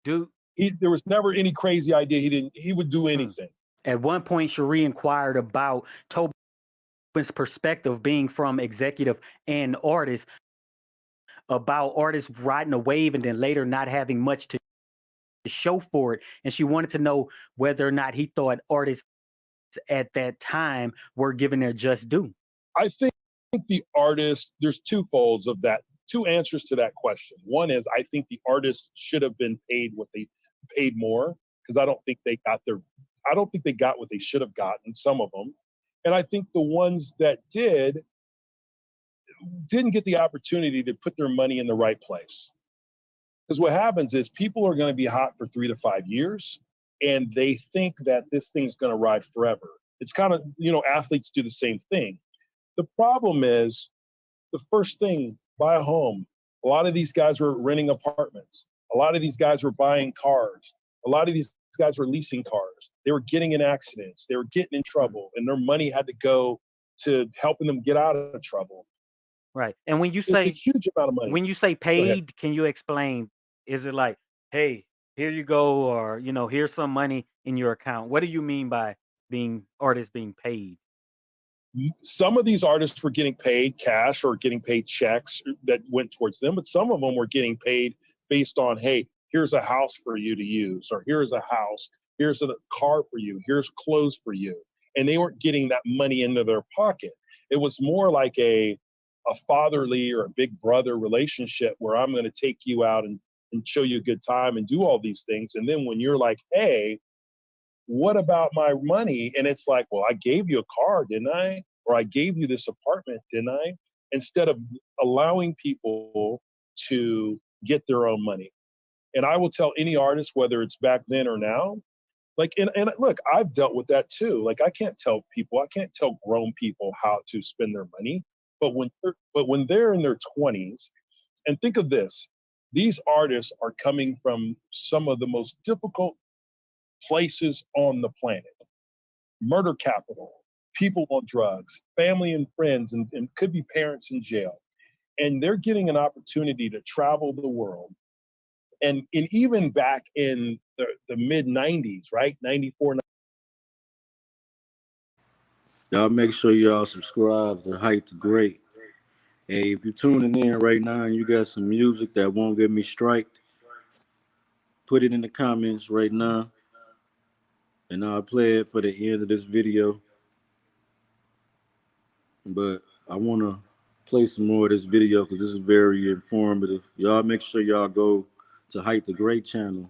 There was never any crazy idea. He would do anything. At one point, Cherie inquired about Tobin's perspective, being from executive and artist, about artists riding a wave and then later not having much to show for it. And she wanted to know whether or not he thought artists at that time were given their just due. I think the artist, there's two folds of that, two answers to that question. One is, I think the artists should have been paid what they paid more, because I don't think they got what they should have gotten, some of them. And I think the ones that didn't get the opportunity to put their money in the right place. Because what happens is people are going to be hot for 3 to 5 years, and they think that this thing's going to ride forever. It's kind of, athletes do the same thing. The problem is, the first thing, buy a home. A lot of these guys were renting apartments. A lot of these guys were buying cars. A lot of these guys were leasing cars. They were getting in accidents. They were getting in trouble, and their money had to go to helping them get out of trouble. Right. And when you say a huge amount of money, when you say paid, can you explain? Is it like, hey, here you go, or here's some money in your account? What do you mean by artists being paid? Some of these artists were getting paid cash or getting paid checks that went towards them, but some of them were getting paid based on, hey, here's a house for you to use, or here's a house, here's a car for you, here's clothes for you. and they weren't getting that money into their pocket. It was more like a fatherly or a big brother relationship where I'm going to take you out and show you a good time and do all these things. And then when you're like, hey, what about my money? And it's like, well, I gave you a car, didn't I? Or I gave you this apartment, didn't I? Instead of allowing people to get their own money. And I will tell any artist, whether it's back then or now, like, and look, I've dealt with that too. Like, I can't tell grown people how to spend their money. But when they're in their 20s, and think of this, these artists are coming from some of the most difficult places on the planet. Murder capital, people on drugs, family and friends, and could be parents in jail. And they're getting an opportunity to travel the world. And even back in the mid 90s, right? 94. Y'all make sure y'all subscribe to Hype the Great. Hey, if you're tuning in right now and you got some music that won't get me striked, put it in the comments right now, and I'll play it for the end of this video. But I want to play some more of this video because this is very informative. Y'all make sure y'all go to Hype the Great channel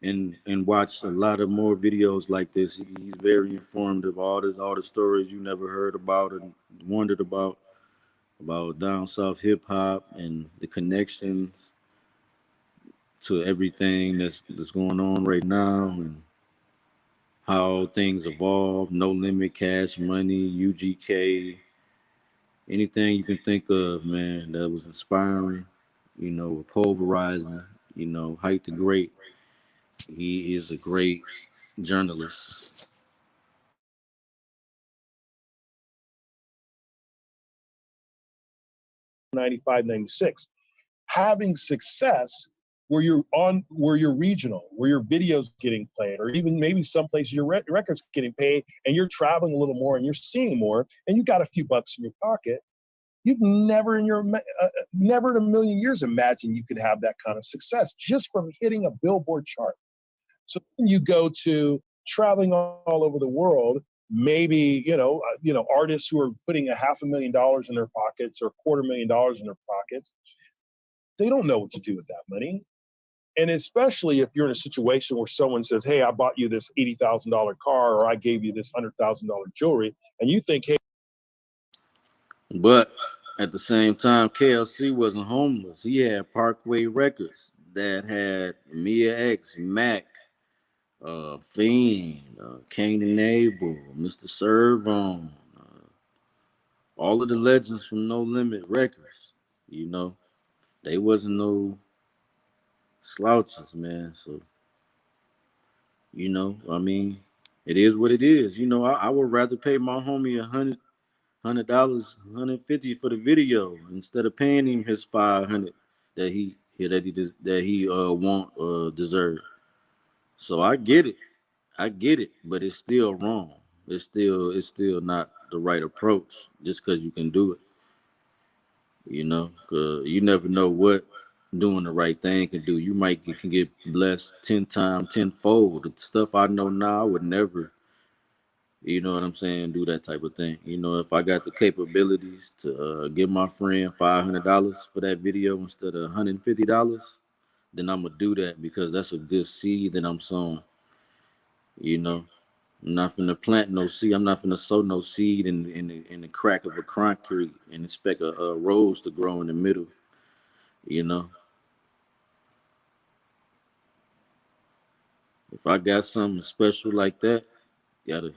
and watch a lot of more videos like this. He's very informative. All the stories you never heard about and wondered about down south hip hop and the connections to everything that's going on right now and how things evolve. No Limit, Cash Money, UGK, anything you can think of, man, that was inspiring, pulverizing, Hype the Great. He is a great journalist. '95, '96, having success where you're regional, where your videos getting played, or even maybe someplace your records getting paid, and you're traveling a little more and you're seeing more, and you got a few bucks in your pocket. You've never never in a million years imagined you could have that kind of success just from hitting a Billboard chart. So then you go to traveling all over the world, maybe, artists who are putting $500,000 in their pockets or $250,000 in their pockets. They don't know what to do with that money. And especially if you're in a situation where someone says, hey, I bought you this $80,000 car, or I gave you this $100,000 jewelry, and you think, hey. But at the same time, KLC wasn't homeless. He had Parkway Records that had Mia X, Mac, Fiend, Cain and Abel, Mr. Servon, all of the legends from No Limit Records. They wasn't no slouches, man. So, it is what it is. I would rather pay my homie $100, $150 for the video instead of paying him his $500 that he deserve. So I get it, but it's still wrong. It's still not the right approach just because you can do it. Cause you never know what doing the right thing can do. You can get blessed 10 times, tenfold. The stuff I know now, I would never, you know what I'm saying, do that type of thing. If I got the capabilities to give my friend $500 for that video instead of $150, then I'm gonna do that because that's a good seed that I'm sowing. I'm not finna plant no seed. I'm not finna sow no seed in the crack of a concrete and expect a rose to grow in the middle. If I got something special like that, gotta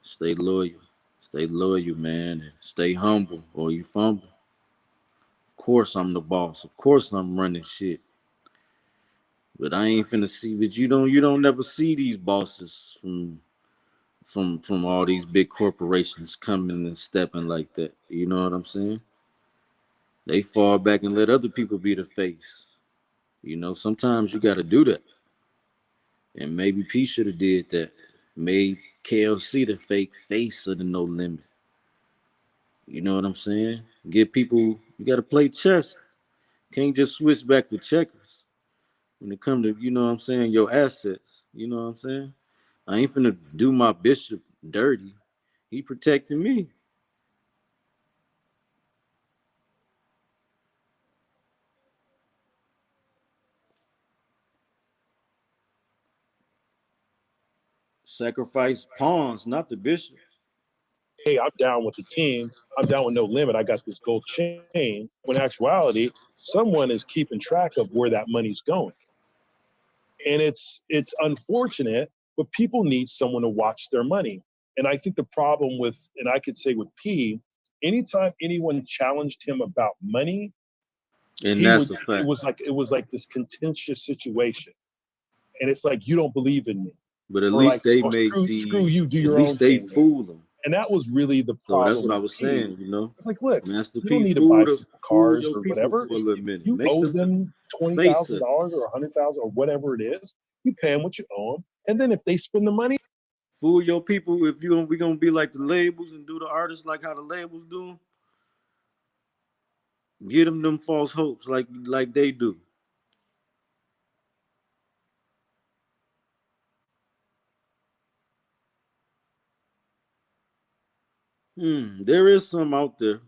stay loyal. Stay loyal, man, and stay humble or you fumble. Of course I'm the boss. Of course I'm running shit. But I ain't finna see. But you don't never see these bosses from all these big corporations coming and stepping like that. You know what I'm saying? They fall back and let other people be the face. Sometimes you got to do that. And maybe P should have did that. Made KLC the fake face of the No Limit. You know what I'm saying? Get people. You got to play chess. Can't just switch back to checkers when it come to, your assets. You know what I'm saying? I ain't finna do my bishop dirty. He protecting me. Sacrifice pawns, not the bishop. Hey, I'm down with the team. I'm down with no limit. I got this gold chain. When in actuality, someone is keeping track of where that money's going. And it's unfortunate, but people need someone to watch their money. And I think the problem with, and I could say with P, anytime anyone challenged him about money, And that's a fact. it was like this contentious situation. And it's like, you don't believe in me. But at Or least like, they oh, made screw you, do at your least own they thing, man. fool them. And that was really the So that's problem what I with was P. saying, you know. It's like, look, Master you don't P need to buy people fool cars your or people whatever. for a little minute. You Make owe them them face $20,000 it. or $100,000 or whatever it is. You pay them what you owe them, and then if they spend the money, Fool your people if we gonna be like the labels and do the artists like how the labels do 'em. Get them false hopes like they do. There is some out there.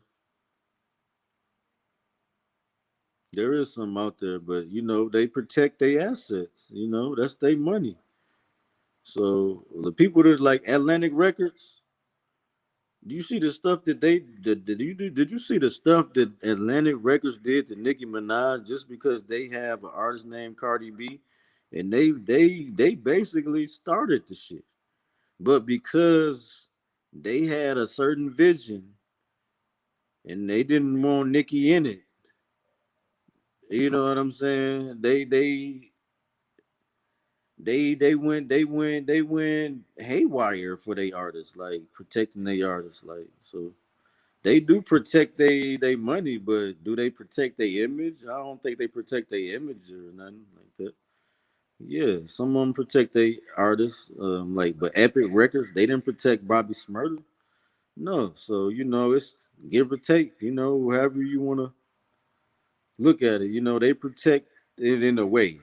There is some out there, but you know they protect their assets. You know that's their money. So the people that like Atlantic Records, do you see the stuff that did you see the stuff that Atlantic Records did to Nicki Minaj just because they have an artist named Cardi B, and they basically started the shit, but because they had a certain vision and they didn't want Nicki in it. You know what I'm saying? They went haywire for their artists, like protecting their artists, like so. They do protect they money, but do they protect their image? I don't think they protect their image or nothing like that. Yeah, some of them protect their artists, like but Epic Records they didn't protect Bobby Smurder. No, so you know it's give or take. You know, however you want to look at it. You know, they protect it in a way.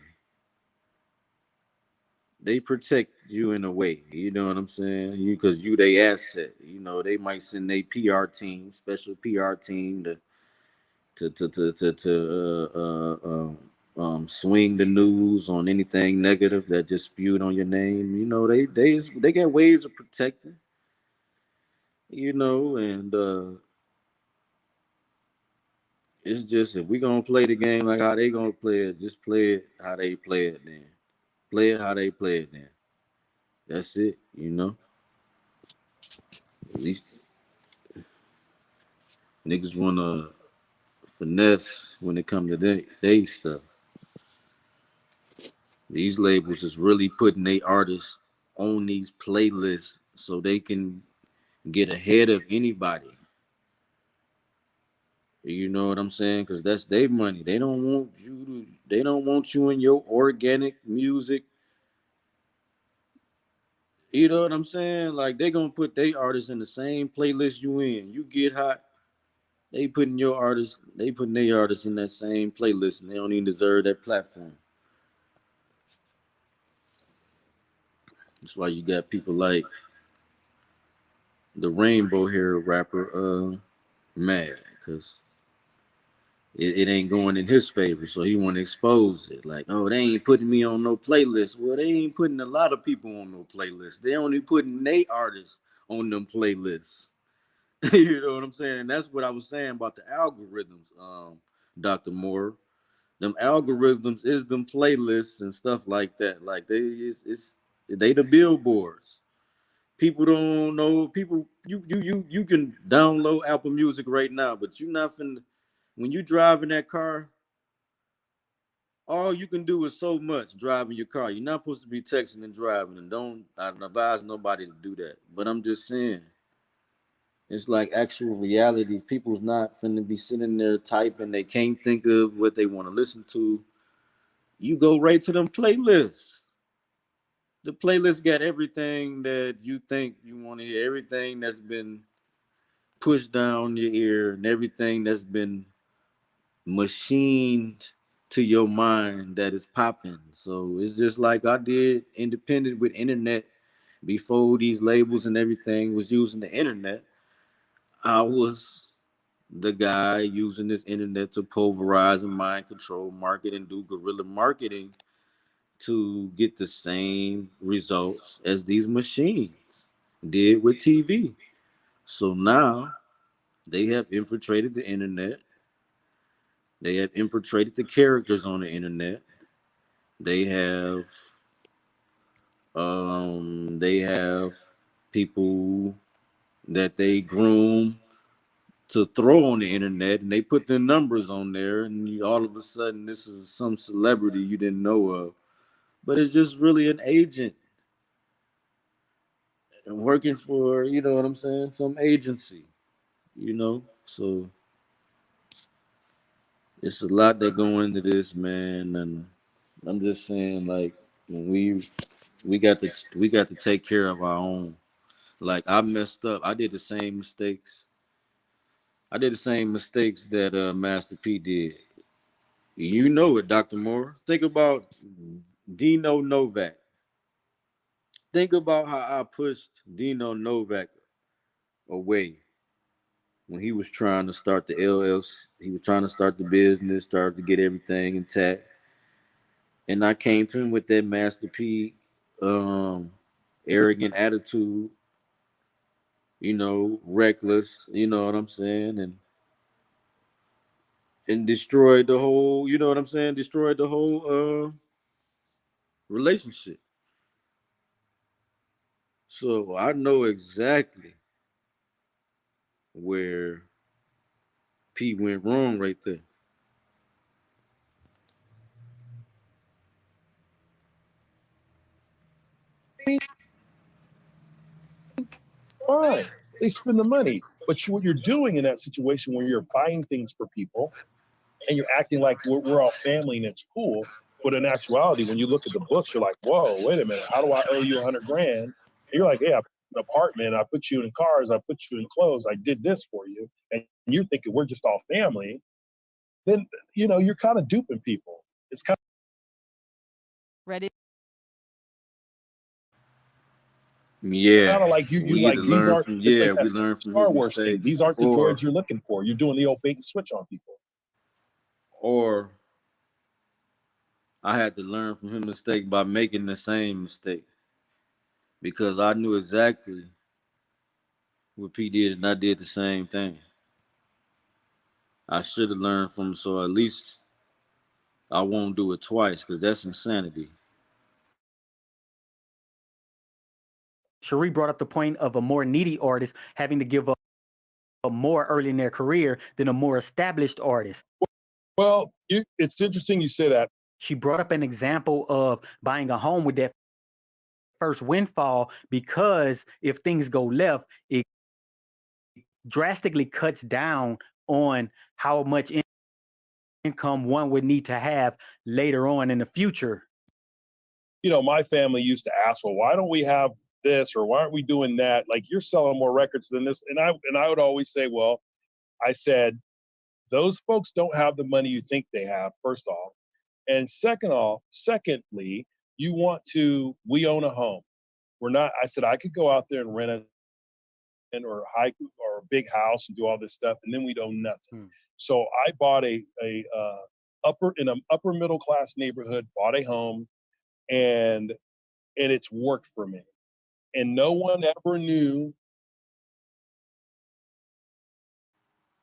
They protect you in a way. You know what I'm saying? You because you they asset. You know, they might send their PR team, special PR team to swing the news on anything negative that just spewed on your name. You know, they got ways of protecting. You know, and it's just if we gonna play the game like how they gonna play it, just play it how they play it. Then play it how they play it. Then that's it. You know, at least niggas wanna finesse when it comes to they stuff. These labels is really putting their artists on these playlists so they can get ahead of anybody. You know what I'm saying? Because that's their money. They don't want you to. They don't want you in your organic music. You know what I'm saying? Like they gonna put their artists in the same playlist you in. You get hot. They putting your artists. They putting their artists in that same playlist, and they don't even deserve that platform. That's why you got people like the rainbow hair rapper, mad because it ain't going in his favor. So he want to expose it. Like, oh, they ain't putting me on no playlist. Well, they ain't putting a lot of people on no playlist. They only putting they artists on them playlists. You know what I'm saying? And that's what I was saying about the algorithms, Dr. Moore. Them algorithms is them playlists and stuff like that. Like it's they the billboards. People don't know. People, you can download Apple Music right now, but you're not finna. When you drive in that car, all you can do is so much driving your car. You're not supposed to be texting and driving, and don't I advise nobody to do that. But I'm just saying, it's like actual reality. People's not finna be sitting there typing. They can't think of what they want to listen to. You go right to them playlists. The playlist got everything that you think you want to hear, everything that's been pushed down your ear, and everything that's been machined to your mind that is popping. So it's just like I did independent with internet. before these labels and everything was using the internet, I was the guy using this internet to pulverize and mind control, market, and do guerrilla marketing to get the same results as these machines did with TV. So now they have infiltrated the internet. They have infiltrated the characters on the internet. They have they have people that they groom to throw on the internet, and they put their numbers on there, and all of a sudden this is some celebrity you didn't know of, but it's just really an agent working for, you know what I'm saying, some agency, so it's a lot that go into this, man. And I'm just saying, like, when we got to take care of our own. Like, I messed up. I did the same mistakes that Master P did. You know it, Dr. Moore. Think about Dino Novak. Think about how I pushed Dino Novak away when he was trying to start the LLC. He was trying to start the business, start to get everything intact. And I came to him with that Master P arrogant attitude, reckless, you know what I'm saying, and destroyed the whole, you know what I'm saying, destroyed the whole relationship. So I know exactly where P went wrong right there. Fine, they spend the money. But what you're doing in that situation where you're buying things for people and you're acting like we're all family and it's cool. But in actuality, when you look at the books, you're like, whoa, wait a minute. How do I owe you $100,000? And you're like, yeah, I put you in an apartment, I put you in cars, I put you in clothes, I did this for you. And you're thinking we're just all family. Then, you're kind of duping people. It's kind of Ready? Yeah, like you we need like to these learn aren't. from. It's Yeah, like we that learn from his Star Wars thing. mistakes, These aren't the or droids you're looking for. You're doing the old bait and switch on people. or I had to learn from his mistake by making the same mistake because I knew exactly what P did, and I did the same thing. I should have learned from him, so at least I won't do it twice because that's insanity. Cherie brought up the point of a more needy artist having to give up more early in their career than a more established artist. Well, it's interesting you say that. She brought up an example of buying a home with that first windfall because if things go left, it drastically cuts down on how much income one would need to have later on in the future. My family used to ask, well, why don't we have this or why aren't we doing that? Like, you're selling more records than this. And I would always say, well, I said, those folks don't have the money you think they have, first off. And secondly, we own a home. I said, I could go out there and rent or hike or a big house and do all this stuff, and then we'd own nothing. So I bought in an upper middle class neighborhood, bought a home, and it's worked for me. And no one ever knew.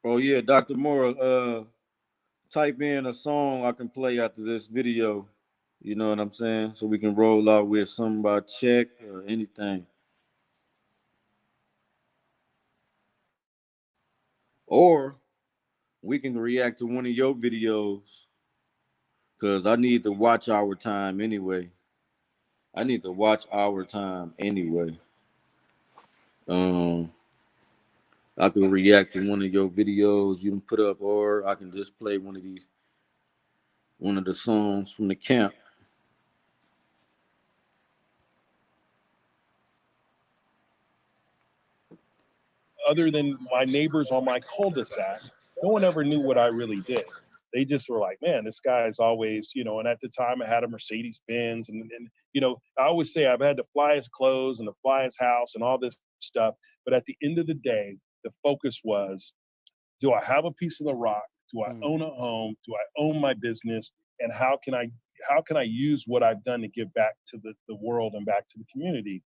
Oh yeah, Dr. Moore, type in a song I can play after this video. You know what I'm saying? So we can roll out with something by Check or anything. Or we can react to one of your videos. Cause I need to watch our time anyway. Um, I can react to one of your videos you can put up, or I can just play one of the songs from the camp. Other than my neighbors on my cul-de-sac, no one ever knew what I really did. They just were like, man, this guy is always, you know, and at the time I had a Mercedes Benz and you know, I always say I've had to fly his clothes and to fly his house and all this stuff. But at the end of the day, the focus was, do I have a piece of the rock? Do I own a home? Do I own my business? And how can I use what I've done to give back to the world and back to the community?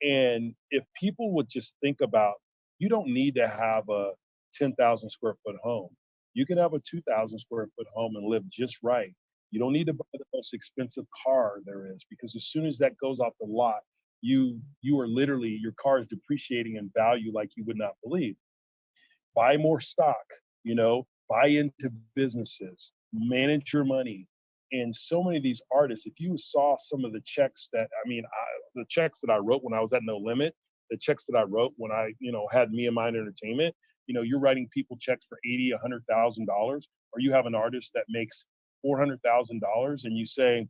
And if people would just think about, you don't need to have a 10,000 square foot home. You can have a 2,000 square foot home and live just right. You don't need to buy the most expensive car there is, because as soon as that goes off the lot, you are literally, your car is depreciating in value like you would not believe. Buy more stock, you know, buy into businesses, manage your money. And so many of these artists, if you saw some of the checks that, the checks that I wrote when I was at No Limit, the checks that I wrote when I, you know, had Me and Mine Entertainment, you know, you're writing people checks for $80,000, $100,000, or you have an artist that makes $400,000 and you say,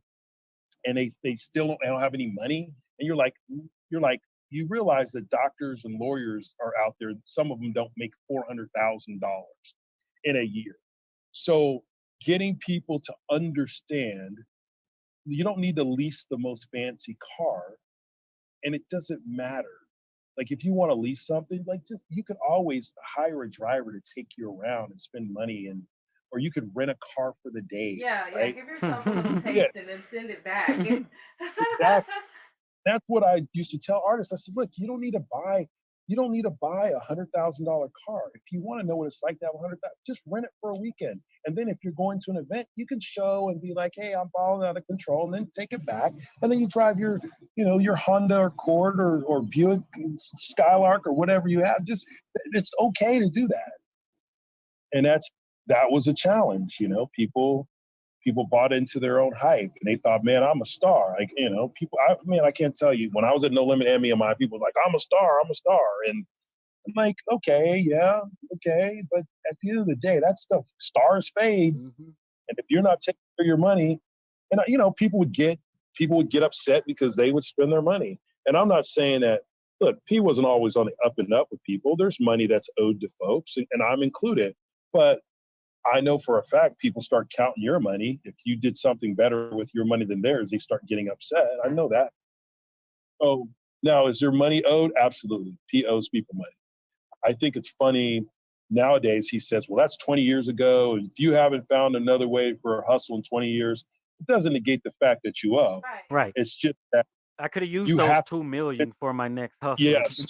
and they still don't have any money. And you're like, you realize that doctors and lawyers are out there. Some of them don't make $400,000 in a year. So getting people to understand, you don't need to lease the most fancy car, and it doesn't matter. Like if you want to lease something, like just, you could always hire a driver to take you around and spend money, and or you could rent a car for the day. Yeah, right? give yourself a little taste and then send it back. Exactly. That's what I used to tell artists. I said, look, you don't need to buy a $100,000 car. If you want to know what it's like to have $100,000, just rent it for a weekend. And then if you're going to an event, you can show and be like, hey, I'm balling out of control, and then take it back. And then you drive your Honda Accord or Buick Skylark or whatever you have. Just, it's okay to do that. And that was a challenge, you know. People bought into their own hype, and they thought, man, I'm a star. Like, you know, I can't tell you, when I was at No Limit and Me and Mine, people were like, I'm a star. And I'm like, okay, yeah, okay. But at the end of the day, that stuff, stars fade. Mm-hmm. And if you're not taking care of your money, and you know, people would get upset because they would spend their money. And I'm not saying that, look, P wasn't always on the up and up with people. There's money that's owed to folks, and I'm included. But I know for a fact people start counting your money. If you did something better with your money than theirs, they start getting upset. I know that. Oh, now, is there money owed? Absolutely. P owes people money. I think it's funny nowadays. He says, well, that's 20 years ago. If you haven't found another way for a hustle in 20 years, it doesn't negate the fact that you owe. Right. It's just that I could have used those $2 million for my next hustle. Yes.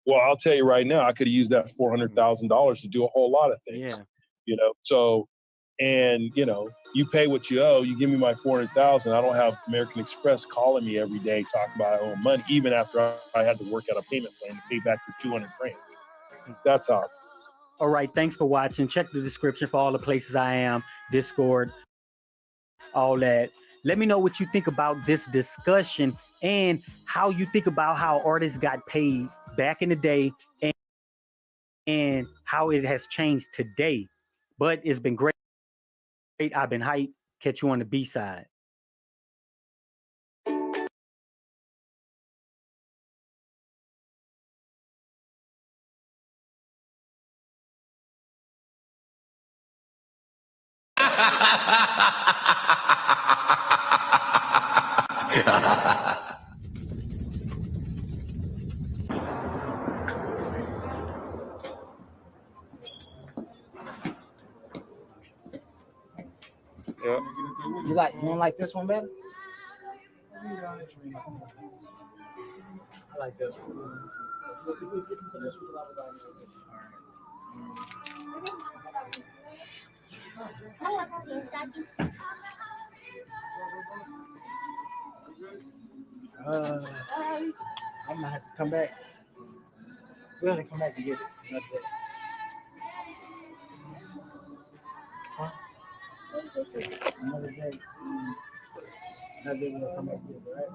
Well, I'll tell you right now, I could have used that $400,000 to do a whole lot of things. Yeah. You know, so, and you know, you pay what you owe. You give me my $400,000. I don't have American Express calling me every day talking about I owe money, even after I had to work out a payment plan to pay back the $200,000. That's how. All right. Thanks for watching. Check the description for all the places I am, Discord, all that. Let me know what you think about this discussion and how you think about how artists got paid back in the day and how it has changed today. But it's been great. I've been hyped. Catch you on the B-side. Yeah. You don't like this one better? I like this one. I'm gonna have to come back. We're gonna come back and get it. Huh? Another day. Another day we're gonna come back and get it, right?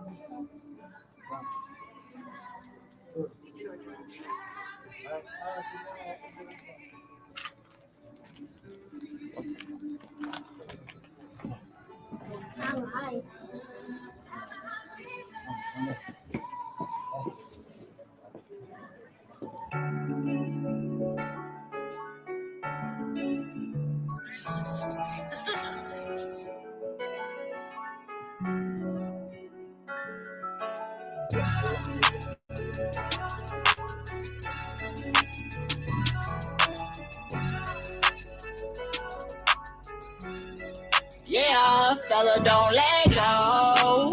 Yeah, fella, don't let go.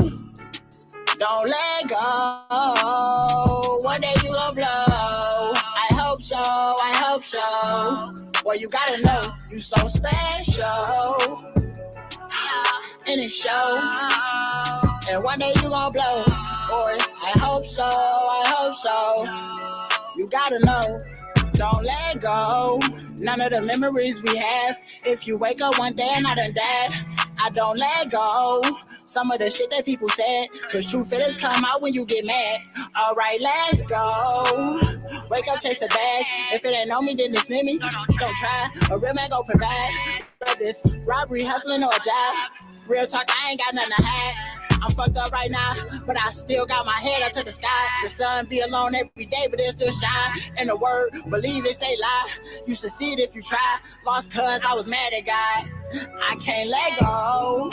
Don't let go. One day you gon' blow. I hope so, I hope so. Boy, you gotta know you so special. And it show. And one day you gon' blow. Boy, I hope so, I hope so. You gotta know. Don't let go. None of the memories we have. If you wake up one day and I done died, I don't let go. Some of the shit that people said, cause true feelings come out when you get mad. Alright, let's go. Wake up, chase a bag. If it ain't know me, then it's near me. Don't try. A real man gon' provide. Whether it's robbery, hustling, or a job. Real talk, I ain't got nothing to hide. I'm fucked up right now, but I still got my head up to the sky. The sun be alone every day, but it still shine. And the word, believe it, say lie. You succeed if you try. Lost cause I was mad at God. I can't let go.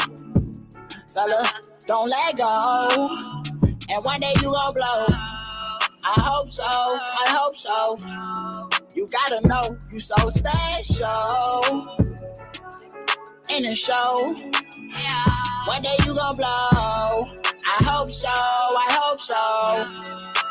Fella, don't let go. And one day you gon' blow. I hope so, I hope so. You gotta know you so special. In the show. One day you gon' blow. I hope so, I hope so.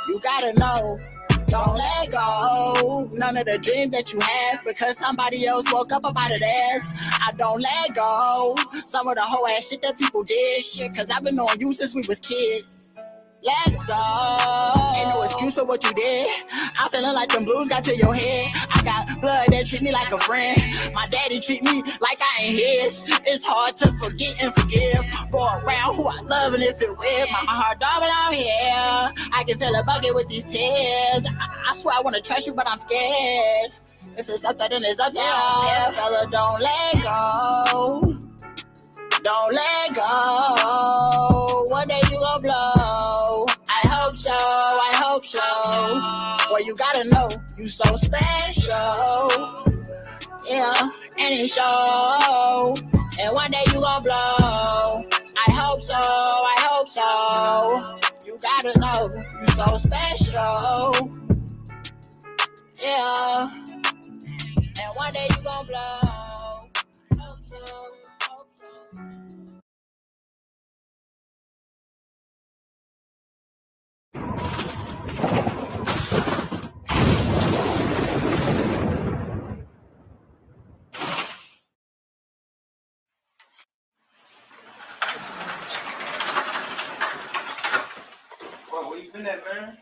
You gotta know, don't let go. None of the dreams that you have, because somebody else woke up about it ass. I don't let go. Some of the whole ass shit that people did, shit, cause I've been on you since we was kids. Let's go. Ain't no excuse for what you did. I'm feeling like them blues got to your head. I got blood that treat me like a friend. My daddy treat me like I ain't his. It's hard to forget and forgive. Go around who I love and if it with. My heart darling out here. I can fill a bucket with these tears. I swear I wanna trust you, but I'm scared. If it's up there, then it's up there. Yeah, fella, don't let go. Don't let go. One day you gon' blow. I hope so, I hope so. Well, you gotta know you so special. Yeah, and it show. And one day you gon' blow. I hope so, I hope so. You gotta know you so special. Yeah, and one day you gon' blow. Hope so, hope so. Bro, where you been at, man?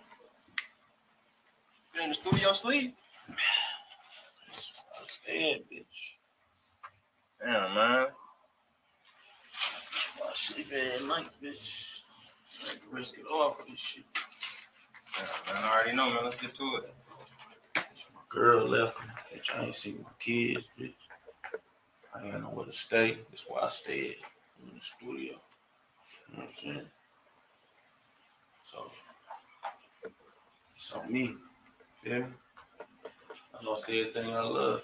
Been in the studio sleep? I said, bitch. Damn, man. I sleep at night, bitch. I have to risk it all for this shit. Damn, man, I already know, man. Let's get to it. Bitch, my girl left me. Bitch, I ain't seen my kids, bitch. I ain't know where to stay. That's why I stayed in the studio. You know what I'm saying? So, it's on me. Feel me? I lost everything I love.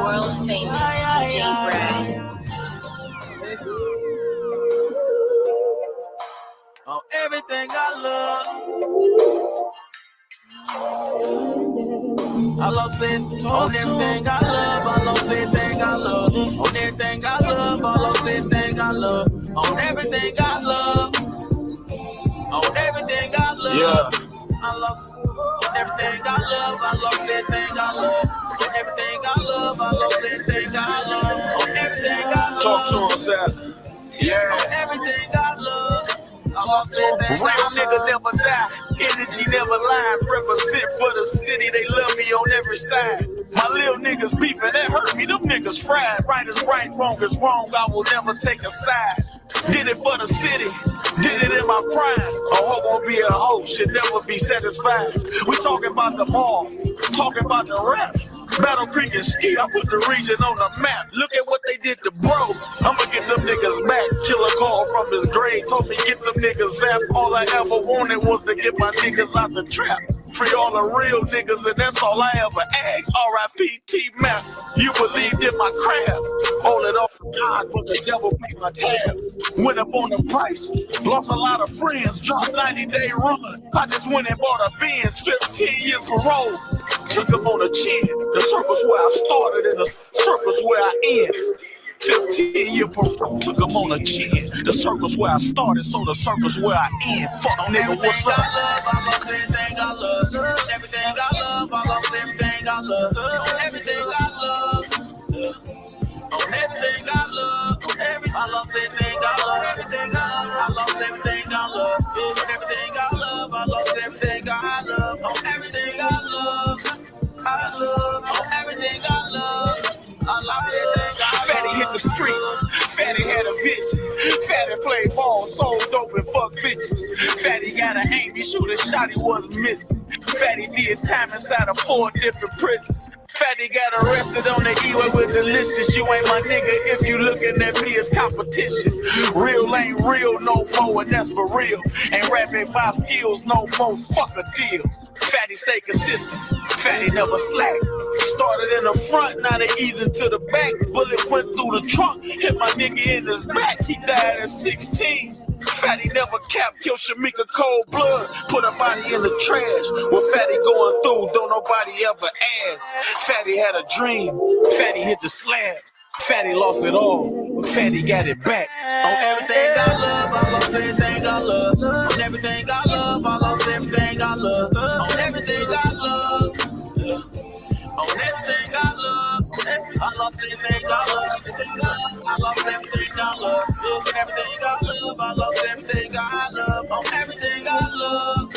World famous DJ Brad. On everything I love. I lost it on everything I love. I lost everything I love. On everything I love. I lost everything I love. On everything I love. On everything I love. Yeah. I lost everything I love. I lost everything I love. On everything I love. I lost everything I love. On everything I love. Talk to us, Sal. Yeah. On everything I love. I lost everything. Real nigga never die. Energy never lie. Represent for the city. They love me on every side. My little niggas beefing, that hurt me. Them niggas fried. Right is right, wrong is wrong. I will never take a side. Did it for the city. Did it in my prime. A hoe gon' be a hoe. Should never be satisfied. We talking about the ball. Talking about the rap. Battle Creek and Ski, I put the region on the map. Look at what they did to bro. I'ma get them niggas back. Killer call from his grave, told me get them niggas zapped. All I ever wanted was to get my niggas out the trap. Free all the real niggas, and that's all I ever asked. R.I.P. T-Map, you believed in my craft. All it off God, but the devil paid my tab. Went up on the price, lost a lot of friends, dropped 90-day run. I just went and bought a Benz, 15 years parole. Took him on the chin. The circle's where I started, and the circle's where I end. 15-year parole, took him on the chin. The circle's where I started, so the circle's where I end. Fuck nigga, what's up? I lost everything I love. Everything I love, I lost everything I love. Everything I love. On everything I love, I lost everything I love, everything I lost everything I love, everything I love, I lost everything I love, on everything I love, on everything I love, I lost everything I love. Fatty hit the streets, Fatty had a vision, Fatty played ball, sold dope and fuck bitches, Fatty got an aim, he shoot a shot he wasn't missing, Fatty did time inside of 4 different prisons. Fatty got arrested on the E-way with delicious. You ain't my nigga if you looking at me as competition. Real ain't real no more, and that's for real. Ain't rapping by skills no more, fuck a deal. Fatty stay consistent, Fatty never slack. Started in the front, now they easing to the back. Bullet went through the trunk, hit my nigga in his back. He died at 16. Fatty never capped, killed Shamika cold blood, put her body in the trash. What Fatty going through, don't nobody ever ask. Fatty had a dream, Fatty hit the slab. Fatty lost it all, but Fatty got it back. On everything I love, I lost everything I love. On everything I love, I lost everything I love. On everything I love. On everything I love, I lost everything I love. I lost everything I love. Everything I love, I lost everything I love. On everything I love,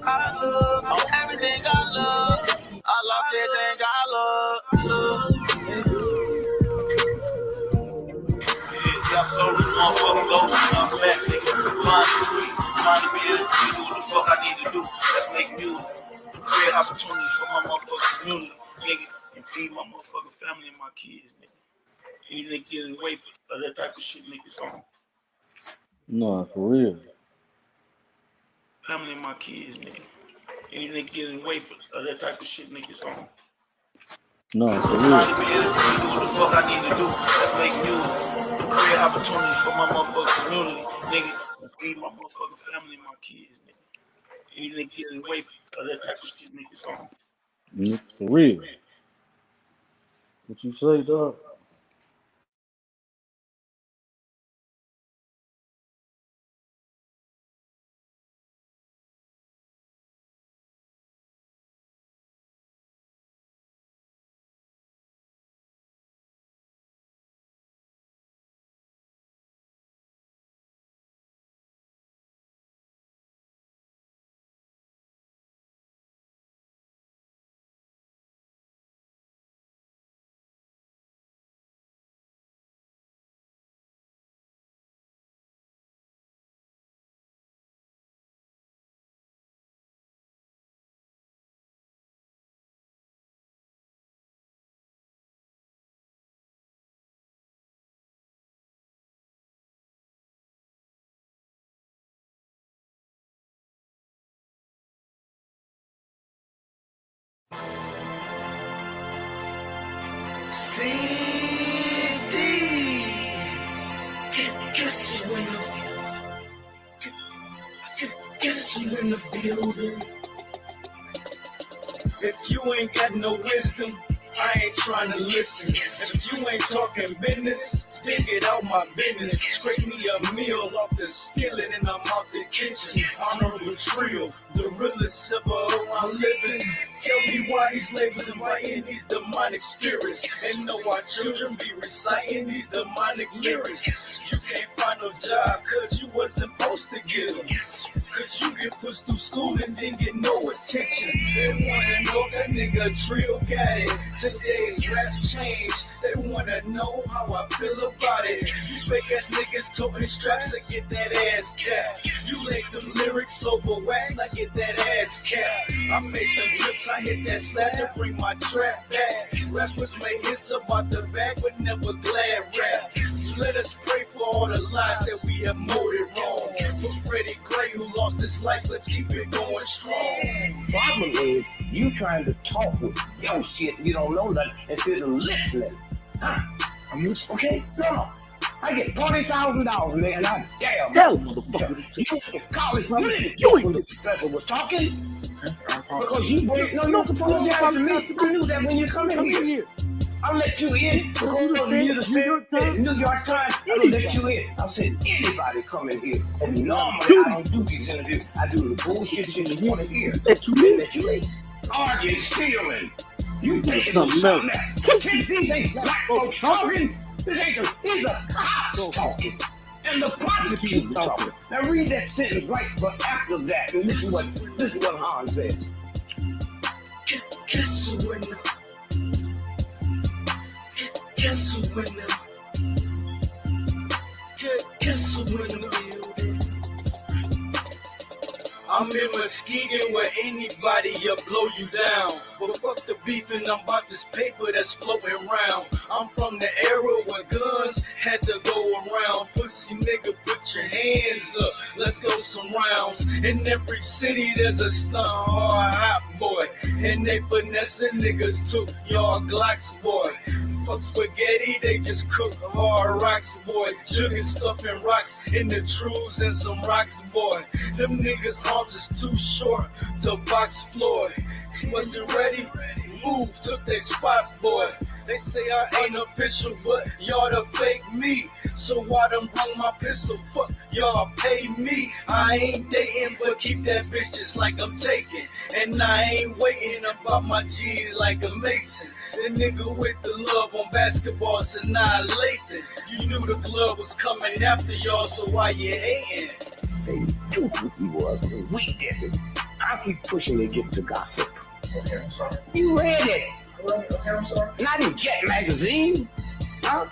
I love. On everything I love, I lost everything I love. Y'all so this motherfucker goes I'm back, nigga. Find the be able to do what the fuck I need to do. Let's make music. Create opportunities for my motherfucking community. Nigga, and feed my motherfucking family and my kids, nigga. Any nigga getting away for that type of shit, niggas on. No, for real. Family and my kids, nigga. Any nigga getting away for that type of shit, niggas on. No, for real. Trying to be able to do what the fuck I need to do. Let's make music. Create opportunities for my motherfucking community, nigga. And feed my motherfucking family and my kids, nigga. Any nigga getting away for that type of shit, niggas on. For real. What you say, dog? Guess you in the building. If you ain't got no wisdom, I ain't trying to listen. If you ain't talking business, dig it out my business. Scrape me a meal off the skillet and I'm out the kitchen. Honorable TREAL, the realest ever around living. Tell me why these labels inviting these demonic spirits. And know our children be reciting these demonic lyrics. You can't find no job cause you wasn't supposed to get them. Cause you get pushed through school and then get no attention. They wanna know that nigga TREAL got it. Today's rap change. They wanna know how I feel about it. You fake ass niggas toting straps to get that ass capped. You make them lyrics over wax, I get that ass capped. I make them trips, I hit that slap to bring my trap back. Rappers make hits about the bag, but never glad rap. So let us pray for all the lives that we have molded wrong. For Freddie Gray who lost his life, let's keep it going strong. Problem is, you trying to talk with your shit, you don't know nothing, instead of listening. Huh? I'm listening. Okay? No. I get $40,000, man. I damn. No, motherfucker. You went to college. You didn't get when the professor was talking. Because you wait. No, you don't apologize to me. I knew that when you come in here. I'll let you in because you're the New York Times. I'll let you in. I said anybody come in here. And normally I don't do these interviews. I do the bullshit shit you want to hear. Let you in. Arguing, stealing. You think it's something else. These ain't black folks talking. These are cops talking. And the prosecutor talking. Now read that sentence right after that. And this is what Han said. Guess who in the Guess who in the Guess who in the I'm in Muskegon where anybody'll blow you down. But fuck the beef and I'm about this paper that's floating around. I'm from the era where guns had to go around. Pussy nigga, put your hands up. Let's go some rounds. In every city there's a stunt hard hot boy. And they finessing niggas too. Y'all Glocks boy. Fuck spaghetti, they just cook hard rocks, boy. Sugar stuffing rocks in the trues and some rocks, boy. Them niggas' arms is too short to box Floyd. Wasn't ready, move, took their spot, boy. They say I ain't official, but y'all the fake me. So why them run my pistol? Fuck, y'all pay me. I ain't dating, but keep that bitch just like I'm taking. And I ain't waiting about my G's like a Mason. The nigga with the love on basketball's annihilating. You knew the club was coming after y'all, so why you hating? They do what we was, and we did it. I keep pushing to get to gossip. Okay, I'm sorry. You read it. Okay, I'm sorry. Not in Jet magazine. Huh?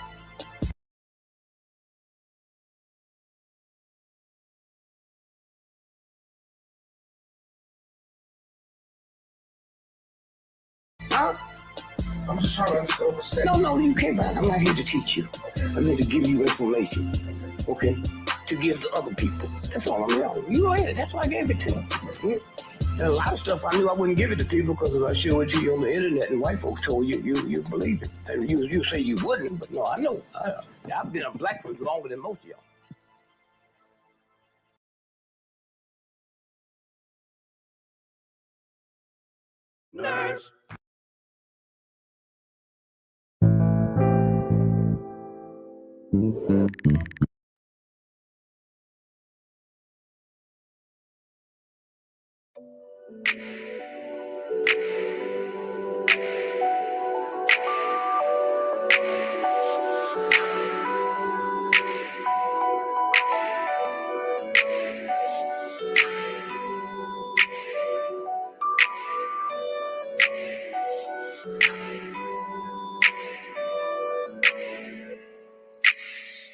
Huh? I'm just trying to understand. No, you can't buy it. I'm not here to teach you. I'm here to give you information. Okay? To give to other people. That's all I'm here. You read it. That's why I gave it to you. And a lot of stuff I knew I wouldn't give it to people because if I show it to you on the internet and white folks told you, you believe it. And you say you wouldn't, but no, I know. I've been a black person longer than most of y'all. Nice.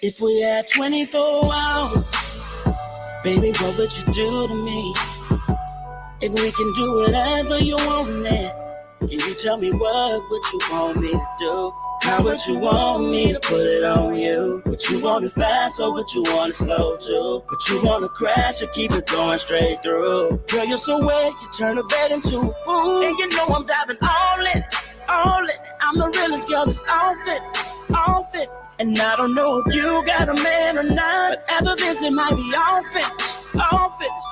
If we had 24 hours, baby, what would you do to me? If we can do whatever you want, man, can you tell me what would you want me to do? How would you want me to put it on you? Would you want it fast or would you want it slow too? Would you want to crash or keep it going straight through? Girl, you're so wet, you turn a bed into a pool. And you know I'm diving all in, all in. I'm the realest girl that's all fit, all fit. And I don't know if you got a man or not, but ever visit might be all fit,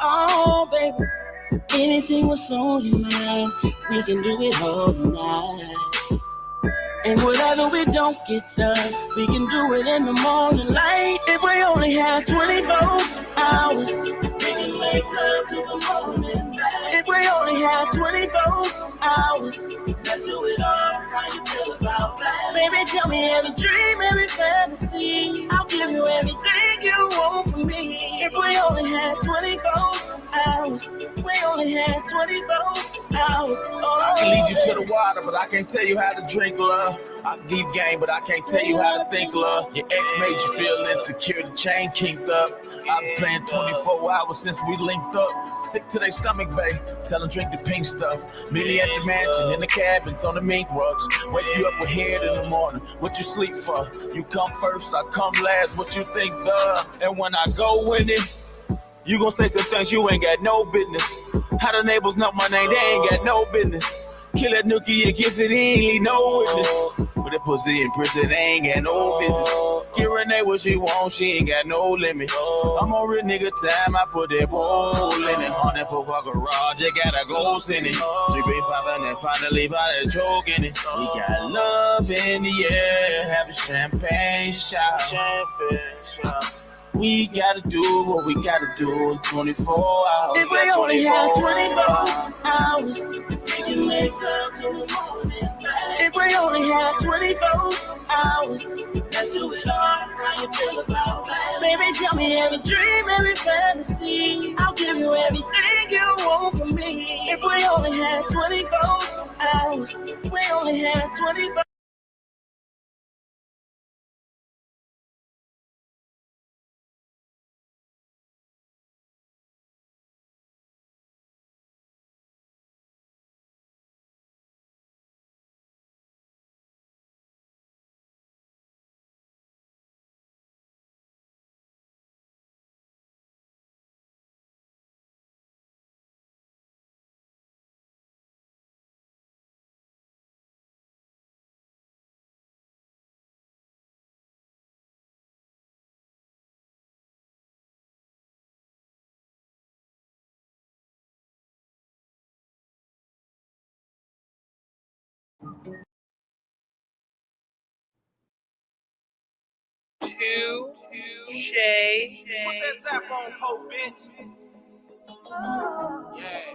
oh baby. Anything was on your mind, we can do it all night. And whatever we don't get done, we can do it in the morning light. If we only had 24 hours, we can make love to the morning light. If we only had 24 hours, let's do it all. How you feel about that? Baby, tell me every dream, every fantasy. I'll give you everything you want from me. If we only had 24 hours. We only had 24 hours. I can lead you to the water, but I can't tell you how to drink, love. I can give you game, but I can't tell you how to think, love. Your ex made you feel insecure, the chain kinked up. I've been playing 24 hours since we linked up. Sick to their stomach, babe. Tell them drink the pink stuff. Meet me at the mansion, in the cabins, on the mink rugs. Wake you up with head in the morning. What you sleep for? You come first, I come last. What you think, duh? And when I go in it, you gon' say some things you ain't got no business. How the neighbors know my name, they ain't got no business. Kill that nookie and kiss it, he ain't leave no witness. Put that pussy in prison, they ain't got no business. Give Renee what she want, she ain't got no limit. I'm on real nigga time, I put that pole in it. On that 4 car garage, they got a ghost in it. 3 big 5 and then finally find a joke in it. We got love in the air, have a champagne shot. We gotta do what we gotta do in 24 hours. If we only had 24 hours, we can make love till the morning. If we only had 24 hours, let's do it all. How you feel about that? Baby, tell me every dream, every fantasy. I'll give you everything you want from me. If we only had 24 hours, we only had 24. Shay. Put that zap on, po, bitch. Yeah.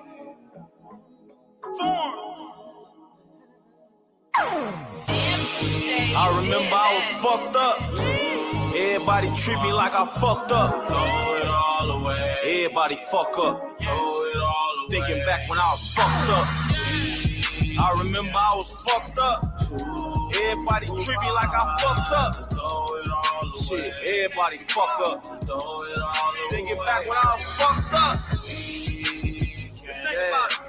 I remember I was fucked up. Everybody treat me like I fucked up. Throw it all away. Everybody fuck up. Throw it all away. Thinking back when I was fucked up. I remember I was fucked up. Everybody treat me like I fucked up. Shit, everybody fuck up. Thinking back when I was fucked up. Think about it.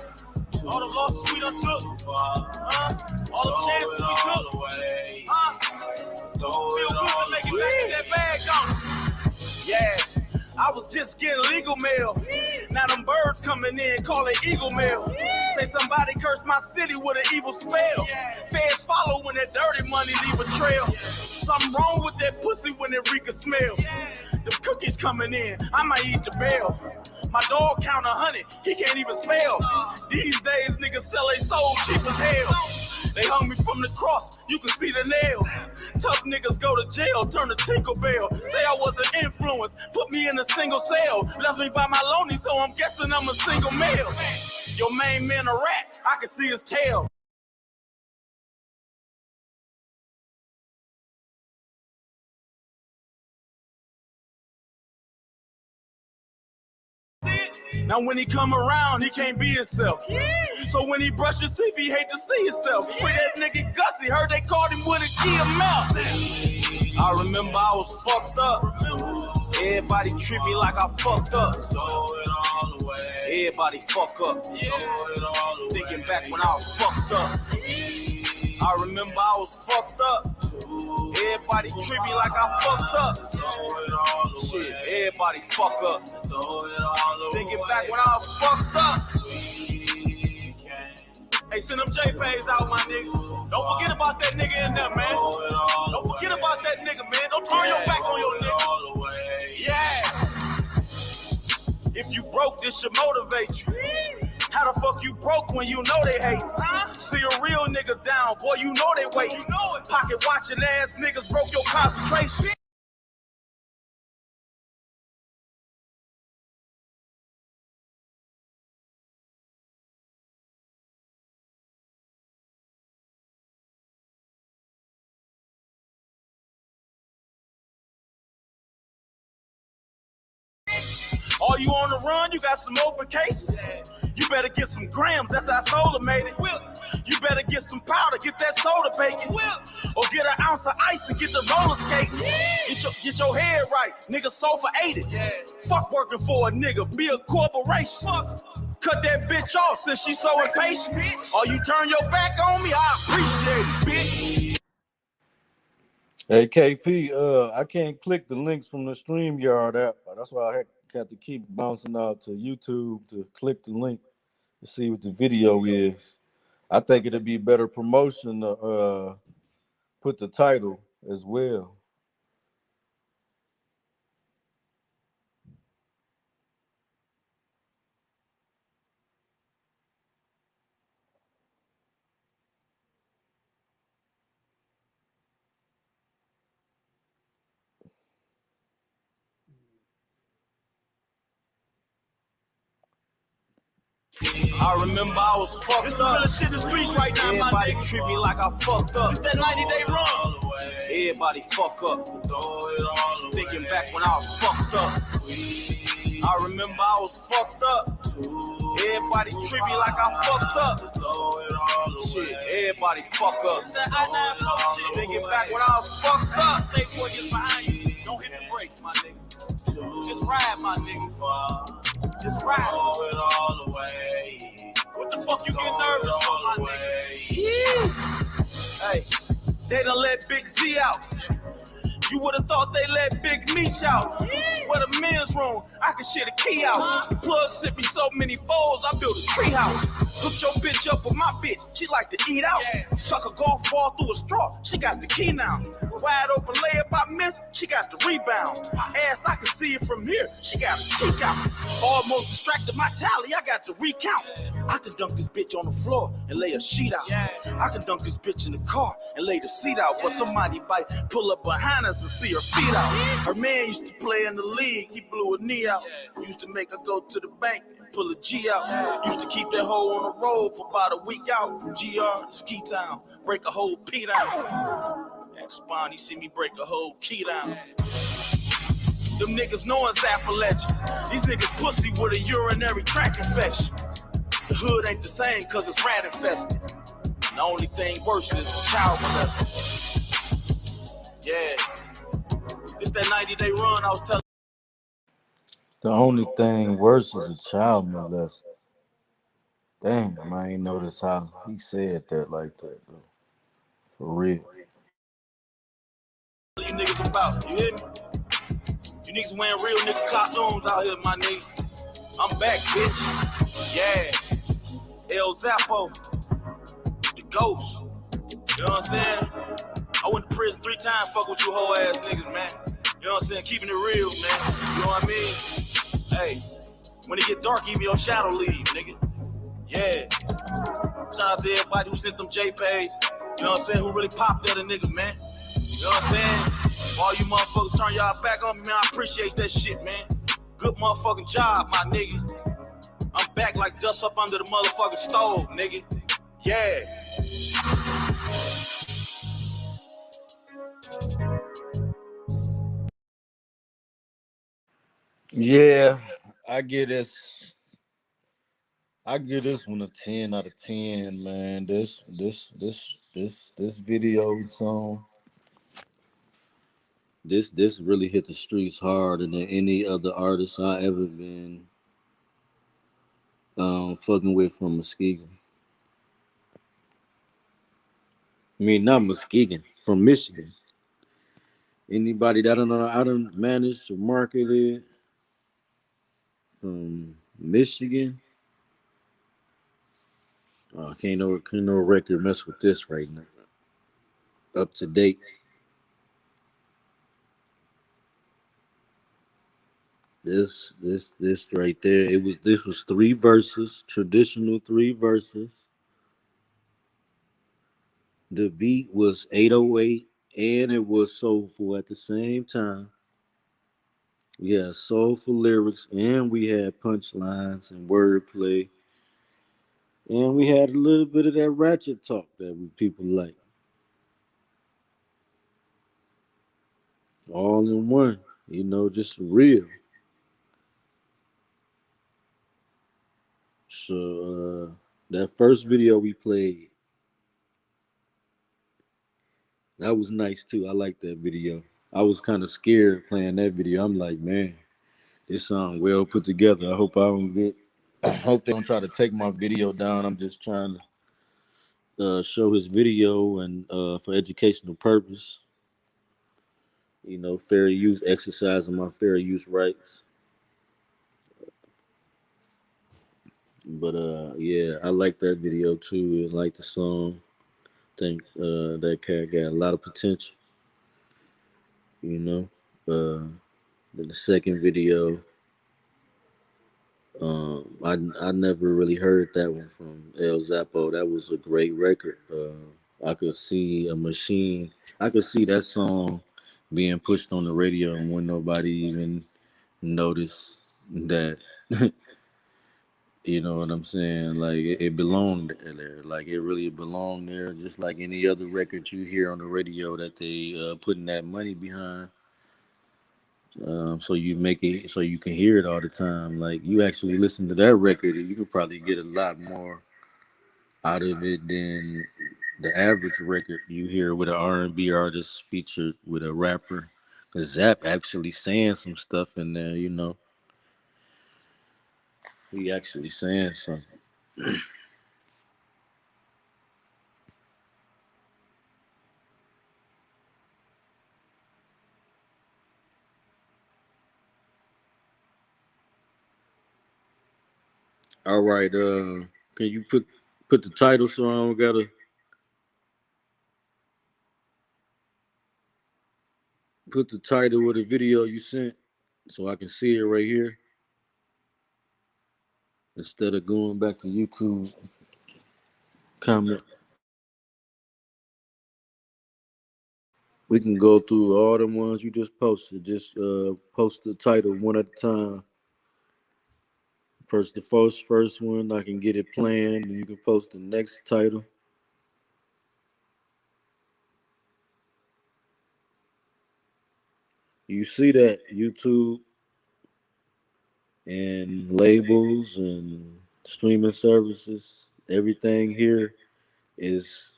All the losses we done took. All the chances we took. Feel good to make it back in that bag, don't it? Yeah. I was just getting legal mail. Now them birds coming in, call it eagle mail. Say somebody cursed my city with an evil spell. Feds follow when that dirty money leave a trail. Something wrong with that pussy when it reek a smell. The cookies coming in, I might eat the bell. My dog count 100, he can't even spell. These days niggas sell they soul cheap as hell. They hung me from the cross, you can see the nails. Tough niggas go to jail, turn to Tinker Bell. Say I was an influence, put me in a single cell. Left me by my lonely, so I'm guessing I'm a single male. Your main man a rat, I can see his tail. Now when he come around, he can't be himself. So when he brush his teeth, he hate to see himself. Free that nigga Gussie, heard they called him with a key mouth. I remember I was fucked up. Everybody treat me like I fucked up. Everybody fuck up. Thinking back when I was fucked up. I remember I was fucked up. Everybody treat me like I fucked up. Shit, everybody fuck up. Thinking back when I was fucked up. Hey, send them JPEGs out, my nigga. Don't forget about that nigga in there, man. Don't forget about that nigga, man. Don't turn your back on your nigga. Yeah. If you broke, this should motivate you. How the fuck you broke when you know they hate? See a real nigga down, boy, you know they wait. Pocket watching ass niggas broke your concentration. Are you on the run? You got some open cases. You better get some grams, that's how solar made it. You better get some powder, get that soda bacon. Or get an ounce of ice and get the roller skating. Get your head right, nigga sofa ate it. Fuck working for a nigga, be a corporation. Cut that bitch off since she so impatient. Or you turn your back on me, I appreciate it, bitch. Hey KP, I can't click the links from the StreamYard app. That's why I have to keep bouncing out to YouTube to click the link to see what the video is. I think it'd be better promotion to put the title as well. I remember I was fucked up. This shit in the streets right now, everybody treat me like I fucked up. It's that 90-day run. Everybody fuck up. Thinking back when I was fucked up. I remember I was fucked up. Everybody treat me like I fucked up. Shit, everybody fuck up. Thinking back when I was fucked up. Stay 4 years behind you. Don't hit the brakes, my nigga. Just ride, my nigga. Just ride. Throw it all away. What the fuck you get nervous for, my nigga? Hey, they done let Big Z out. You would've thought they let Big Meech out. Where the men's room, I can shit a key out. The plug sent me so many bowls, I built a treehouse. Hooked your bitch up with my bitch, she like to eat out. Suck a golf ball through a straw, she got the key now. Wide open layup I miss, she got the rebound. Ass, I can see it from here, she got a cheek out. Almost distracted my tally, I got to recount. I can dunk this bitch on the floor and lay a sheet out. I can dunk this bitch in the car and lay the seat out. But somebody might pull up behind us and see her feet out. Her man used to play in the league, he blew a knee out. Used to make her go to the bank and pull a G out. Used to keep that hoe on the road for about a week out. From GR to Ski Town, break a whole P down. At Spawn, he see me break a whole key down. Them niggas know it's Appalachian. These niggas pussy with a urinary tract infection. The hood ain't the same cause it's rat infested. And the only thing worse is child molesting. Yeah. It's that 90-day run I was telling. The only thing worse is a child molester. Damn, I ain't noticed how he said that like that, though. For real. You niggas about, you hear me? You niggas wearing real nigga costumes out here, my nigga. I'm back, bitch. Yeah. El Zappo. The ghost. You know what I'm saying? I went to prison 3 times, fuck with you whole ass niggas, man. You know what I'm saying? Keeping it real, man. You know what I mean? Hey, when it get dark, give me your shadow leave, nigga. Yeah. Shout out to everybody who sent them JPEGs. You know what I'm saying? Who really popped at a nigga, man. You know what I'm saying? All you motherfuckers turn y'all back on me, man. I appreciate that shit, man. Good motherfucking job, my nigga. I'm back like dust up under the motherfucking stove, nigga. Yeah. Yeah, I give this one a 10 out of 10, man. This video song. This really hit the streets harder than any other artist I ever been fucking with from Muskegon. I mean, not Muskegon, from Michigan. Anybody that I don't manage to market it from Michigan. Can't no record mess with this right now. Up to date. This right there. This was 3 verses, traditional 3 verses. The beat was 808 and it was soulful at the same time. We had soulful lyrics and we had punchlines and wordplay. And we had a little bit of that ratchet talk that people like. All in one, just real. So that first video we played, that was nice too. I like that video. I was kind of scared playing that video. I'm like, man, this song well put together. I hope I don't get. I hope they don't try to take my video down. I'm just trying to show his video and for educational purpose. You know, fair use, exercising my fair use rights. But yeah, I like that video too. I like the song. Think that cat got a lot of potential. You know, the second video, I never really heard that one from El Zappo. That was a great record. I could see a machine. I could see that song being pushed on the radio and when nobody even noticed that. You know what I'm saying? Like it belonged there. Like it really belonged there, just like any other record you hear on the radio that they putting that money behind. So you make it so you can hear it all the time. Like you actually listen to that record, and you could probably get a lot more out of it than the average record you hear with an R&B artist featured with a rapper. Cause Zap actually saying some stuff in there. You know, he actually saying something. All right, can you put the title so I don't gotta put the title of the video you sent so I can see it right here instead of going back to YouTube comment. We can go through all the ones you just posted. Just post the title one at a time. First, the first one, I can get it planned, and you can post the next title. You see that YouTube and labels and streaming services, everything here is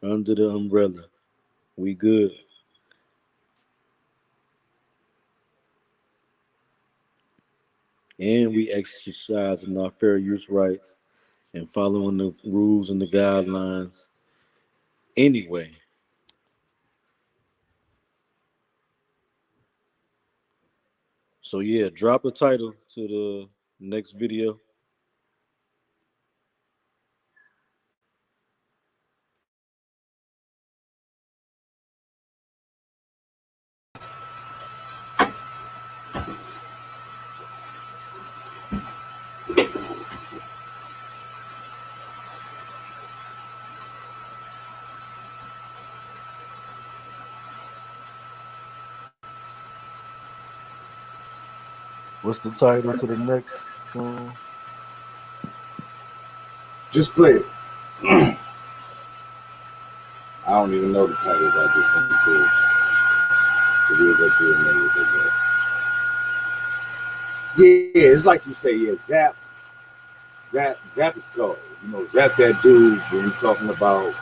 under the umbrella. We good. And we exercising our fair use rights and following the rules and the guidelines anyway. So yeah, drop a title to the next video. What's the title to the next song? Just play it. I don't even know the titles. I just think it's cool. We'll go through it and like that. Yeah, it's like you say, yeah, Zap is cold. You know, Zap that dude when we talking about,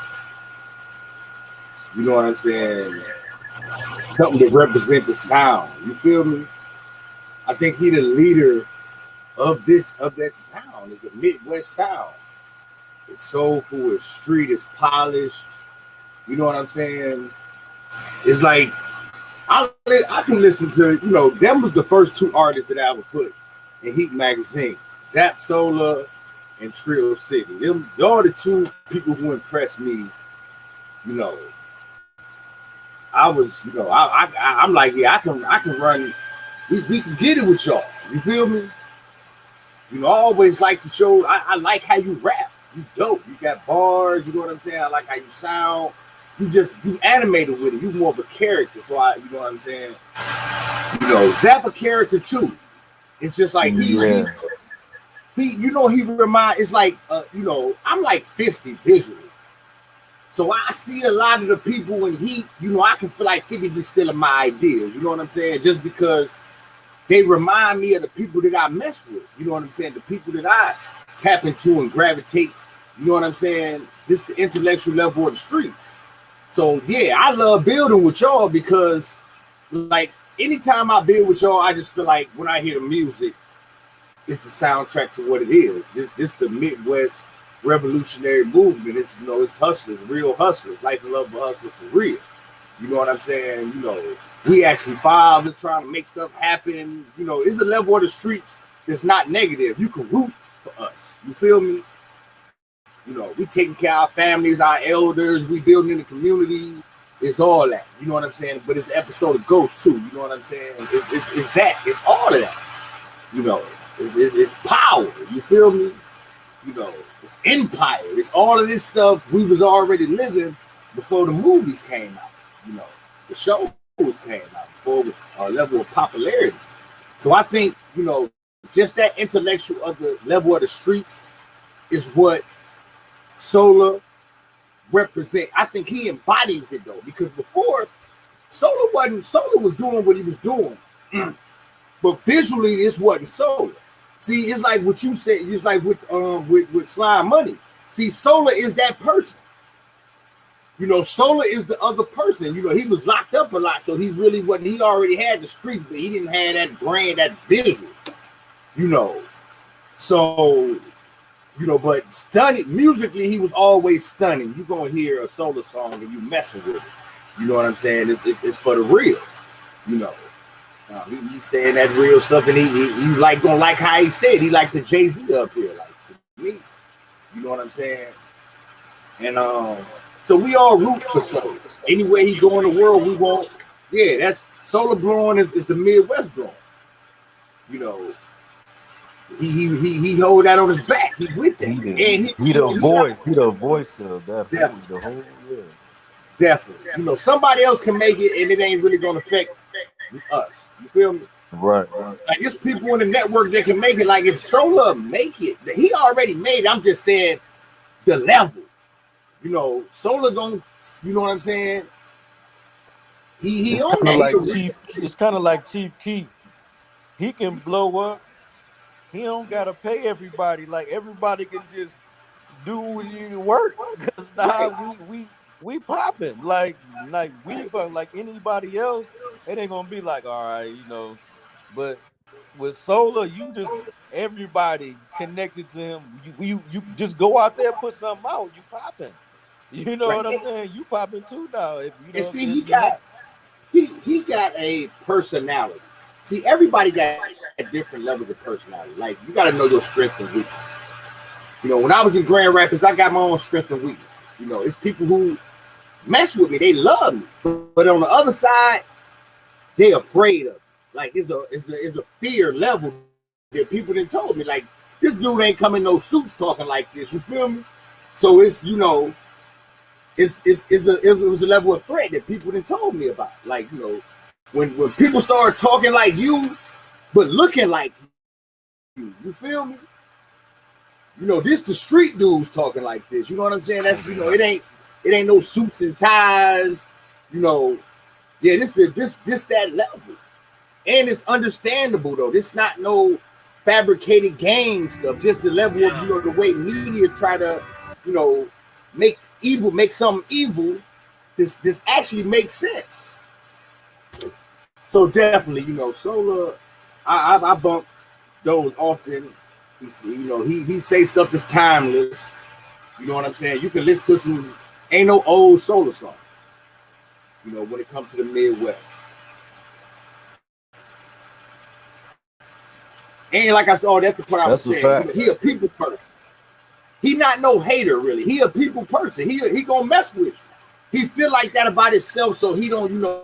you know what I'm saying, something that represent the sound. You feel me? I think he the leader of that sound. It's a Midwest sound. It's soulful, it's street, it's polished. You know what I'm saying? It's like I can listen to, you know, them was the first two artists that I ever put in Heat Magazine. Zap Solar and TREAL City. Y'all the two people who impressed me, you know. I was, you know, I'm like, yeah, I can run, we can get it with y'all. You feel me? You know, I always like to show, I like how you rap. You dope. You got bars, you know what I'm saying? I like how you sound. You animated with it. You more of a character. So you know what I'm saying? You know, Zap a character too. It's just like he you know, he remind, it's like, you know, I'm like 50 visually. So I see a lot of the people and you know, I can feel like 50 be stealing my ideas. You know what I'm saying? Just because they remind me of the people that I mess with. You know what I'm saying? The people that tap into and gravitate. You know what I'm saying? This the intellectual level of the streets. So yeah, I love building with y'all because, like, anytime I build with y'all, I just feel like when I hear the music, it's the soundtrack to what it is. This the Midwest revolutionary movement. It's, you know, it's hustlers, real hustlers, life and love of hustlers for real. You know what I'm saying? You know, we actually fathers trying to make stuff happen. You know, it's a level of the streets that's not negative. You can root for us. You feel me? You know, we taking care of our families, our elders, we building in the community. It's all that. You know what I'm saying? But it's an episode of Ghost too. You know what I'm saying? It's that. It's all of that. You know, it's power. You feel me? You know, it's empire. It's all of this stuff we was already living before the movies came out. You know, the shows came out before it was a level of popularity. So I think, you know, just that intellectual of the level of the streets is what Solar represent. I think he embodies it though, because before Solar was doing what he was doing, but visually this wasn't Solar. See, it's like what you said. It's like with Slime Money. See, Solar is that person. You know, Solar is the other person. You know, he was locked up a lot, so he really wasn't. He already had the streets, but he didn't have that brand, that visual. You know, so. You know, but stunning musically, he was always stunning. You gonna hear a Solar song and you messing with it. You know what I'm saying? It's for the real. You know, he's saying that real stuff, and he like gonna like how he said. He like the Jay-Z up here, like to me. You know what I'm saying? And so we all root for Solar. Anywhere he go in the world, we want. Yeah, that's Solar blowing is the Midwest blowing. You know. He hold that on his back. He with that. He the voice of that. Definitely. The whole, yeah. Definitely. You know, somebody else can make it and it ain't really gonna affect us. You feel me? Right. Like there's people in the network that can make it. Like if Solar make it, he already made it. I'm just saying the level. You know, Solar gonna, you know what I'm saying? He it's on kind of that. like it's kind of like Chief Keef. He can blow up. He don't gotta pay everybody. Like everybody can just do the work. Cause now we popping. Like we, but like anybody else, it ain't gonna be like, all right, you know. But with Solar, you just everybody connected to him. You just go out there, put something out, you popping. You know what I'm saying? You popping too now. If you know and what I'm see, saying, he got a personality. See, everybody got different levels of personality. Like you got to know your strengths and weaknesses. You know, when I was in Grand Rapids, I got my own strengths and weaknesses. You know, it's people who mess with me, they love me, but on the other side, they afraid of me. Like it's a fear level that people done told me. Like this dude ain't coming no suits talking like this. You feel me? So it's, you know, it was a level of threat that people done told me about. Like, you know, when people start talking like you, but looking like you feel me? You know, this the street dudes talking like this. You know what I'm saying? That's, you know, it ain't no suits and ties. You know, yeah, this that level, and it's understandable though. This not no fabricated gang stuff. Just the level of, you know, the way media try to, you know, make something evil. This actually makes sense. So definitely, you know, Solar, I bump those often. You know, he say stuff that's timeless. You know what I'm saying? You can listen to some, ain't no old Solar song. You know, when it comes to the Midwest. And like I said, that's the part I was saying. He a people person. He not no hater really. He a people person. He gonna mess with you. He feel like that about himself, so he don't, you know,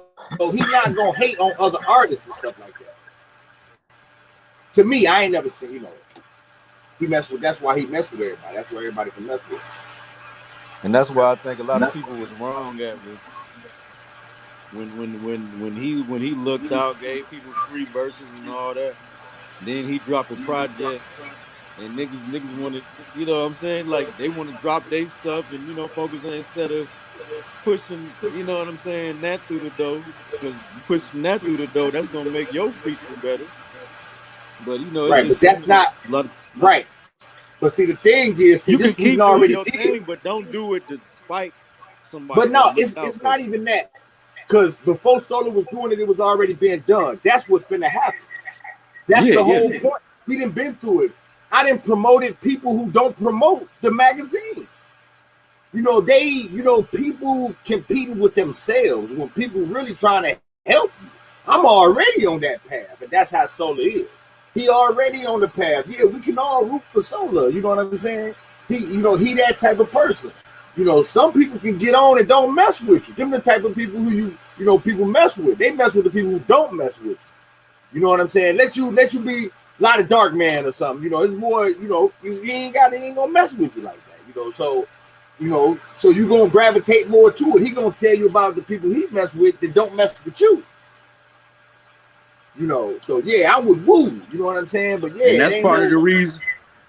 he not gonna hate on other artists and stuff like that. To me, I ain't never seen, you know, that's why he messed with everybody. That's why everybody can mess with him. And that's why I think a lot of people was wrong at with when he looked out, gave people free verses and all that. Then he dropped a project, and niggas wanted, you know what I'm saying? Like they want to drop their stuff and, you know, focus on, instead of pushing, you know what I'm saying, that through the door. Because pushing that through the door, that's gonna make your feature better. But you know, right, but that's not right. But see, the thing is, see, You can this we keep doing already your did. thing, but don't do it to spite somebody. But no, Or look it's out it's for not even that. Because before Solo was doing it, it was already being done. That's what's finna happen. That's the whole point. We didn't been through it. I didn't promoted people who don't promote the magazine. You know, people competing with themselves when people really trying to help you. I'm already on that path, and that's how Solar is. He already on the path. Yeah, we can all root for Solar. You know what I'm saying? He that type of person. You know, some people can get on and don't mess with you. Them the type of people who people mess with. They mess with the people who don't mess with you. You know what I'm saying? Let you be a lot of dark man or something. You know, it's more. You know, he ain't gonna mess with you like that. You know, so you gonna gravitate more to it. He gonna tell you about the people he mess with that don't mess with you. You know, so yeah, I would woo. You know what I'm saying? But yeah, and that's part of the reason.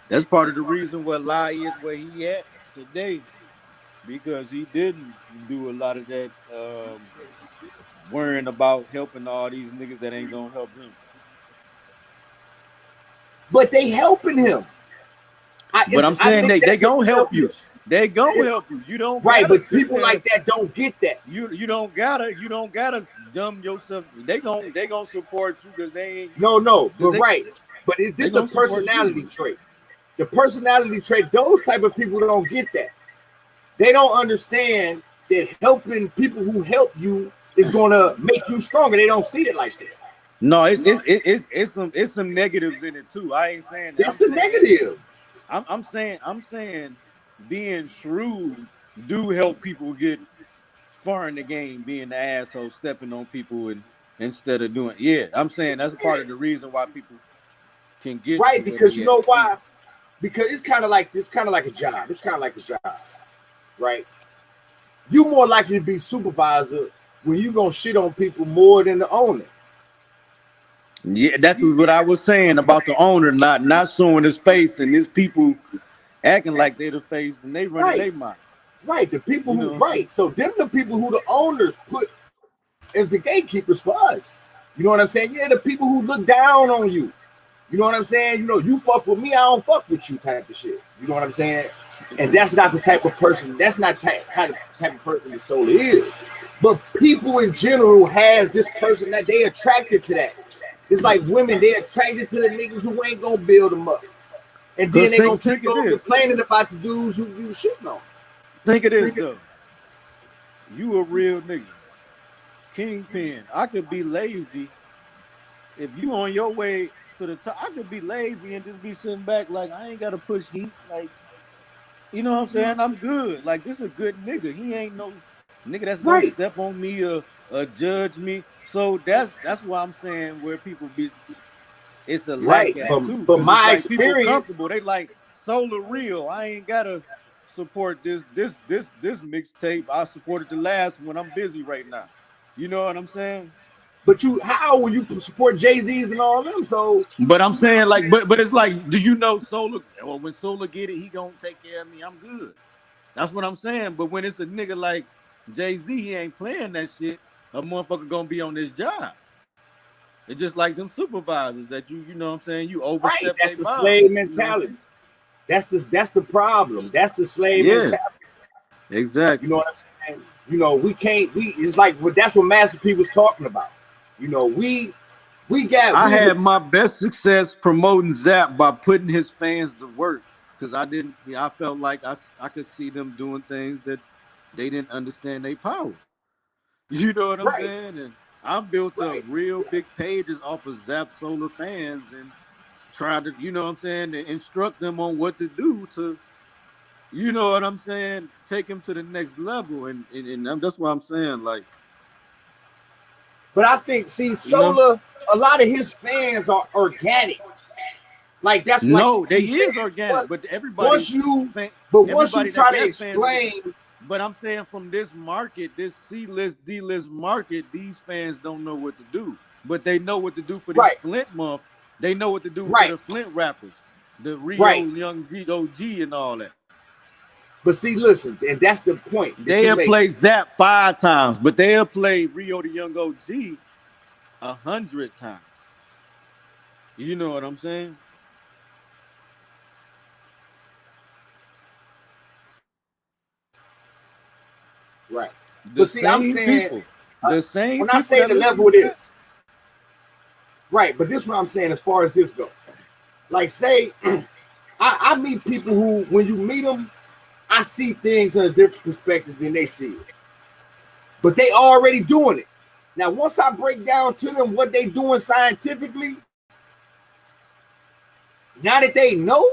That's part of the reason why Lie is where he at today, because he didn't do a lot of that worrying about helping all these niggas that ain't gonna help him. But they helping him. But I'm saying they gonna help you. They gonna help you. You don't right, gotta but people like that don't get that. You don't gotta dumb yourself. They gonna support you because they ain't. No, but but this is a personality trait. The personality trait. Those type of people don't get that. They don't understand that helping people who help you is gonna make you stronger. They don't see it like that. No, it's some negatives in it too. I ain't saying that. That's the negative. I'm saying being shrewd do help people get far in the game, being the asshole, stepping on people and instead of doing. Yeah, I'm saying that's part of the reason why people can get right, because you know why? Because it's kind of like a job. It's kind of like a job, right? You more likely to be supervisor when you gonna shit on people more than the owner. Yeah, that's what I was saying about the owner not showing his face and his people acting like they're the face and they running their mouth. Right, the people so them the people who the owners put as the gatekeepers for us. You know what I'm saying? Yeah, the people who look down on you. You know what I'm saying? You know, you fuck with me, I don't fuck with you type of shit. You know what I'm saying? And that's not the type of person, that's not how the type of person the Solar is. But people in general has this person that they attracted to that. It's like women, they attracted to the niggas who ain't gonna build them up. And then they gonna keep on complaining about the dudes who you shitting on. Think of this though. You a real nigga. Kingpin. I could be lazy. If you on your way to the top, I could be lazy and just be sitting back like I ain't gotta push heat. Like, you know what I'm saying? I'm good. Like, this is a good nigga. He ain't no nigga that's gonna step on me or judge me. So that's why I'm saying where people be, it's a lack at too. But my like experience, people comfortable. They like Solar real. I ain't gotta support this mixtape. I supported the last one. I'm busy right now. You know what I'm saying? But how will you support Jay-Z's and all them? So, but I'm saying like, but it's like, do you know Solar? Well, when Solar get it, he gonna take care of me. I'm good. That's what I'm saying. But when it's a nigga like Jay-Z, he ain't playing that shit. A motherfucker gonna be on this job. It's just like them supervisors that you know what I'm saying, you overstep. That's the slave mentality. That's the problem. That's the slave mentality. Exactly. You know what I'm saying? You know, it's like that's what Master P was talking about. You know, I had my best success promoting Zap by putting his fans to work, because I felt like I could see them doing things that they didn't understand their power. You know what I'm saying? And I built up real big pages off of Zap Solar fans and tried to, you know what I'm saying, to instruct them on what to do to, you know what I'm saying, take him to the next level. And that's what I'm saying, like. But I think, Solar, a lot of his fans are organic. Like that's they is organic, but everybody. Once you try to explain. But I'm saying from this market, this C-list, D-list market, these fans don't know what to do. But they know what to do for these Flint month. They know what to do for the Flint rappers, the Rio Young OG and all that. But see, listen, and that's the point. They'll play Zap 5 times, but they'll play Rio the Young OG 100 times. You know what I'm saying? Right. The But see, I'm same saying people. The same when people I say that the listen level to it that. is. Right, but this is what I'm saying as far as this goes. Like, say, I meet people who, when you meet them, I see things in a different perspective than they see it. But they already doing it. Now, once I break down to them what they doing scientifically, now that they know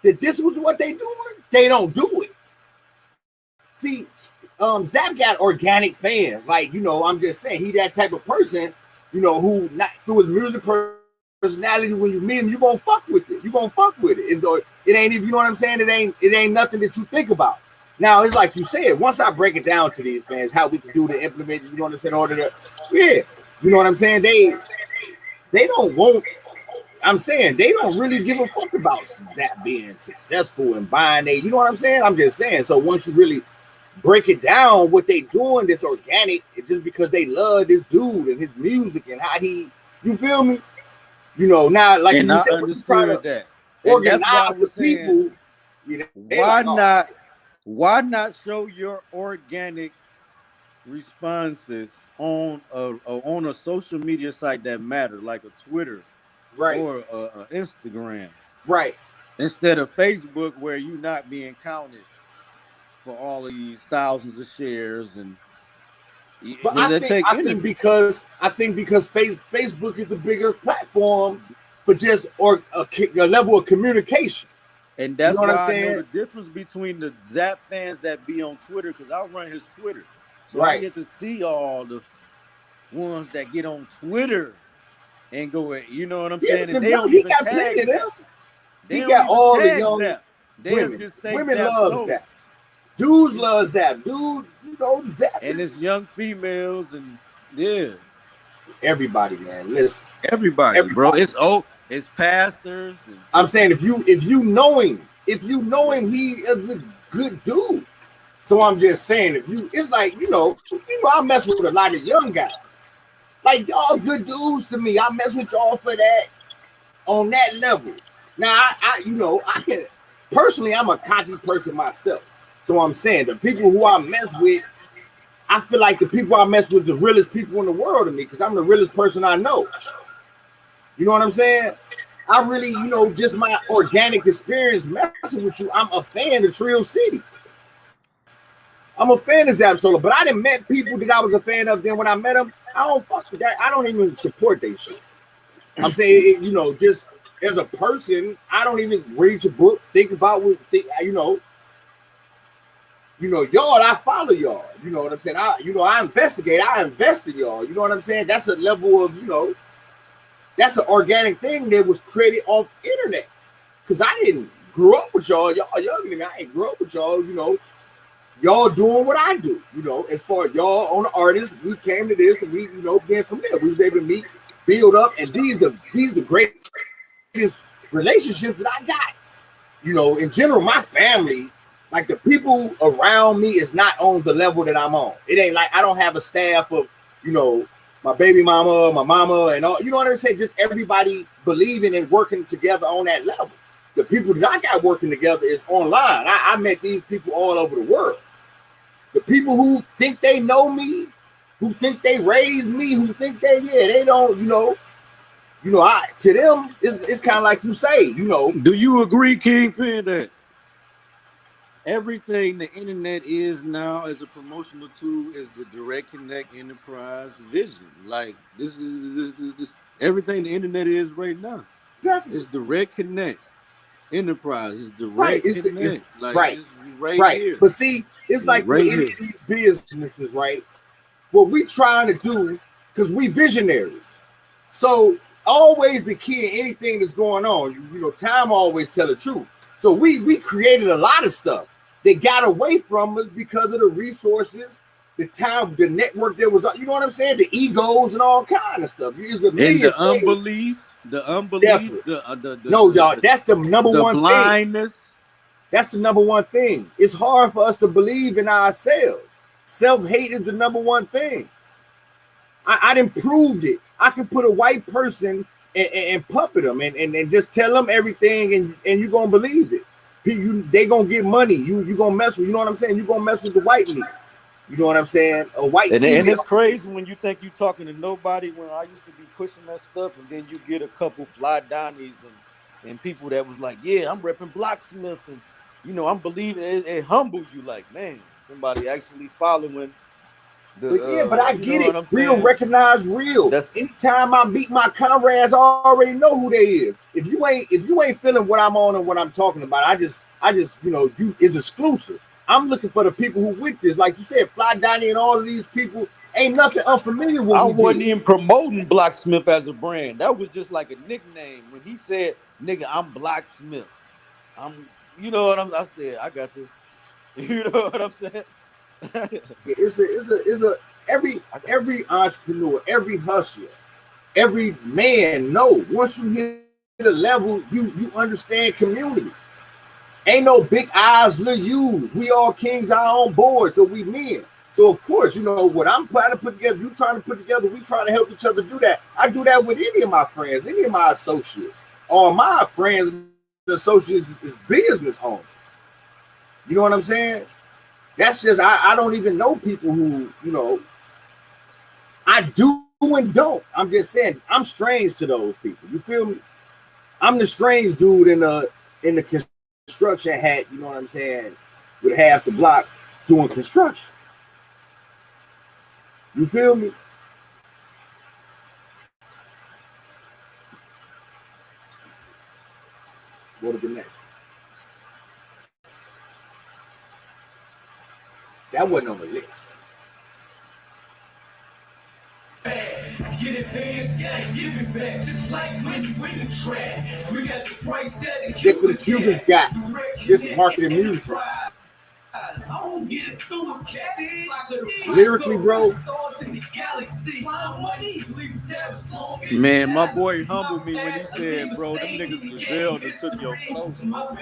that this was what they doing, they don't do it. See, Zap got organic fans. Like, I'm just saying, he that type of person, who not through his music personality, when you meet him, you gonna fuck with it. You gonna fuck with it. It ain't even, you know what I'm saying? It ain't nothing that you think about. Now, it's like you said, once I break it down to these fans, how we can do to implement, you know what I'm saying, order to, yeah, you know what I'm saying? They don't want, I'm saying, they don't really give a fuck about that being successful and buying you know what I'm saying? I'm just saying, so once you really break it down, what they doing, this organic, it's just because they love this dude and his music and how you feel me? Now, like and you I said, when you try understood to that. And that's why I organize the was saying, people, they like, oh. why not show your organic responses on a social media site that matter, like a Twitter, right, or a Instagram, right, instead of Facebook, where you not being counted for all of these thousands of shares, and but because it take I energy. think because Facebook is the bigger platform for just a level of communication. And You that's know what I'm why I know saying? the difference between the Zap fans that be on Twitter, because I run his Twitter. So I Right. get to see all the ones that get on Twitter and go, you know what I'm Yeah, saying? And they bro, don't he even got plenty tag of them. Zap. They He don't got even all the tag young Zap. They'll women. just say Women Zap love Soul. Zap. Dudes love Zap. Dude, Zap. And it's young females and yeah. Everybody, man. Listen. Everybody, bro. It's pastors. And I'm saying if you know him, he is a good dude. So I'm just saying, it's like, I mess with a lot of young guys. Like, y'all good dudes to me. I mess with y'all for that, on that level. Now, I can, personally, I'm a cocky person myself. So I'm saying, the people who I mess with, I feel like the people I mess with the realest people in the world to me, because I'm the realest person I know. You know what I'm saying? I really, just my organic experience messing with you, I'm a fan of TREAL City. I'm a fan of Zap Solo, but I didn't met people that I was a fan of. Then when I met them, I don't fuck with that. I don't even support that shit. I'm saying, just as a person, I don't even read your book, think about what, y'all. I follow y'all. You know what I'm saying? I investigate. I invest in y'all. You know what I'm saying? That's a level of, that's an organic thing that was created off internet. Because I didn't grow up with y'all. Y'all younger than me. I ain't grew up with y'all. Y'all doing what I do. As far as y'all on the artist, we came to this and we, began from there. We was able to meet, build up, and these are the greatest relationships that I got. In general, my family, like the people around me, is not on the level that I'm on. It ain't like I don't have a staff of, my baby mama, my mama, and all. You know what I'm saying? Just everybody believing and working together on that level. The people that I got working together is online. I met these people all over the world. The people who think they know me, who think they raised me, who think they don't, to them, it's kind of like you say, Do you agree, Kingpin, that everything the internet is now as a promotional tool is the direct connect enterprise vision? Like this is everything the internet is right now. Definitely. It's direct connect enterprise. It's direct right. connect. Like Right. it's right here. But see, it's like right with any of these businesses, right? What we trying to do, because we visionaries. So always the key in anything that's going on, time always tell the truth. So we created a lot of stuff that got away from us because of the resources, the time, the network that was, you know what I'm saying? The egos and all kind of stuff. There's a million and the unbelief, no, y'all, that's the number one blindness. Thing. That's the number one thing. It's hard for us to believe in ourselves. Self-hate is the number one thing. I done proved it. I can put a white person and puppet them and just tell them everything and you're going to believe it. They going to get money. You going to mess with, you know what I'm saying? You're going to mess with the white meat. You know what I'm saying? A white and female. it's crazy when you think you're talking to nobody. When I used to be pushing that stuff, and then you get a couple fly Donnies and people that was like, yeah, I'm repping Blocksmith, and you know, I'm believing it humbled you. Like, man, somebody actually following the. But yeah, but I you get know it. what I'm Real saying? recognize real. Anytime I meet my comrades, I already know who they is. If you ain't feeling what I'm on and what I'm talking about, I just you know, you is exclusive. I'm looking for the people who with this, like you said, Fly Donnie and all of these people. Ain't nothing unfamiliar with. I wasn't even promoting Blocksmith as a brand. That was just like a nickname. When he said, "Nigga, I'm Blocksmith," you know what I said. I got to, you know what I'm saying. It's a every entrepreneur, every hustler, every man know once you hit a level, you understand community. Ain't no big eyes, little U's. We all kings our own board, so we men. So of course, you know what I'm trying to put together, you trying to put together, we trying to help each other do that. I do that with any of my friends, any of my associates. All my friends and associates is business owners. You know what I'm saying? That's just I don't even know people who, you know, I do and don't. I'm just saying I'm strange to those people. You feel me? I'm the strange dude in the construction hat, you know what I'm saying, with half the block doing construction. You feel me? Go to the next one. That wasn't on the list. Get advanced, gotta give it back. Just like when you win the track. We got the price that Get to the Cubans got this marketing music. Lyrically, bro. Man, my boy humbled me when he said, bro, them niggas Brazil that took your flow, bro.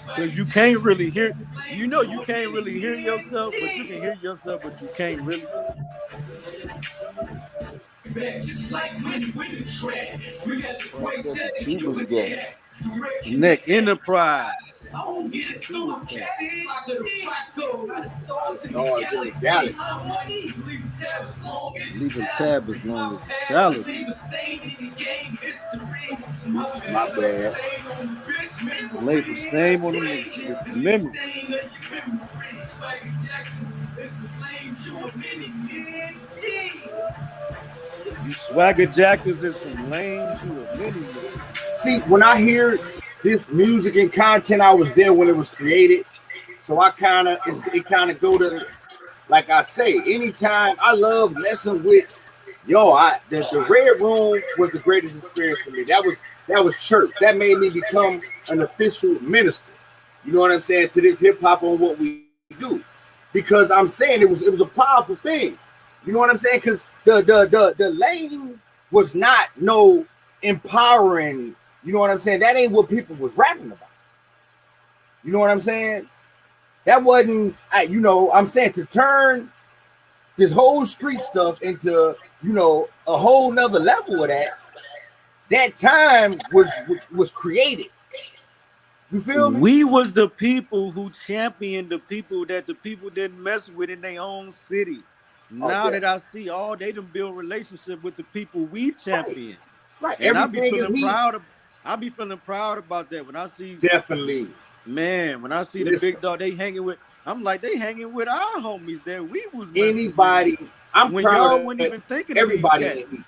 Because you can't really hear, you know, you can't really hear yourself, but you can hear yourself, but you can't really. Just like when you win the track. We got the price that the Cubans Cubans got got. Neck Enterprise. I won't get it through a cat. Stars in the galaxy. Leave a tab as long as the salad. Oops, my bad. Label stain on them niggas with the memory. You swagger jackers and some lames, you a mini me. See, when I hear this music and content, I was there when it was created. So I kind of, it kind of go to, like I say, anytime I love messing with, the Red Room was the greatest experience for me. That was church. That made me become an official minister. You know what I'm saying? To this hip hop on what we do. Because I'm saying it was a powerful thing. You know what I'm saying? Because the lane was not no empowering. You know what I'm saying? That ain't what people was rapping about. You know what I'm saying? That wasn't, you know, I'm saying to turn this whole street stuff into, you know, a whole nother level of that time was created. You feel me? We was the people who championed the people that the people didn't mess with in their own city. Now that I see all they done build relationship with the people we champion. Right. And I Everything be feeling is proud. I be feeling proud about that when I see. Definitely. Man, when I see the big dog they hanging with, I'm like, they hanging with our homies that we was anybody. I'm when proud y'all of wasn't even thinking everybody. of these cats.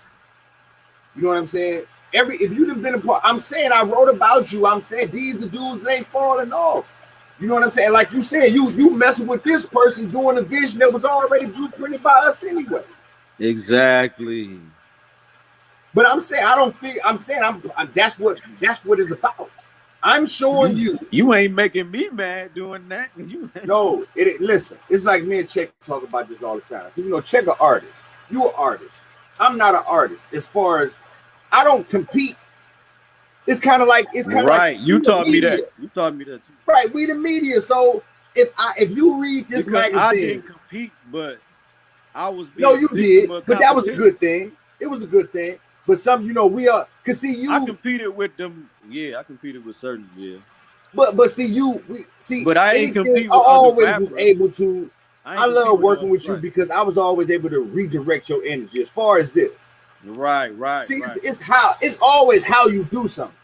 You know what I'm saying? If you'd have been a part, I'm saying I wrote about you. I'm saying these are dudes that ain't falling off. You know what I'm saying? Like you said, you messing with this person doing a vision that was already blueprinted by us anyway. Exactly. But I'm saying I don't think I'm saying I'm that's what it's about. I'm showing you. You ain't making me mad doing that. No, listen, it's like me and Check talk about this all the time. Because you know, Check an artist. You an artist. I'm not an artist. As far as I don't compete. It's kind of like right. You taught me that. You taught me that too. Right, we the media. So if you read this magazine, I didn't compete, but I was being no, you did, but that was a good thing. It was a good thing. But some, you know, we are cause see you. I competed with them. Yeah, I competed with certain. Yeah. But see, But I ain't anything compete I with other always rappers. was able to. I love working with you right. because I was always able to redirect your energy. As far as this, right. See, it's always how you do something.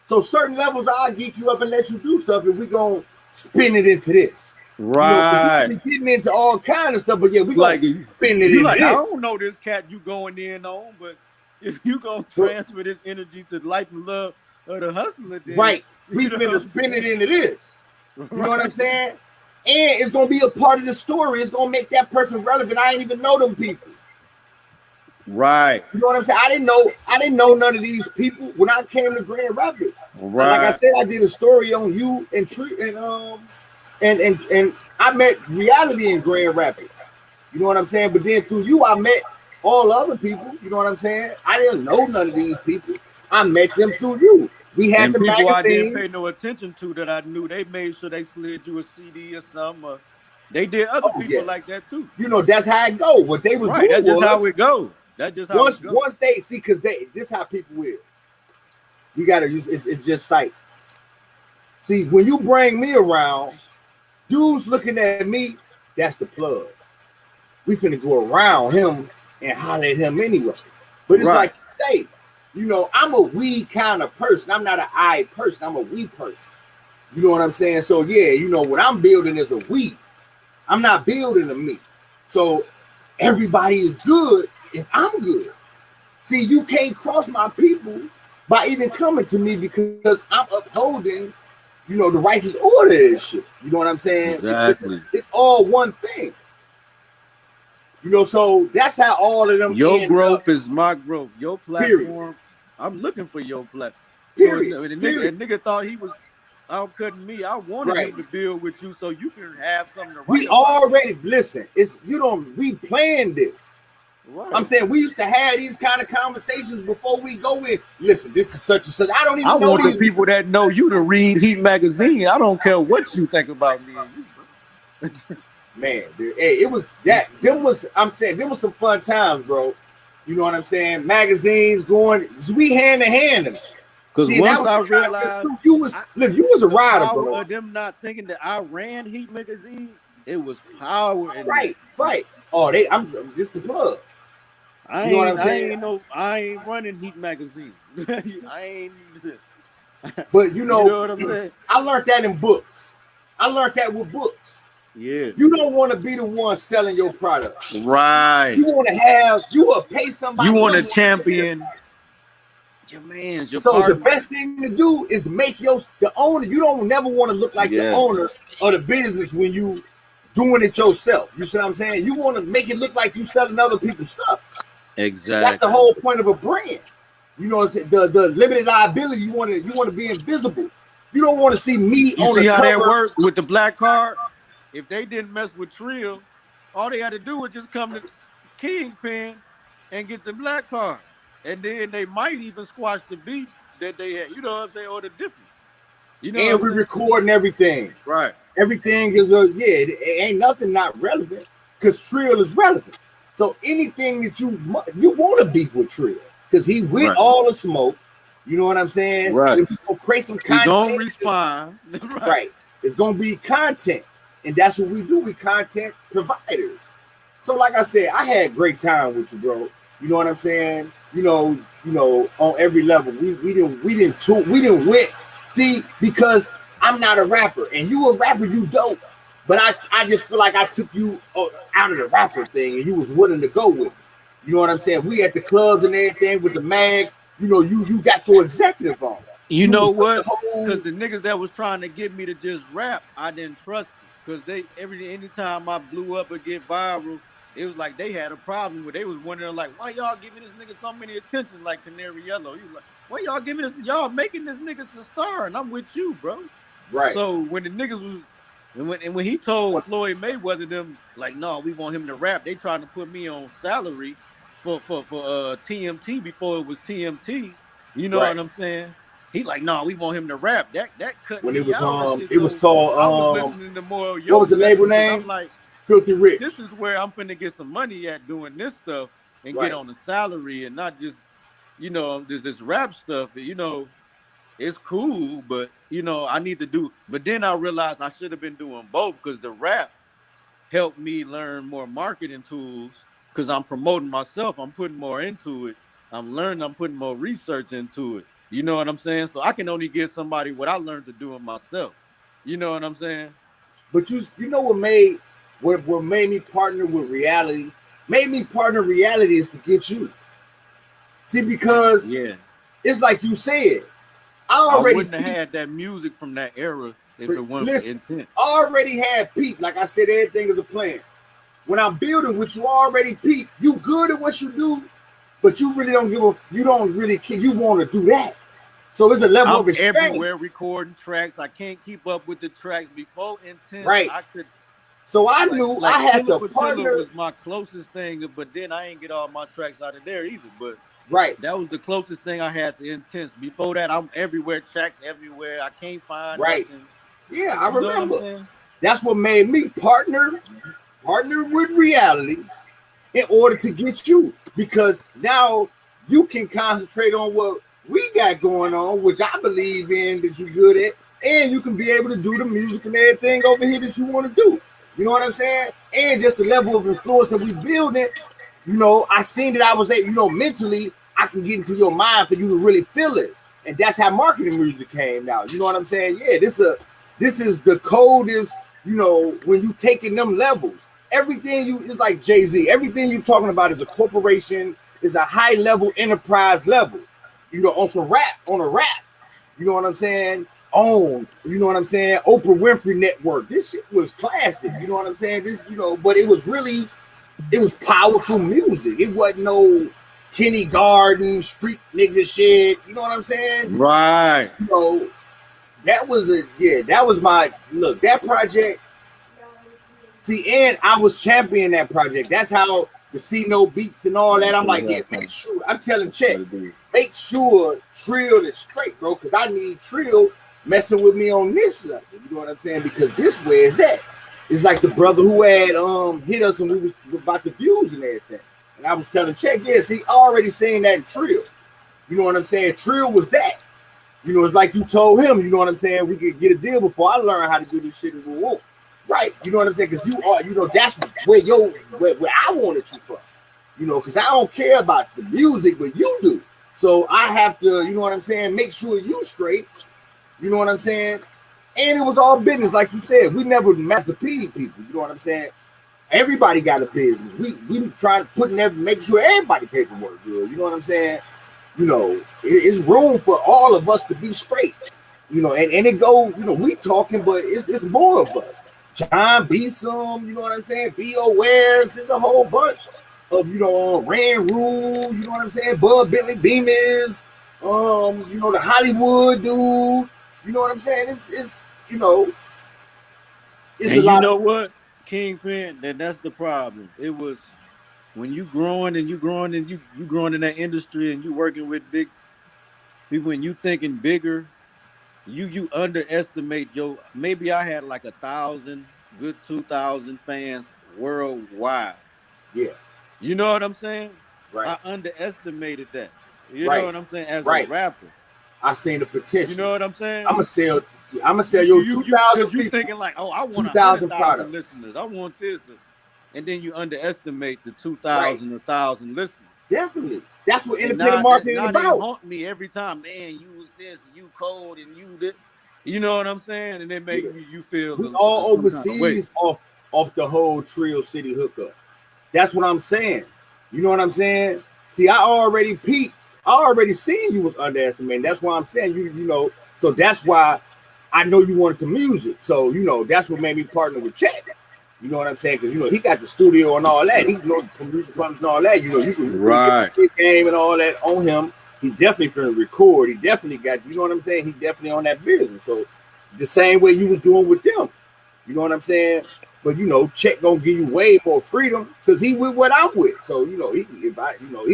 So certain levels, I'll geek you up and let you do stuff, and we gonna spin it into this. Right. You know, we getting into all kind of stuff, but yeah, we like gonna spin it you into like, this. I don't know this cat you going in on, but if you gonna transfer this energy to life and love of the hustler, then Right. We finna spin it into this. You know what I'm saying? And it's gonna be a part of the story. It's gonna make that person relevant. I ain't even know them people. Right. You know what I'm saying? I didn't know none of these people when I came to Grand Rapids. Right. Like I said, I did a story on you and I met reality in Grand Rapids. You know what I'm saying? But then through you, I met all other people. You know what I'm saying? I didn't know none of these people. I met them through you. We had the people magazines. I didn't pay no attention to that I knew. They made sure they slid you a CD or something. They did other people like that too. You know, that's how it go. What they was doing that's just was how it go. That's just how it go. Once they see, because this how people is. You gotta use it's just sight. See, when you bring me around, dudes looking at me, that's the plug. We finna go around him and holler at him anyway. But it's like you say, you know, I'm a we kind of person. I'm not an I person. I'm a we person. You know what I'm saying? So yeah, you know, what I'm building is a we. I'm not building a me. So everybody is good if I'm good. See, you can't cross my people by even coming to me because I'm upholding, you know, the righteous order and shit. You know what I'm saying? Exactly. It's all one thing. You know, so that's how all of them. Your growth is my growth. Your platform. I'm looking for your platform. Period. So a nigga thought he was outcutting me. I wanted him to build with you so you can have something to write. We already listen. It's we planned this. Right. I'm saying we used to have these kind of conversations before we go in. Listen, this is such and such. I don't even know want these the people that know you to read Heat magazine. I don't care what you think about me and you, bro. Man, dude, hey, it was that. I'm saying, them was some fun times, bro. You know what I'm saying? Magazines going, we hand to hand. Because once I realized you was a rider, bro. Of them not thinking that I ran Heat magazine, it was power in right. Oh, I'm just the plug. You know what I'm saying? I ain't running Heat magazine. I ain't. But you know what I'm saying? I learned that in books. I learned that with books. Yeah. You don't want to be the one selling your product. Right. You want to you will pay somebody. You want to champion your man's, your so partner. The best thing to do is make the owner. You don't never want to look like the owner of the business when you doing it yourself. You see what I'm saying? You want to make it look like you selling other people's stuff. Exactly. That's the whole point of a brand. You know, the limited liability. You want to be invisible. You don't want to see me on the cover. You see how that works with the black card? If they didn't mess with TREAL, all they had to do was just come to Kingpin and get the black card. And then they might even squash the beef that they had. You know what I'm saying? Or the difference. You know, and we recording everything. Right. Everything is it ain't nothing not relevant because TREAL is relevant. So anything that you want to beef with TREAL because he with all the smoke. You know what I'm saying? Right. If we gonna create some content, he's gonna respond. Right. It's gonna be content, and that's what we do. We content providers. So, like I said, I had great time with you, bro. You know what I'm saying? You know, on every level. We didn't win. See, because I'm not a rapper, and you a rapper, you dope. But I just feel like I took you out of the rapper thing, and you was willing to go with it. You know what I'm saying? We at the clubs and everything with the mags. You know, you got your executive on. You know what? Because the niggas that was trying to get me to just rap, I didn't trust them. Because anytime I blew up or get viral, it was like they had a problem with. They was wondering like, why y'all giving this nigga so many attention like Canary Yellow? You like, why y'all giving this? Y'all making this nigga a star, and I'm with you, bro. Right. So when the niggas was, when he told Floyd Mayweather them like, no, we want him to rap. They tried to put me on salary for TMT before it was TMT. You know what I'm saying? He like, no, we want him to rap. That cut when me it was out. it was called I was listening to more. What was the label name? I'm like, Filthy Rich. This is where I'm finna get some money at doing this stuff and get on a salary and not just, you know, this rap stuff. You know, it's cool, but you know, I need to do. But then I realized I should have been doing both because the rap helped me learn more marketing tools because I'm promoting myself. I'm putting more into it. I'm learning. I'm putting more research into it. You know what I'm saying? So I can only give somebody what I learned to do it myself. You know what I'm saying? But you know what made me partner with reality? Made me partner reality is to get you. See, because it's like you said, I wouldn't have had that music from that era if it wasn't for Intense. I already had peep. Like I said, everything is a plan. When I'm building with you already peep, you good at what you do, but you really don't you don't really care. You want to do that. So it's a level of restraint. Everywhere recording tracks. I can't keep up with the tracks before Intense. Right. I could. So I knew I had to partner. Was my closest thing, but then I ain't get all my tracks out of there either. But right, that was the closest thing I had to Intense. Before that, I'm everywhere, tracks everywhere. I can't find nothing. Yeah, I remember. That's what made me partner with reality in order to get you, because now you can concentrate on what we got going on, which I believe in that you're good at, and you can be able to do the music and everything over here that you want to do. You know what I'm saying? And just the level of influence that we building, you know, I seen that I was able, you know, mentally, I can get into your mind for you to really feel this. And that's how marketing music came now. You know what I'm saying? Yeah, this is the coldest, you know, when you taking them levels. Everything is like Jay-Z. Everything you're talking about is a corporation, is a high level enterprise level. You know, on some rap, on a rap. You know what I'm saying? You know what I'm saying? Oprah Winfrey Network. This shit was classic. You know what I'm saying? This, you know, but it was powerful music. It wasn't no Kenny Garden street nigga shit. You know what I'm saying? Right. You know, that was my look. That project. See, and I was championing that project. That's how the See No Beats and all that. I'm like, yeah, make sure. I'm telling Chet, make sure TREAL is straight, bro, because I need TREAL messing with me on this level. You know what I'm saying? Because this where it's at. It's like the brother who had hit us when we was about the views and everything. And I was telling Chet, yes, he already saying that in TREAL. You know what I'm saying? TREAL was that. You know, it's like you told him, you know what I'm saying? We could get a deal before I learn how to do this shit in the whoop. Right, you know what I'm saying? Because you are, you know, that's where I wanted you from. You know, because I don't care about the music, but you do. So I have to, you know what I'm saying, make sure you straight. You know what I'm saying? And it was all business, like you said. We never Master P people. You know what I'm saying? Everybody got a business. We trying to make sure everybody paperwork good. You know what I'm saying? You know, it's room for all of us to be straight. You know, and it go, you know, we talking, but it's more of us. John Beeson, you know what I'm saying? BOS, there's a whole bunch of, you know, Rand Rule, you know what I'm saying? Bud Bentley Bemis, you know, the Hollywood dude, you know what I'm saying? It's you know, it's and a lot. You know what, Kingpin? That's the problem. It was when you growing and you growing in that industry and you working with big people and you thinking bigger. You underestimate maybe I had like 1,000, good 2,000 fans worldwide. Yeah. You know what I'm saying? Right. I underestimated that. You know what I'm saying? As a rapper. I seen the potential. You know what I'm saying? I'm gonna sell your 2,000 people. You thinking like, oh, I want 2,000 100,000 listeners. I want this. And then you underestimate the 2,000 or 1,000 listeners. Definitely. That's what independent marketing is about. They haunt me every time. Man, use this, you cold, and you did. You know what I'm saying? And they make you feel. We all overseas off the whole TREAL City hookup. That's what I'm saying. You know what I'm saying? See, I already peaked. I already seen you was underestimated. That's why I'm saying you know. So that's why I know you wanted the music. So you know that's what made me partner with Chet. You know what I'm saying? Because you know he got the studio and all that. He knows the producer pumps and all that. You know you can get the game and all that on him. He definitely can record. He definitely got. You know what I'm saying? He definitely on that business. So the same way you was doing with them. You know what I'm saying? But you know, Chet gonna give you way more freedom because he with what I'm with. So you know he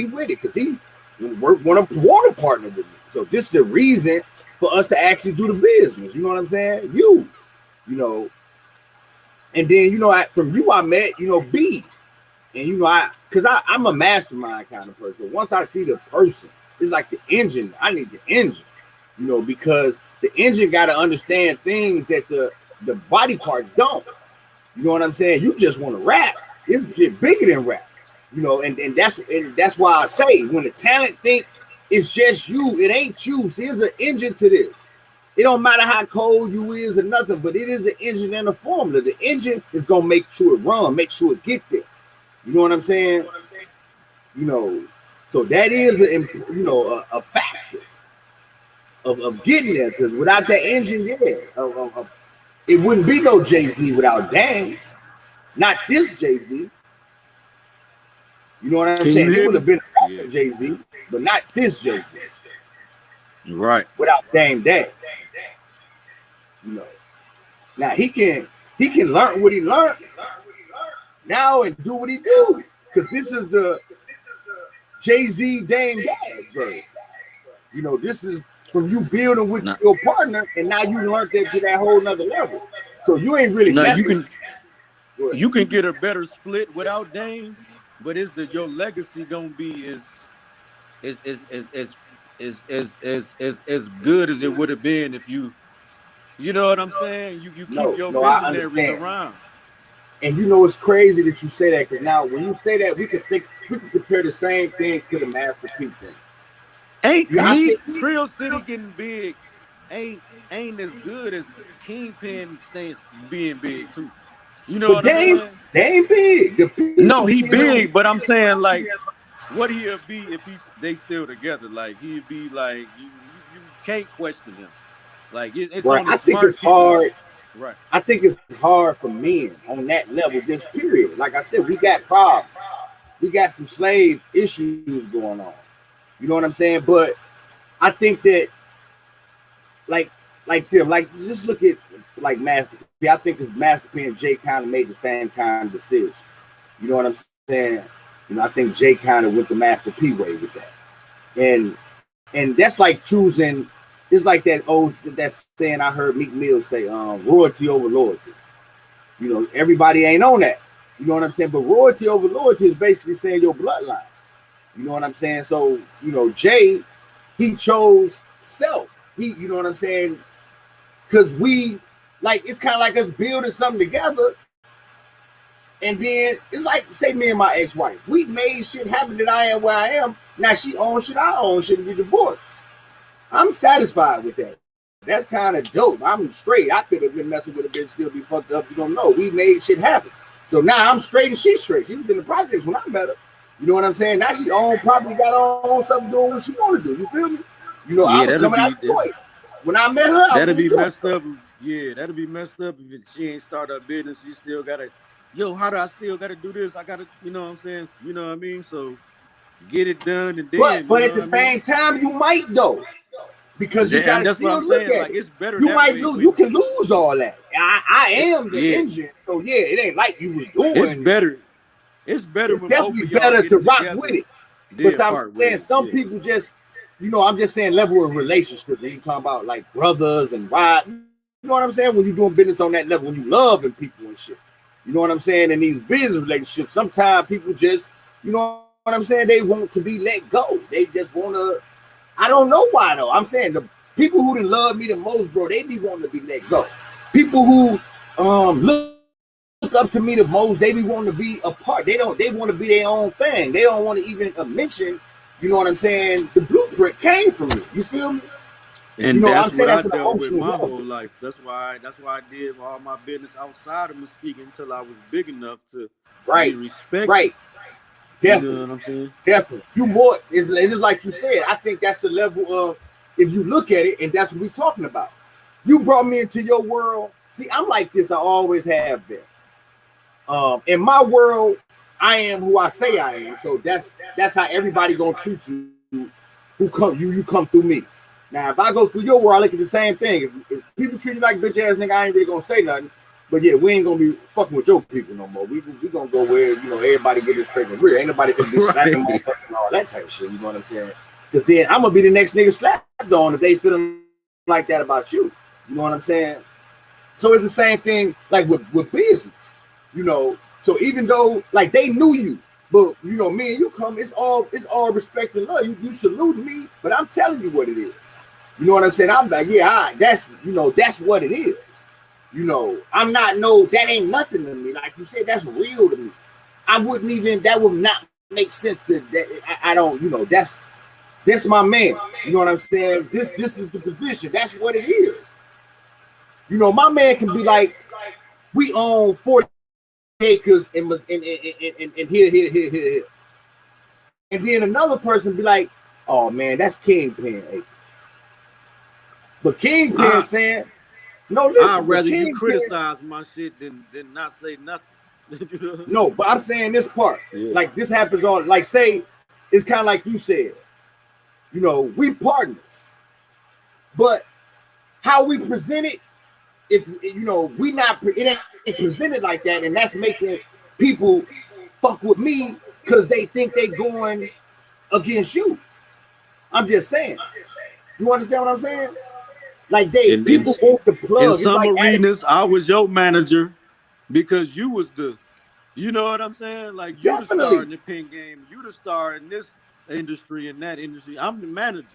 with it because he want to partner with me. So this is the reason for us to actually do the business. You know what I'm saying? You know. And then, you know, from you, I met, you know, B. And, you know, because I'm a mastermind kind of person. Once I see the person, it's like the engine. I need the engine. You know, because the engine got to understand things that the body parts don't. You know what I'm saying? You just want to rap. It's shit bigger than rap. You know, and that's why I say when the talent think it's just you, it ain't you. See, there's an engine to this. It don't matter how cold you is or nothing, but it is an engine and a formula. The engine is gonna make sure it run, make sure it get there. You know what I'm saying? You know, so that is a factor of getting there. Because without that engine, it wouldn't be no Jay-Z without Dame. Not this Jay-Z. You know what I'm saying? It would have been a Jay-Z, but not this Jay-Z. Right. Without Dame. You know. Now he can learn what he learned now and do what he do. Because this is the Jay-Z Dame Dash version. You know, this is from you building with your partner, and now you learned that to that whole nother level. So you ain't really messing. You can get a better split without Dame, but your legacy gonna be as good as it would have been if you know what I'm saying? You keep your visionaries around. And you know it's crazy that you say that, because now when you say that, we can compare the same thing to the Master P thing. TREAL City getting big ain't as good as Kingpin being big too. You know what I'm saying? Dame big. No, he big, but I'm saying like what he'll be if they still together. Like he'd be like you can't question him. Like it's right. only I think it's people. hard. Right. I think it's hard for men on that level, just period. Like I said, we got problems. We got some slave issues going on. You know what I'm saying? But I think that like just look at like Master P. I think it's Master P and Jay kind of made the same kind of decisions. You know what I'm saying? You know, I think Jay kind of went the Master P way with that. And that's like choosing, it's like that saying I heard Meek Mill say, royalty over loyalty. You know, everybody ain't on that. You know what I'm saying? But royalty over loyalty is basically saying your bloodline. You know what I'm saying? So, you know, Jay, he chose self. You know what I'm saying? Because it's kind of like us building something together. And then it's like, say me and my ex-wife, we made shit happen that I am where I am. Now she owns shit, I own shit, and we divorced. I'm satisfied with that. That's kind of dope. I'm straight. I could have been messing with a bitch, still be fucked up. You don't know. We made shit happen. So now I'm straight and she's straight. She was in the projects when I met her. You know what I'm saying? Now she probably got on something, doing what she want to do. You feel me? You know, I was coming out of Detroit. When I met her, that'd be messed up. Yeah, that'd be messed up if she ain't started a business. She still gotta, how do I still gotta do this? I gotta, you know what I'm saying? You know what I mean? So get it done and then. But at the same time, you might though. Because you gotta still look at it. It's better you might lose. You can lose all that. I am the engine, so yeah, it ain't like you was doing. It's better. It's definitely better to rock with it. But I'm saying some people just, I'm just saying level of relationship. When you talking about like brothers and ride, you know what I'm saying? When you doing business on that level, when you loving people and shit, you know what I'm saying? In these business relationships, sometimes people just, you know what I'm saying? They want to be let go. They just want to. I don't know why though. I'm saying the people who didn't love me the most, bro, they be wanting to be let go. People who look up to me the most, they be wanting to be a part. They want to be their own thing. They don't want to even mention, you know what I'm saying? The blueprint came from me. You feel me? And that's what I dealt with my whole life. That's why I did all my business outside of Mesquite until I was big enough to be respected. Right. Definitely. You know what I'm saying? Definitely. You more, it's like you said, I think that's the level of, if you look at it, and that's what we're talking about. You brought me into your world. See, I'm like this, I always have been. In my world, I am who I say I am. So that's how everybody gonna treat you who come you come through me. Now, if I go through your world, I look at the same thing. If people treat you like bitch ass nigga, I ain't really gonna say nothing. But yeah, we ain't gonna be fucking with your people no more. We gonna go where, everybody get this pregnant real. Ain't nobody gonna be slapping motherfuckers and all that type of shit. You know what I'm saying? Because then I'm gonna be the next nigga slapped on if they feeling like that about you. You know what I'm saying? So it's the same thing like with business. So even though like they knew you, but me and you come, it's all respect and love. You salute me, but I'm telling you what it is. You know what I'm saying? I'm like, yeah, that's that's what it is. I'm not that ain't nothing to me. Like you said, that's real to me. I wouldn't even that would not make sense to that. I don't, that's my man. You know what I'm saying? This is the position. That's what it is. My man can be like, we own 40 acres and here. And then another person be like, oh man, that's Kingpin acres. But Kingpin saying, no, listen. I'd rather you criticize my shit than not say nothing. No, but I'm saying this part. Yeah. Like this happens on, like say, it's kind of like you said. We partners. But how we present it, if we not it ain't presented like that, and that's making people fuck with me because they think they going against you. I'm just saying. You understand what I'm saying? Like people want the plug. In some arenas, I was your manager because you was the, you know what I'm saying? Like you the star in the pin game, you the star in this industry and that industry. I'm the manager.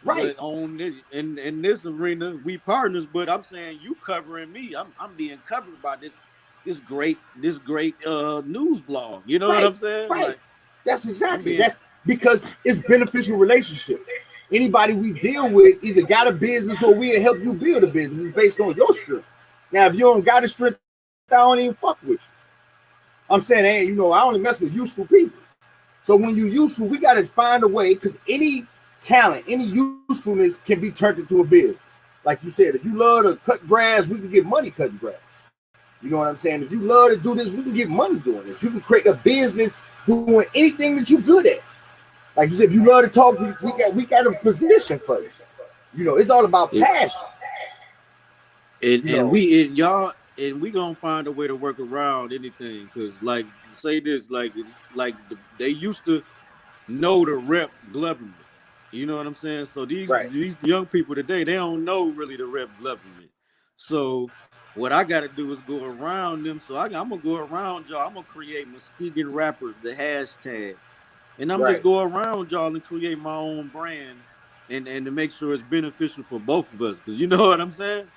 Right. But on in this arena, we partners, but I'm saying you covering me. I'm being covered by this great news blog. You know what I'm saying? Right. Like, that's exactly that's because it's beneficial relationships. Anybody we deal with either got a business or we'll help you build a business. It's based on your strength. Now, if you don't got a strength, I don't even fuck with you. I'm saying, hey, I only mess with useful people. So when you useful, we got to find a way, because any talent, any usefulness can be turned into a business. Like you said, if you love to cut grass, we can get money cutting grass. You know what I'm saying? If you love to do this, we can get money doing this. You can create a business doing anything that you're good at. Like you said, if you love to talk, we got a position for you. It's all about passion. And we gonna find a way to work around anything, because like say this, they used to know the rep government. You know what I'm saying? So these young people today, they don't know really the rep government. So what I got to do is go around them. So I'm gonna go around y'all. I'm gonna create Muskegon rappers, the hashtag, and I'm just go around y'all and create my own brand, and to make sure it's beneficial for both of us. Because you know what I'm saying?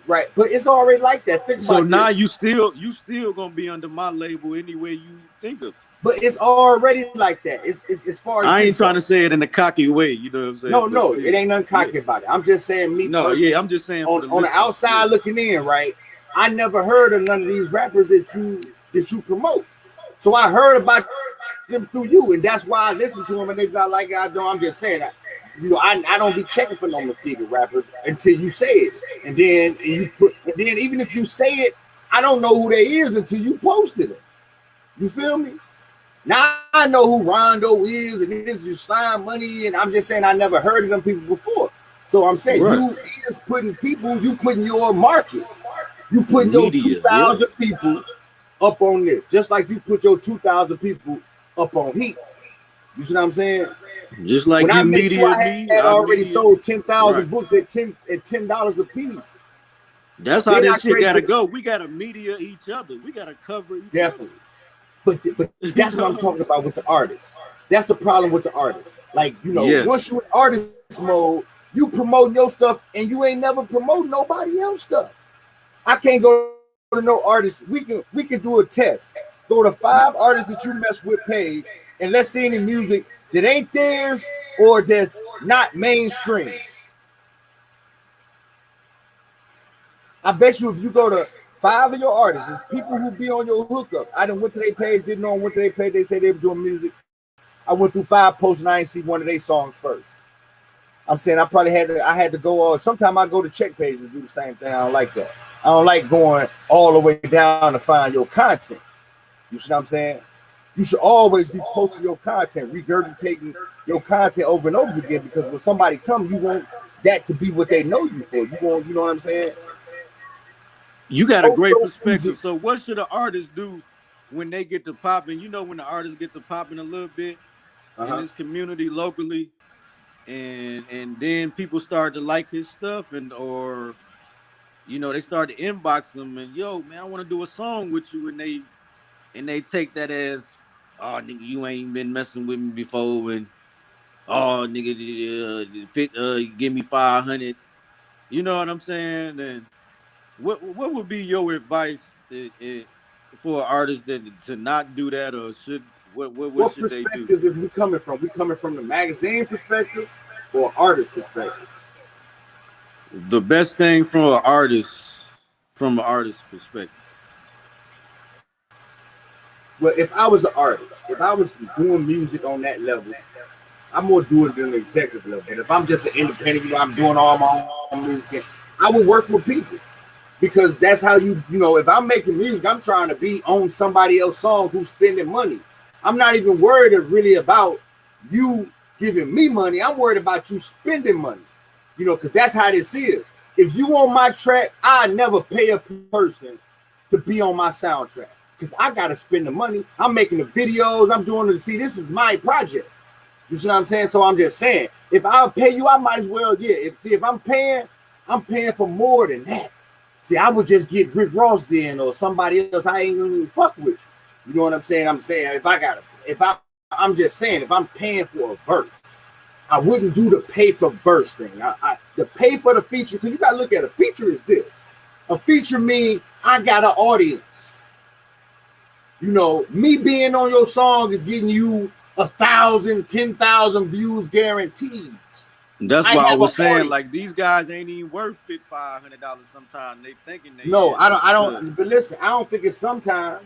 Right, but it's already like that. Think so about now this. you still gonna be under my label any way you think of. But it's already like that. It's as far as I ain't trying to say it in a cocky way, you know what I'm saying? No, it ain't nothing cocky about it. I'm just saying I'm just saying on the outside looking in, right? I never heard of none of these rappers that you promote. So I heard about them through you, and that's why I listen to them, and they got like I don't. I'm just saying that. I don't be checking for no Muskegon rappers until you say it, and then even if you say it, I don't know who they is until you posted it. You feel me? Now I know who Rondo is, and this is Slime Money, and I'm just saying I never heard of them people before. So I'm saying you is putting people, you putting your market, you putting your 2,000 people up on this, just like you put your 2,000 people up on Heat. You see what I'm saying? Just like when you I met you, I had already sold 10,000 books at $10 a piece. That's how this shit gotta go. We gotta media each other. We gotta cover each other. But that's what I'm talking about with the artists. That's the problem with the artists. Like, once you're in artist mode, you promote your stuff and you ain't never promote nobody else stuff. I can't go to no artist. We can do a test. Go to 5 artists that you mess with page, and let's see any music that ain't theirs or that's not mainstream. I bet you if you go to 5 of your artists, it's people who be on your hookup. I done went to their page, didn't know went to their page. They say they were doing music. I went through 5 posts and I ain't see one of their songs first. I'm saying I probably had to go. Sometimes I go to check page and do the same thing. I don't like that. I don't like going all the way down to find your content. You see what I'm saying? You should always be posting your content, regurgitating your content over and over again, because when somebody comes, you want that to be what they know you for. You know what I'm saying? You got a great perspective. So what should an artist do when they get to popping? When the artists get to popping a little bit in this community locally, and then people start to like his stuff, or they start to inbox him and, yo, man, I want to do a song with you, and they take that as, oh, nigga, you ain't been messing with me before, and oh nigga, give me 500. You know what I'm saying? Then what would be your advice for an artist to not do that, or what should they do? Perspective is we coming from? We coming from the magazine perspective or artist perspective? The best thing from an artist's perspective. Well, if I was an artist, if I was doing music on that level, I'm more doing it than an executive level. But if I'm just an independent, I'm doing all my own music, I would work with people. Because that's how you know, if I'm making music, I'm trying to be on somebody else's song who's spending money. I'm not even worried really about you giving me money. I'm worried about you spending money, you know, because that's how this is. If you on my track, I never pay a person to be on my soundtrack because I got to spend the money. I'm making the videos. I'm doing this is my project. You see what I'm saying? So I'm just saying, if I'll pay you, I might as well, if I'm paying for more than that. See, I would just get Rick Ross then or somebody else I ain't gonna fuck with. You know what I'm saying? I'm saying I'm just saying if I'm paying for a verse, I wouldn't do the pay for verse thing. The pay for the feature, because you gotta look at a feature is this. A feature means I got an audience. You know, me being on your song is getting you 1,000, 10,000 views guaranteed. That's why I was saying, like, these guys ain't even worth $500 sometimes. They thinking they No, I don't. But listen, I don't think it's sometimes.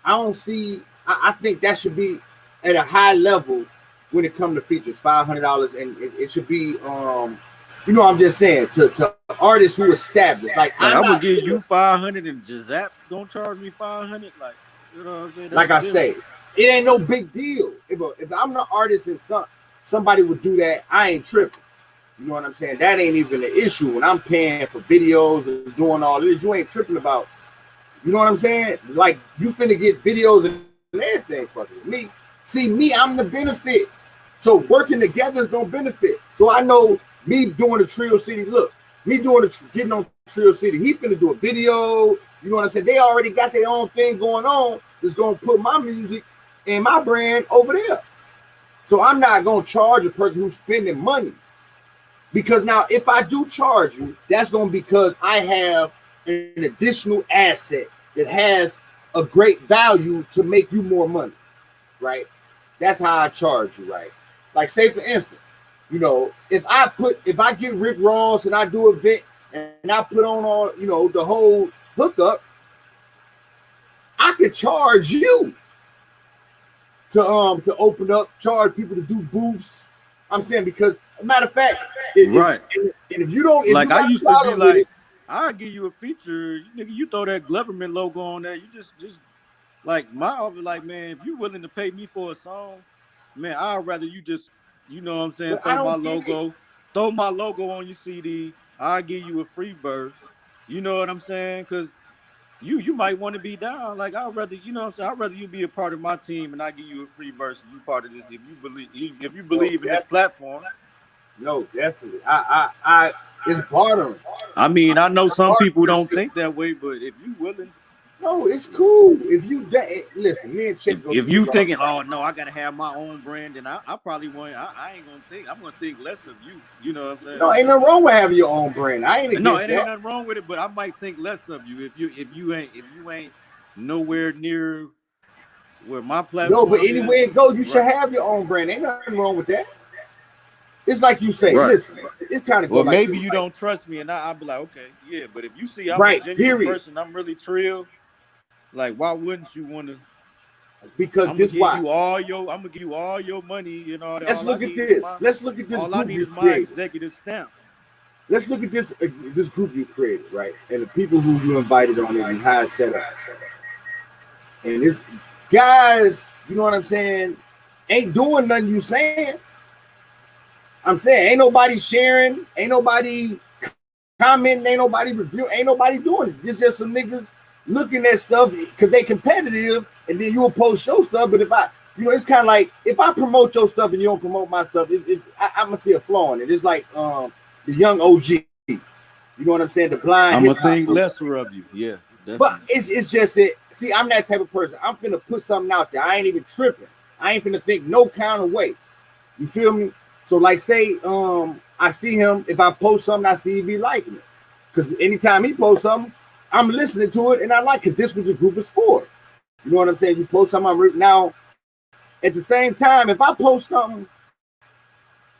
I don't see. I think that should be at a high level when it comes to features, $500, and it should be. You know, I'm just saying to artists who established. Like I'm gonna give you 500, and Jazap gonna charge me 500. Like, you know what I'm saying? Like I say, it ain't no big deal. If I'm the artist and somebody would do that, I ain't tripping. You know what I'm saying? That ain't even an issue. When I'm paying for videos and doing all this, you ain't tripping about. You know what I'm saying? Like, you finna get videos and everything fucking me. See, me, I'm the benefit. So working together is gonna benefit. So I know me doing the TREAL City, look, me getting on TREAL City, he finna do a video. You know what I'm saying? They already got their own thing going on that's gonna put my music and my brand over there. So I'm not going to charge a person who's spending money. Because now if I do charge you, that's going to be because I have an additional asset that has a great value to make you more money, right? That's how I charge you, right? Like, say for instance, you know, if I get Rick Ross and I do an event and I put on all, you know, the whole hookup, I could charge you to open up, charge people to do booths. I'm saying because, matter of fact, right. If you don't, like I used to be like, I'll give you a feature, nigga. You throw that government logo on there. You just like my offer, like, man, if you willing to pay me for a song, man, I'd rather you just, you know what I'm saying, throw my logo on your CD. I'll give you a free verse. You know what I'm saying? Because you might want to be down. Like, I'd rather, you know what I'm saying, I'd rather you be a part of my team and I give you a free verse and you part of this. If you believe in this platform. No, definitely. It's bartering. I mean, I know some people don't think that way, but if you willing. No, it's cool. If you listen, me and Chick. If you thinking, oh no, I gotta have my own brand, and I probably won't. I ain't gonna think. I'm gonna think less of you. You know what I'm saying? No, ain't nothing wrong with having your own brand. I ain't against that. No, it ain't nothing wrong with it, but I might think less of you if you ain't nowhere near where my platform. No, but anywhere it goes, you should have your own brand. Ain't nothing wrong with that. It's like you say, listen, it's kind of well, maybe you don't trust me, and I'll be like, okay, yeah, but if you see I'm a genuine person, I'm really TREAL. Like, why wouldn't you want to? Because this why I'm gonna give you all your money. You know. Let's look at this. Let's look at this. All I need is my executive stamp. Let's look at this group you created, right? And the people who you invited on it and how it's set up. And this guys, you know what I'm saying, ain't doing nothing you saying. I'm saying ain't nobody sharing, ain't nobody commenting, ain't nobody reviewing, ain't nobody doing it. It's just some niggas looking at stuff because they competitive, and then you'll post your stuff. But if it's kind of like if I promote your stuff and you don't promote my stuff, I'm gonna see a flaw in it. It's like the young OG. You know what I'm saying? The blind. I'm gonna think lesser of you. Yeah. Definitely. But it's just that. See, I'm that type of person. I'm finna put something out there. I ain't even tripping. I ain't finna think no kind of way. You feel me? So like say I see him, if I post something, I see he be liking it. Because anytime he posts something, I'm listening to it and I like it. This was the group is for. You know what I'm saying? You post something, now at the same time, if I post something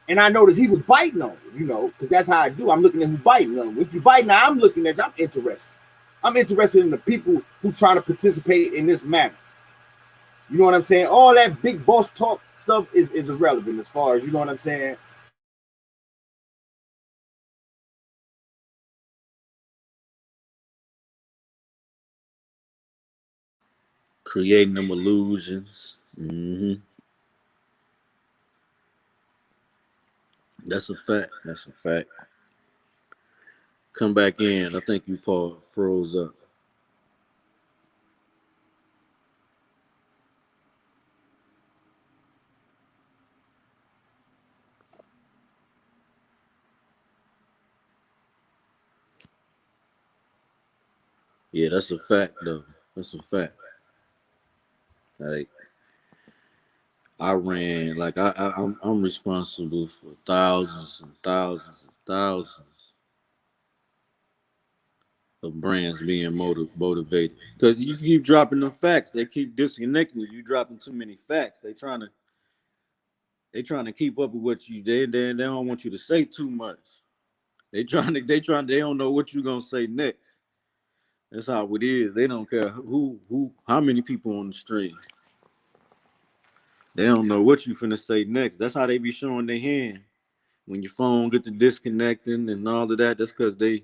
and I notice he was biting on it, you know, because that's how I do. I'm looking at who biting on it. If you bite now, I'm looking at you, I'm interested. I'm interested in the people who try to participate in this manner. You know what I'm saying? All that big boss talk stuff is irrelevant as far as, you know what I'm saying? Creating them illusions. That's a fact. That's a fact. Come back in. I think you, Paul, froze up. Yeah, that's a fact, though. That's a fact. Like, I ran, like, I'm responsible for thousands and thousands and thousands of brands being motivated. Because you keep dropping them facts. They keep disconnecting you. You dropping too many facts. They trying to keep up with what you did. They don't want you to say too much. They don't know what you're gonna say next. That's how it is. They don't care how many people on the stream. They don't know what you finna say next. That's how they be showing their hand. When your phone get to disconnecting and all of that, that's because they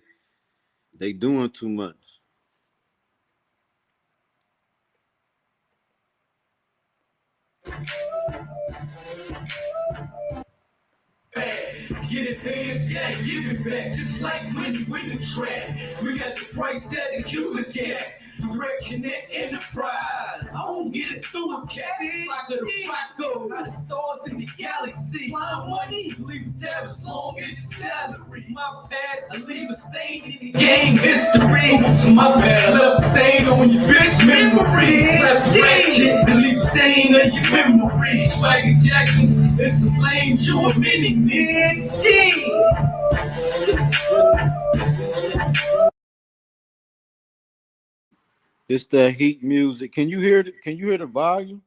doing too much. Get it fast, yeah, give it back. Just like when you win the track. We got the price that the Cubans get. Direct Connect Enterprise. I won't get it through a cat. Like a Rocco. Out of stars in the galaxy. My money, leave a tab as long as your salary. My past, I leave a stain in the game history. So my bad, I left a stain on your bitch memory. Reparation, and leave a stain on your memory. Swagger jackets, and some lanes, you a mini man. It's that heat music. Can you hear it? Can you hear the volume?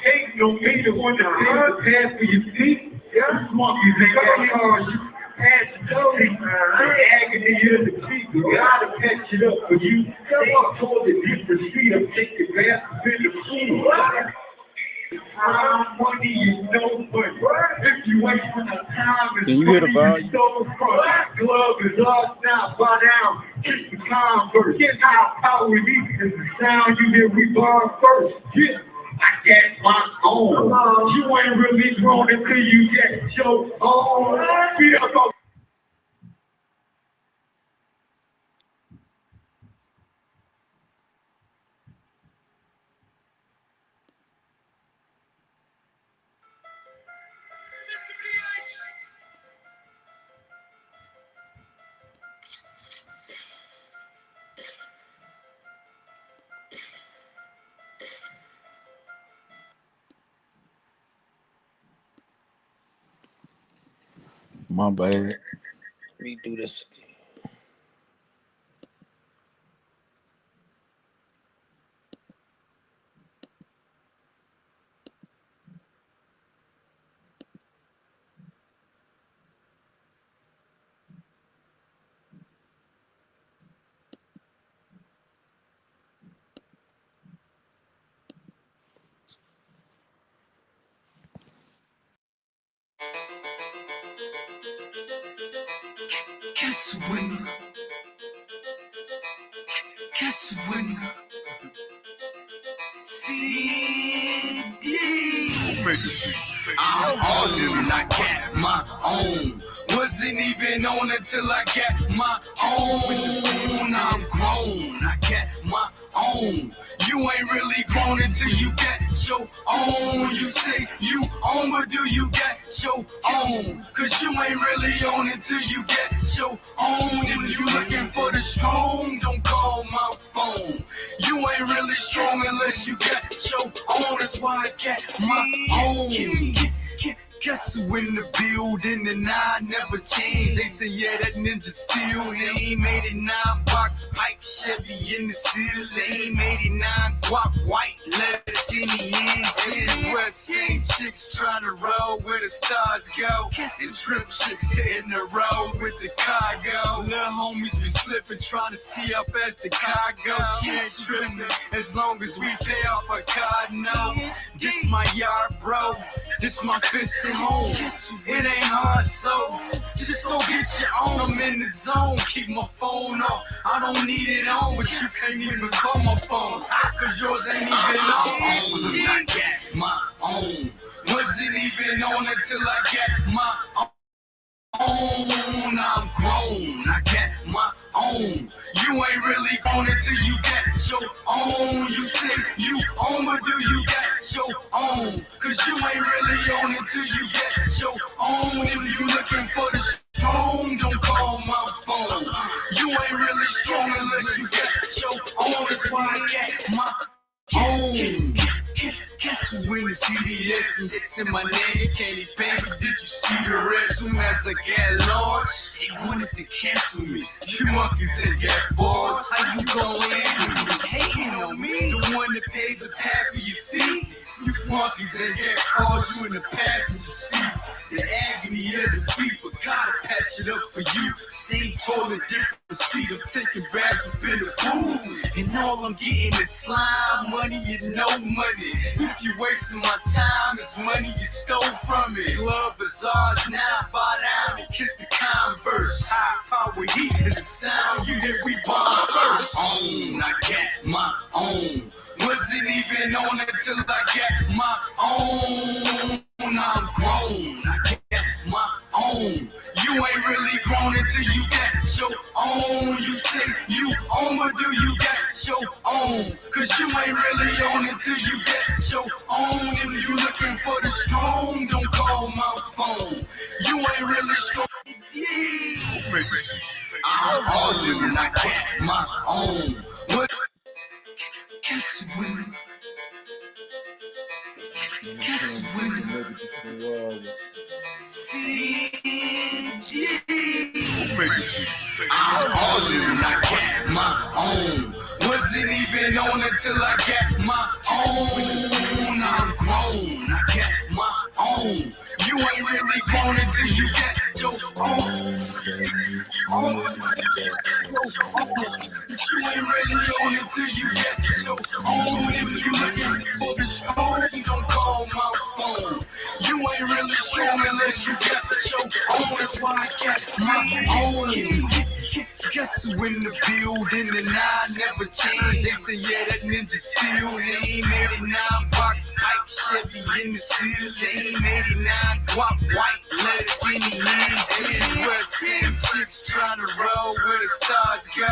Ain't no me the one that pass for your feet. Yeah, monkeys ain't got cars. You pass the dough. Agony of the people. You gotta catch it up for you. They told the different street. I'm taking baths in the pool. Money is no fun. If you waste my time, can you hear the volume? Glove is lost now. Bow down. Kiss the converse. Get how power it is the sound you hear we born first. Yeah. I get my own. You ain't really grown until you get your own. Feel My bad. Let me do this again. Guess when CD I'm on, I got my own. Wasn't even on until I got my own. I'm grown, I got my own. You ain't really grown. grown until you get your own. You say you own, but do you get your own? Cause you ain't really on until you get your own. If you looking for the strong, don't call my phone. You ain't really strong unless you get your own. That's why I get my own. Guess who in the building and I never change. They say, yeah, that ninja still same 89 box pipe Chevy in the city. Same 89 guap white letters in the engine. West same chicks trying to roll where the stars go. And trip chicks hitting the road with the cargo. Little homies be slipping trying to see how fast the car goes. She ain't tripping as long as we pay off our car. No, this my yard, bro. This my fist home. It ain't hard, so just go get your own. I'm in the zone, keep my phone on. I don't need it on, but you can't even call my phone, cause yours ain't even on. I get my own. Wasn't even on until I get my own. I'm grown, I get my own. You ain't really grown until you get your own. You say you own, but do you get your own? Cause you ain't really on until you get your own. If you looking for the strong, don't call my phone. You ain't really strong unless you get your own. That's why I get my own. Guess who in the CDS and it's in my name? Candy baby, did you see the rest? Soon as I got launched, they wanted to cancel me. You monkeys ain't got balls. How you gon' hating on me? The one that paid the tab for your feet. You monkeys ain't got cars. You in the passenger seat. The agony of defeat, but gotta patch it up for you. Same toilet, different seat. I'm taking bags up in the food, and all I'm getting is slime money and no money. If you wasting my time, it's money you stole from me. Glove bazaars now, bow down and kiss the Converse. High power heat is the sound you hear we bomb first. I get my own. Wasn't even on until I get my own. I'm grown, I get my own. You ain't really grown until you get your own. You say you own, but do you get your own? Cause you ain't really on until you get your own. If you looking for the strong, don't call my phone. You ain't really strong. I'm own, I get my own. What? Guess when? Guess when? I'm on, I get my own. Wasn't even on until I get my own. I'm grown, I get my own. You ain't really grown until you get your own. You ain't really on until you get your own. If you looking for the strong, don't call my phone. You ain't really strong unless you get your own. That's why I get my own. Guess who in the building and I never change. They say yeah, that ninja still same 89 box pipe Chevy in the city. Same 89 guap white letters in the engine. West same chicks trying to roll where the stars go.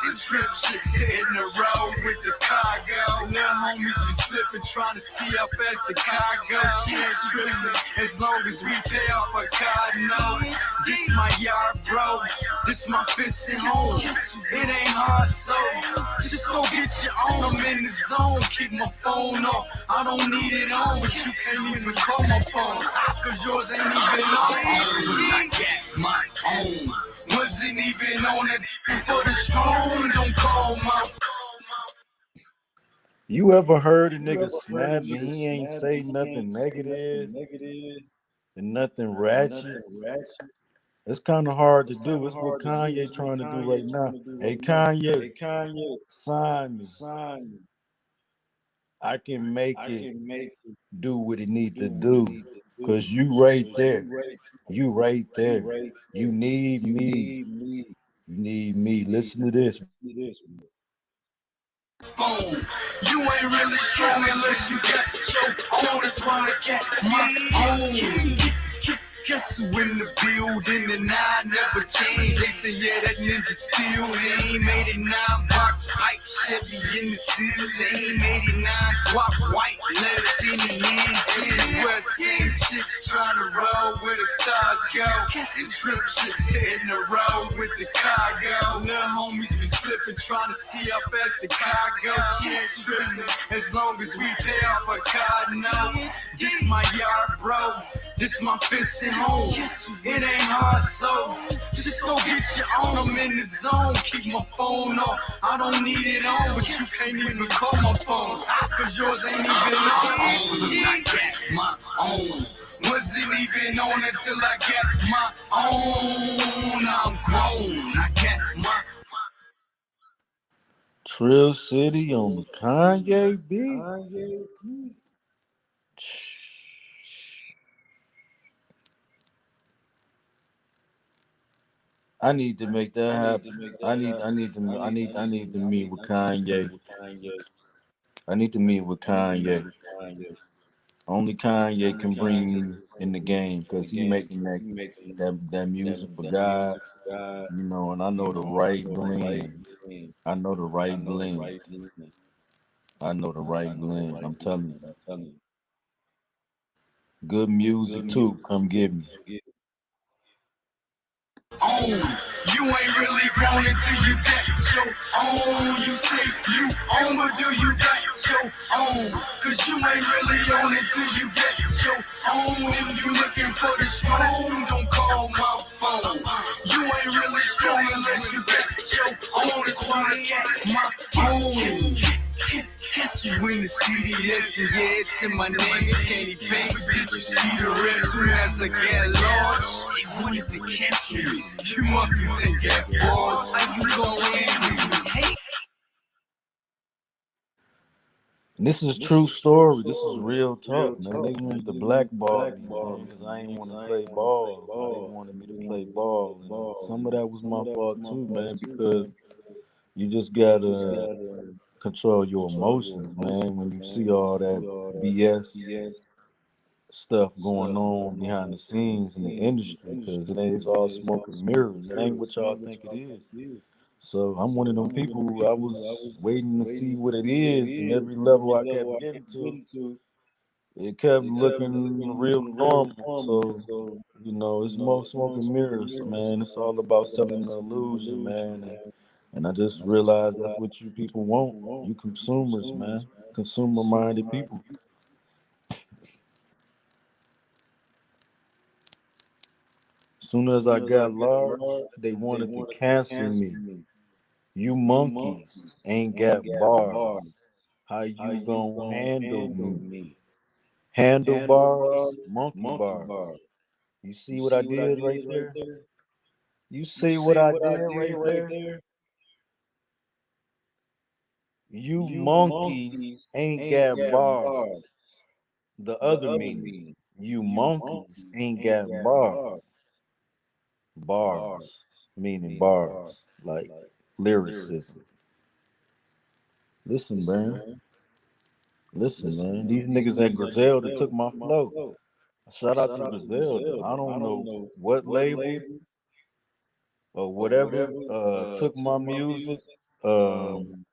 And trip chicks hitting the road with the cargo. Little homies be slipping trying to see how fast the car goes. She ain't tripping as long as we pay off our car. No, this my yard, bro. This my fist and home. It ain't hard, so just go get your own. I'm in the zone, keep my phone on. I don't need it on, but you can't even call my phone, cause yours ain't even on. I get my own. Wasn't even on it for the strong. Don't call my phone. You ever heard a nigga snap and he ain't say nothing negative and nothing ratchet? It's kind of hard to do. It's what Kanye trying to do right now. Hey, Kanye, sign me. I can make it do what it need to do. Because you right there. You right there. You need me. You need me. Listen to this. Phone. You ain't really strong unless you get your own. That's why I get my own. Guess who in the building and I never changed. They say, yeah, that ninja still ain't 89 box pipe Chevy in the city. Same 89 guap white letters in the engine. Where same chicks trying to roll where the stars go. And trip chicks hitting the road with the cargo. Little homies be slipping trying to see how fast the car goes. She ain't tripping as long as we there for God no. This my yard, bro. This my fist at home. It ain't hard, so just go get your own. I'm in the zone, keep my phone on. I don't need it on, but you can't even call my phone, cause yours ain't even on. I got my own. Wasn't even on until I got my own. I'm grown. I got my Trill City on the Kanye beat. I need to make that happen. I need to meet with Kanye. I need to meet with Kanye. Only Kanye can bring me in the game because he making that music for God, you know, and I know the right blend. I know the right blend. I know the right blend. I'm telling you. Good music too. Come get me. own. You ain't really grown until you got your own. You say you own, but do you got your own? Cause you ain't really on until you get your own. If you looking for the strong, don't call my phone. You ain't really strong unless you got your own. That's why I got my own. Guess you in the CDS and yeah, it's in my name. Candy paint, but did you see the rest? Soon as I got lost, they wanted to catch me. You monkeys ain't got balls. How you gon' handle me? This is true story. This is real talk, man. They wanted to blackball me, man, because I ain't want to play ball. They wanted me to play ball. And some of that was my fault too, man, because you just gotta control your emotions, man. When you see all that BS stuff going on behind the scenes in the industry, because it's all smoke and mirrors. It ain't what y'all think it is. So I'm one of them people who I was waiting to see what it is, and every level I kept getting to, it kept looking real normal. So, you know, it's more smoke and mirrors, man. It's all about selling the illusion, man. And I just realized that's what you people want. You consumers, man. Consumer-minded people. As soon as I got large, they wanted to cancel me. You monkeys ain't got bars. How you gonna handle me? Handlebars, monkey bars. You see what I did right there? You see what I did right there? You monkeys ain't got bars. The other meaning, you monkeys ain't got bars. Bars, meaning bars, like lyricism. Listen, man. Listen, man. These niggas at Griselda took my flow. Shout out to Griselda. I don't know what label or whatever took my music from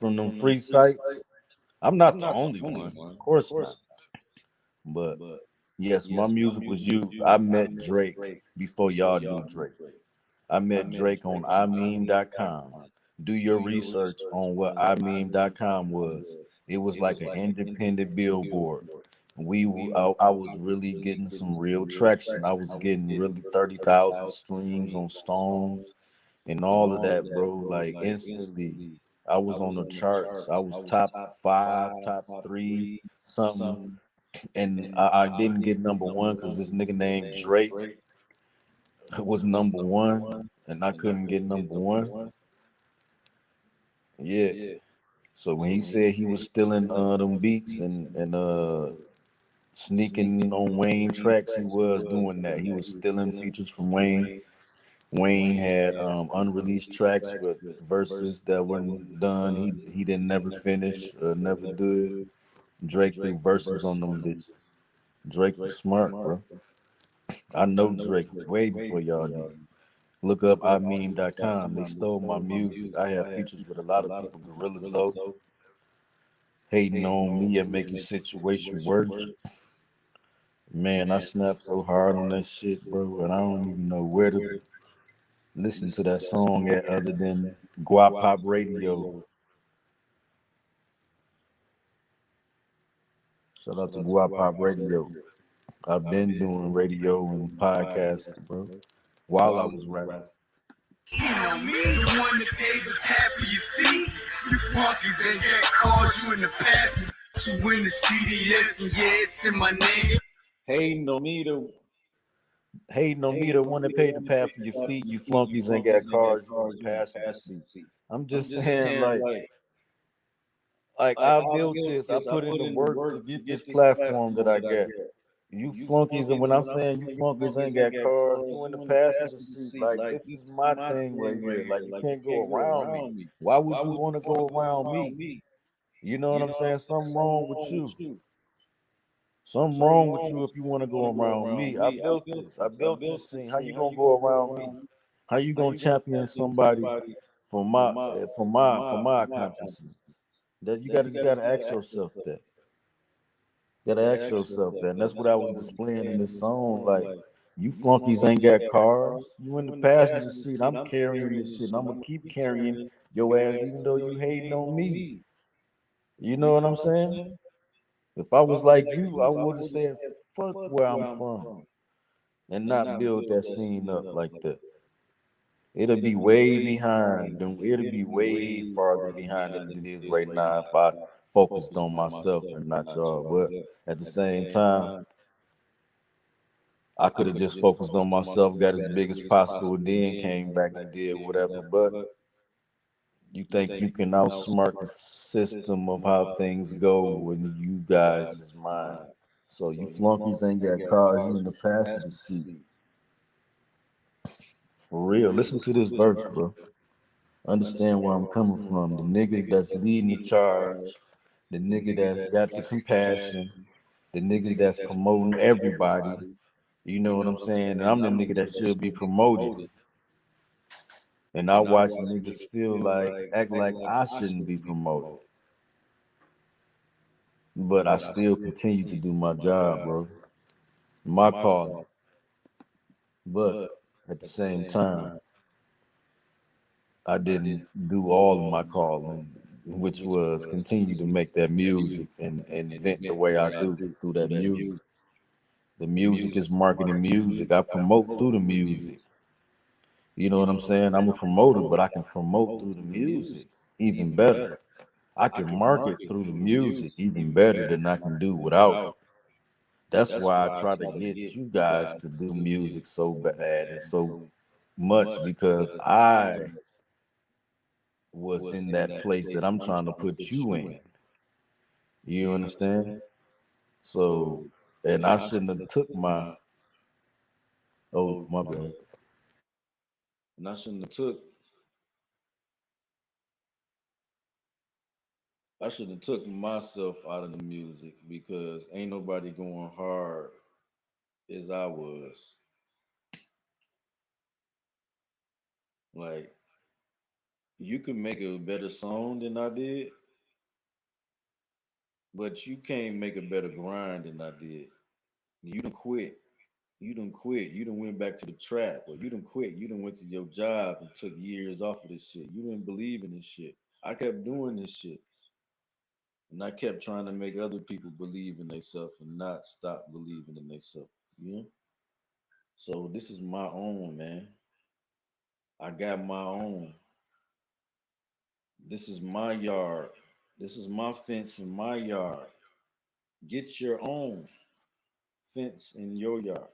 them free sites. I'm not the only one, of course not. But yes, my music was used. I met Drake before y'all knew Drake. I met Drake on imeme.com. Do your research on what imeme.com was. It was like an independent billboard. I was really getting some real traction. I was getting really 30,000 streams on Stones and all of that, bro. Like instantly, I was on the charts. I was top 5, top 3, something. And I didn't get number one because this nigga named Drake was number one, and I couldn't get number one. Yeah. So when he said he was stealing them beats and sneaking on Wayne tracks, he was doing that. He was stealing features from Wayne. Wayne had unreleased tracks with verses that weren't done. He didn't never finish, never do it. Drake threw verses on them bitches. Drake was smart, bro. I know Drake way before y'all did. Look up ImeanCom. They stole my music. I have features with a lot of people. Gorilla Zoe, Hating on Me and Making Situation Worse. Man, I snapped so hard on that shit, bro, and I don't even know where to listen to that song at other than Guap Pop Radio. Shout out to Guap Pop Radio. I've been doing radio and podcasting, bro, while I was rapping. You know me, the one that paid the path for your feet. You flunkies ain't got cars, you in the past. You win the CDS, and yeah, it's in my name. Hating on me, the one that paid the path for your feet. You flunkies ain't got cars, you in the passenger seat. I'm just saying, like I built this. I put in the work to get this platform that I got. You flunkies, and when I'm saying you flunkies ain't got cars, you in the passenger seat. Like, this is my thing right here. Like, you can't go around me. Why would you want to go around me? You know what I'm saying? Something wrong with you. Something wrong with you if you want to go around me. I built this. I built this scene. How you gonna go around me? How you gonna champion somebody for my accomplishments? That you gotta ask yourself that. You gotta ask yourself that. And that's what I was displaying in this song. Like, you flunkies ain't got cars. You in the passenger seat. I'm carrying this shit. And I'm gonna keep carrying your ass even though you hating on me. You know what I'm saying? If I was like you, I would have said, fuck where I'm from, and not build that scene up like that. It'll be way behind. It'll be way farther behind than it is right now if I focused on myself and not y'all. But at the same time, I could have just focused on myself, got as big as possible, and then came back and did whatever. But you think you can outsmart the system of how things go when you guys is mine. So you flunkies ain't got cars, you in the passenger seat. For real, listen to this verse, bro. Understand where I'm coming from. The nigga that's leading the charge, the nigga that's got the compassion, the nigga that's promoting everybody. You know what I'm saying? And I'm the nigga that should be promoted. And I watch niggas act like I shouldn't be promoted. But I still continue to do my job, bro. My calling. But at the same time, I didn't do all of my calling, which was continue to make that music and vent the way I do through that music. The music is marketing music. I promote through the music. You know what I'm saying? I'm a promoter, but I can promote through the music even better. I can market through the music even better than I can do without it. That's why I try to get you guys to do music so bad and so much, because I was in that place that I'm trying to put you in. You understand? So, and I shouldn't have took my bad. And I shouldn't have took myself out of the music, because ain't nobody going hard as I was. Like, you can make a better song than I did, but you can't make a better grind than I did. You done quit. You done quit. You done went back to the trap, or you done quit. You done went to your job and took years off of this shit. You didn't believe in this shit. I kept doing this shit. And I kept trying to make other people believe in themselves and not stop believing in themselves. You know? So this is my own, man. I got my own. This is my yard. This is my fence in my yard. Get your own fence in your yard.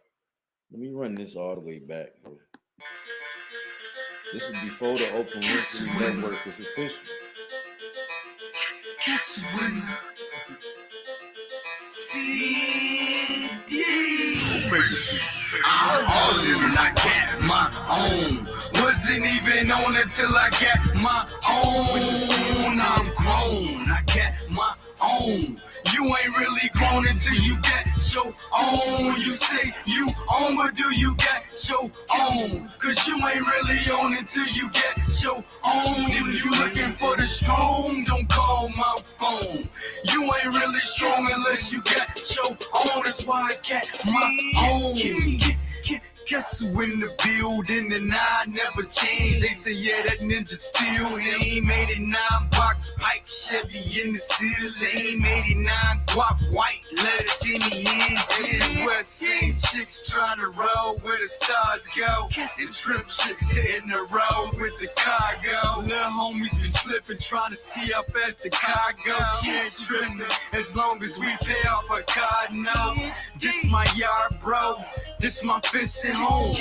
Let me run this all the way back, bro. This is before the Open Winfrey Network was official. Guess when CD, I'm all in and I can't my own. Wasn't even on until I got my own. I'm grown, I got my own. You ain't really grown until you get your own. You say you own, but do you get your own? Cause you ain't really on until you get your own. If you looking for the strong, don't call my phone. You ain't really strong unless you get your own. That's why I got my own. Guess who in the building and I never changed. They say, yeah, that ninja still same 89 box pipe Chevy in the seal. Same 89 guap white letters in the engine. West same chicks trying to roll where the stars go. And trip chicks hitting the road with the cargo. Little homies be slipping trying to see how fast the car goes. She ain't tripping as long as we pay off a car. No, this my yard, bro. This my fist at home.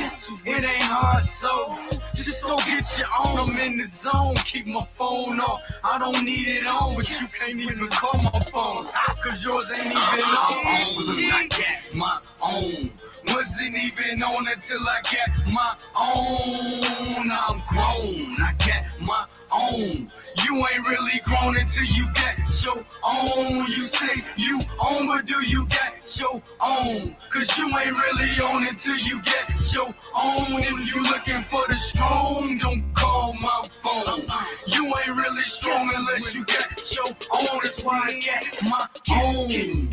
It ain't hard, so just go get your own. I'm in the zone, keep my phone off. I don't need it on, but you can't even call my phone, cause yours ain't even on. I got my own. Wasn't even on until I got my own. I'm grown, I got my own. You ain't really grown until you get your own. You say you own, but do you get your own? Cause you ain't really on until you get your own. If you looking for the strong, don't call my phone. You ain't really strong unless you get your own. That's why I get my own.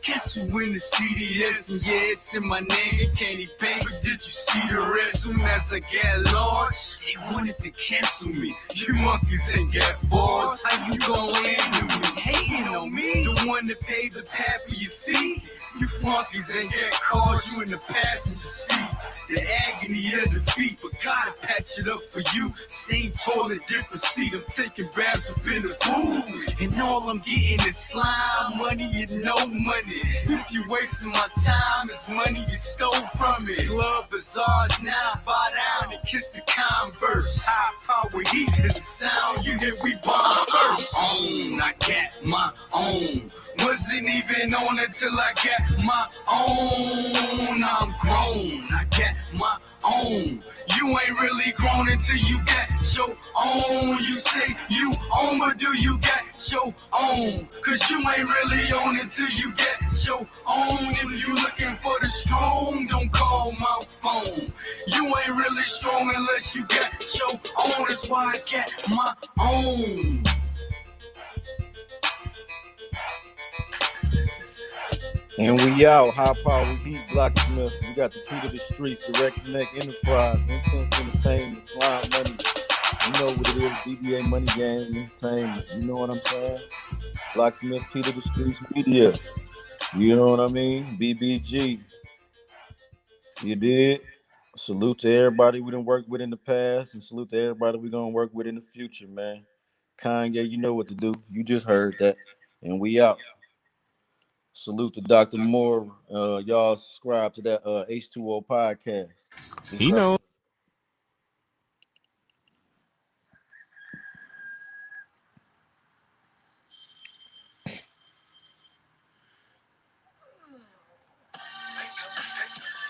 Guess who in the CDS? And yeah, it's in my name. It can't even pay, but did you see the rest? Soon as I got large, they wanted to cancel me. You monkeys ain't got balls. How you gon' handle me? Hating on me, the one that paid the path for your feet. You flunkies ain't got cars, you in the passenger seat. The agony of defeat, but gotta patch it up for you. Same toilet, different seat. I'm taking baths up in the pool, and all I'm getting is slime money and no money. If you wasting my time, it's money you stole from me. Glove bazaars now, bow down and kiss the Converse. High power heat is the sound you hear. We bomb first. I got my own. Wasn't even on until I got my own. I'm grown, I got my own. You ain't really grown until you get your own. You say you own, but do you get your own? Cause you ain't really on until you get your own. If you looking for the strong, don't call my phone. You ain't really strong unless you get your own. That's why I get my own. And we out. High Power Heat, Blacksmith. We got the Key to the Streets, Direct Connect Enterprise, Intense Entertainment, Slime Money. You know what it is, DBA Money Game Entertainment. You know what I'm saying? Blacksmith, Key to the Streets Media. You know what I mean? BBG. You did. Salute to everybody we done worked with in the past, and salute to everybody we gonna work with in the future, man. Kanye, you know what to do. You just heard that. And we out. Salute to Dr. Moore. Y'all subscribe to that H20 podcast. He knows.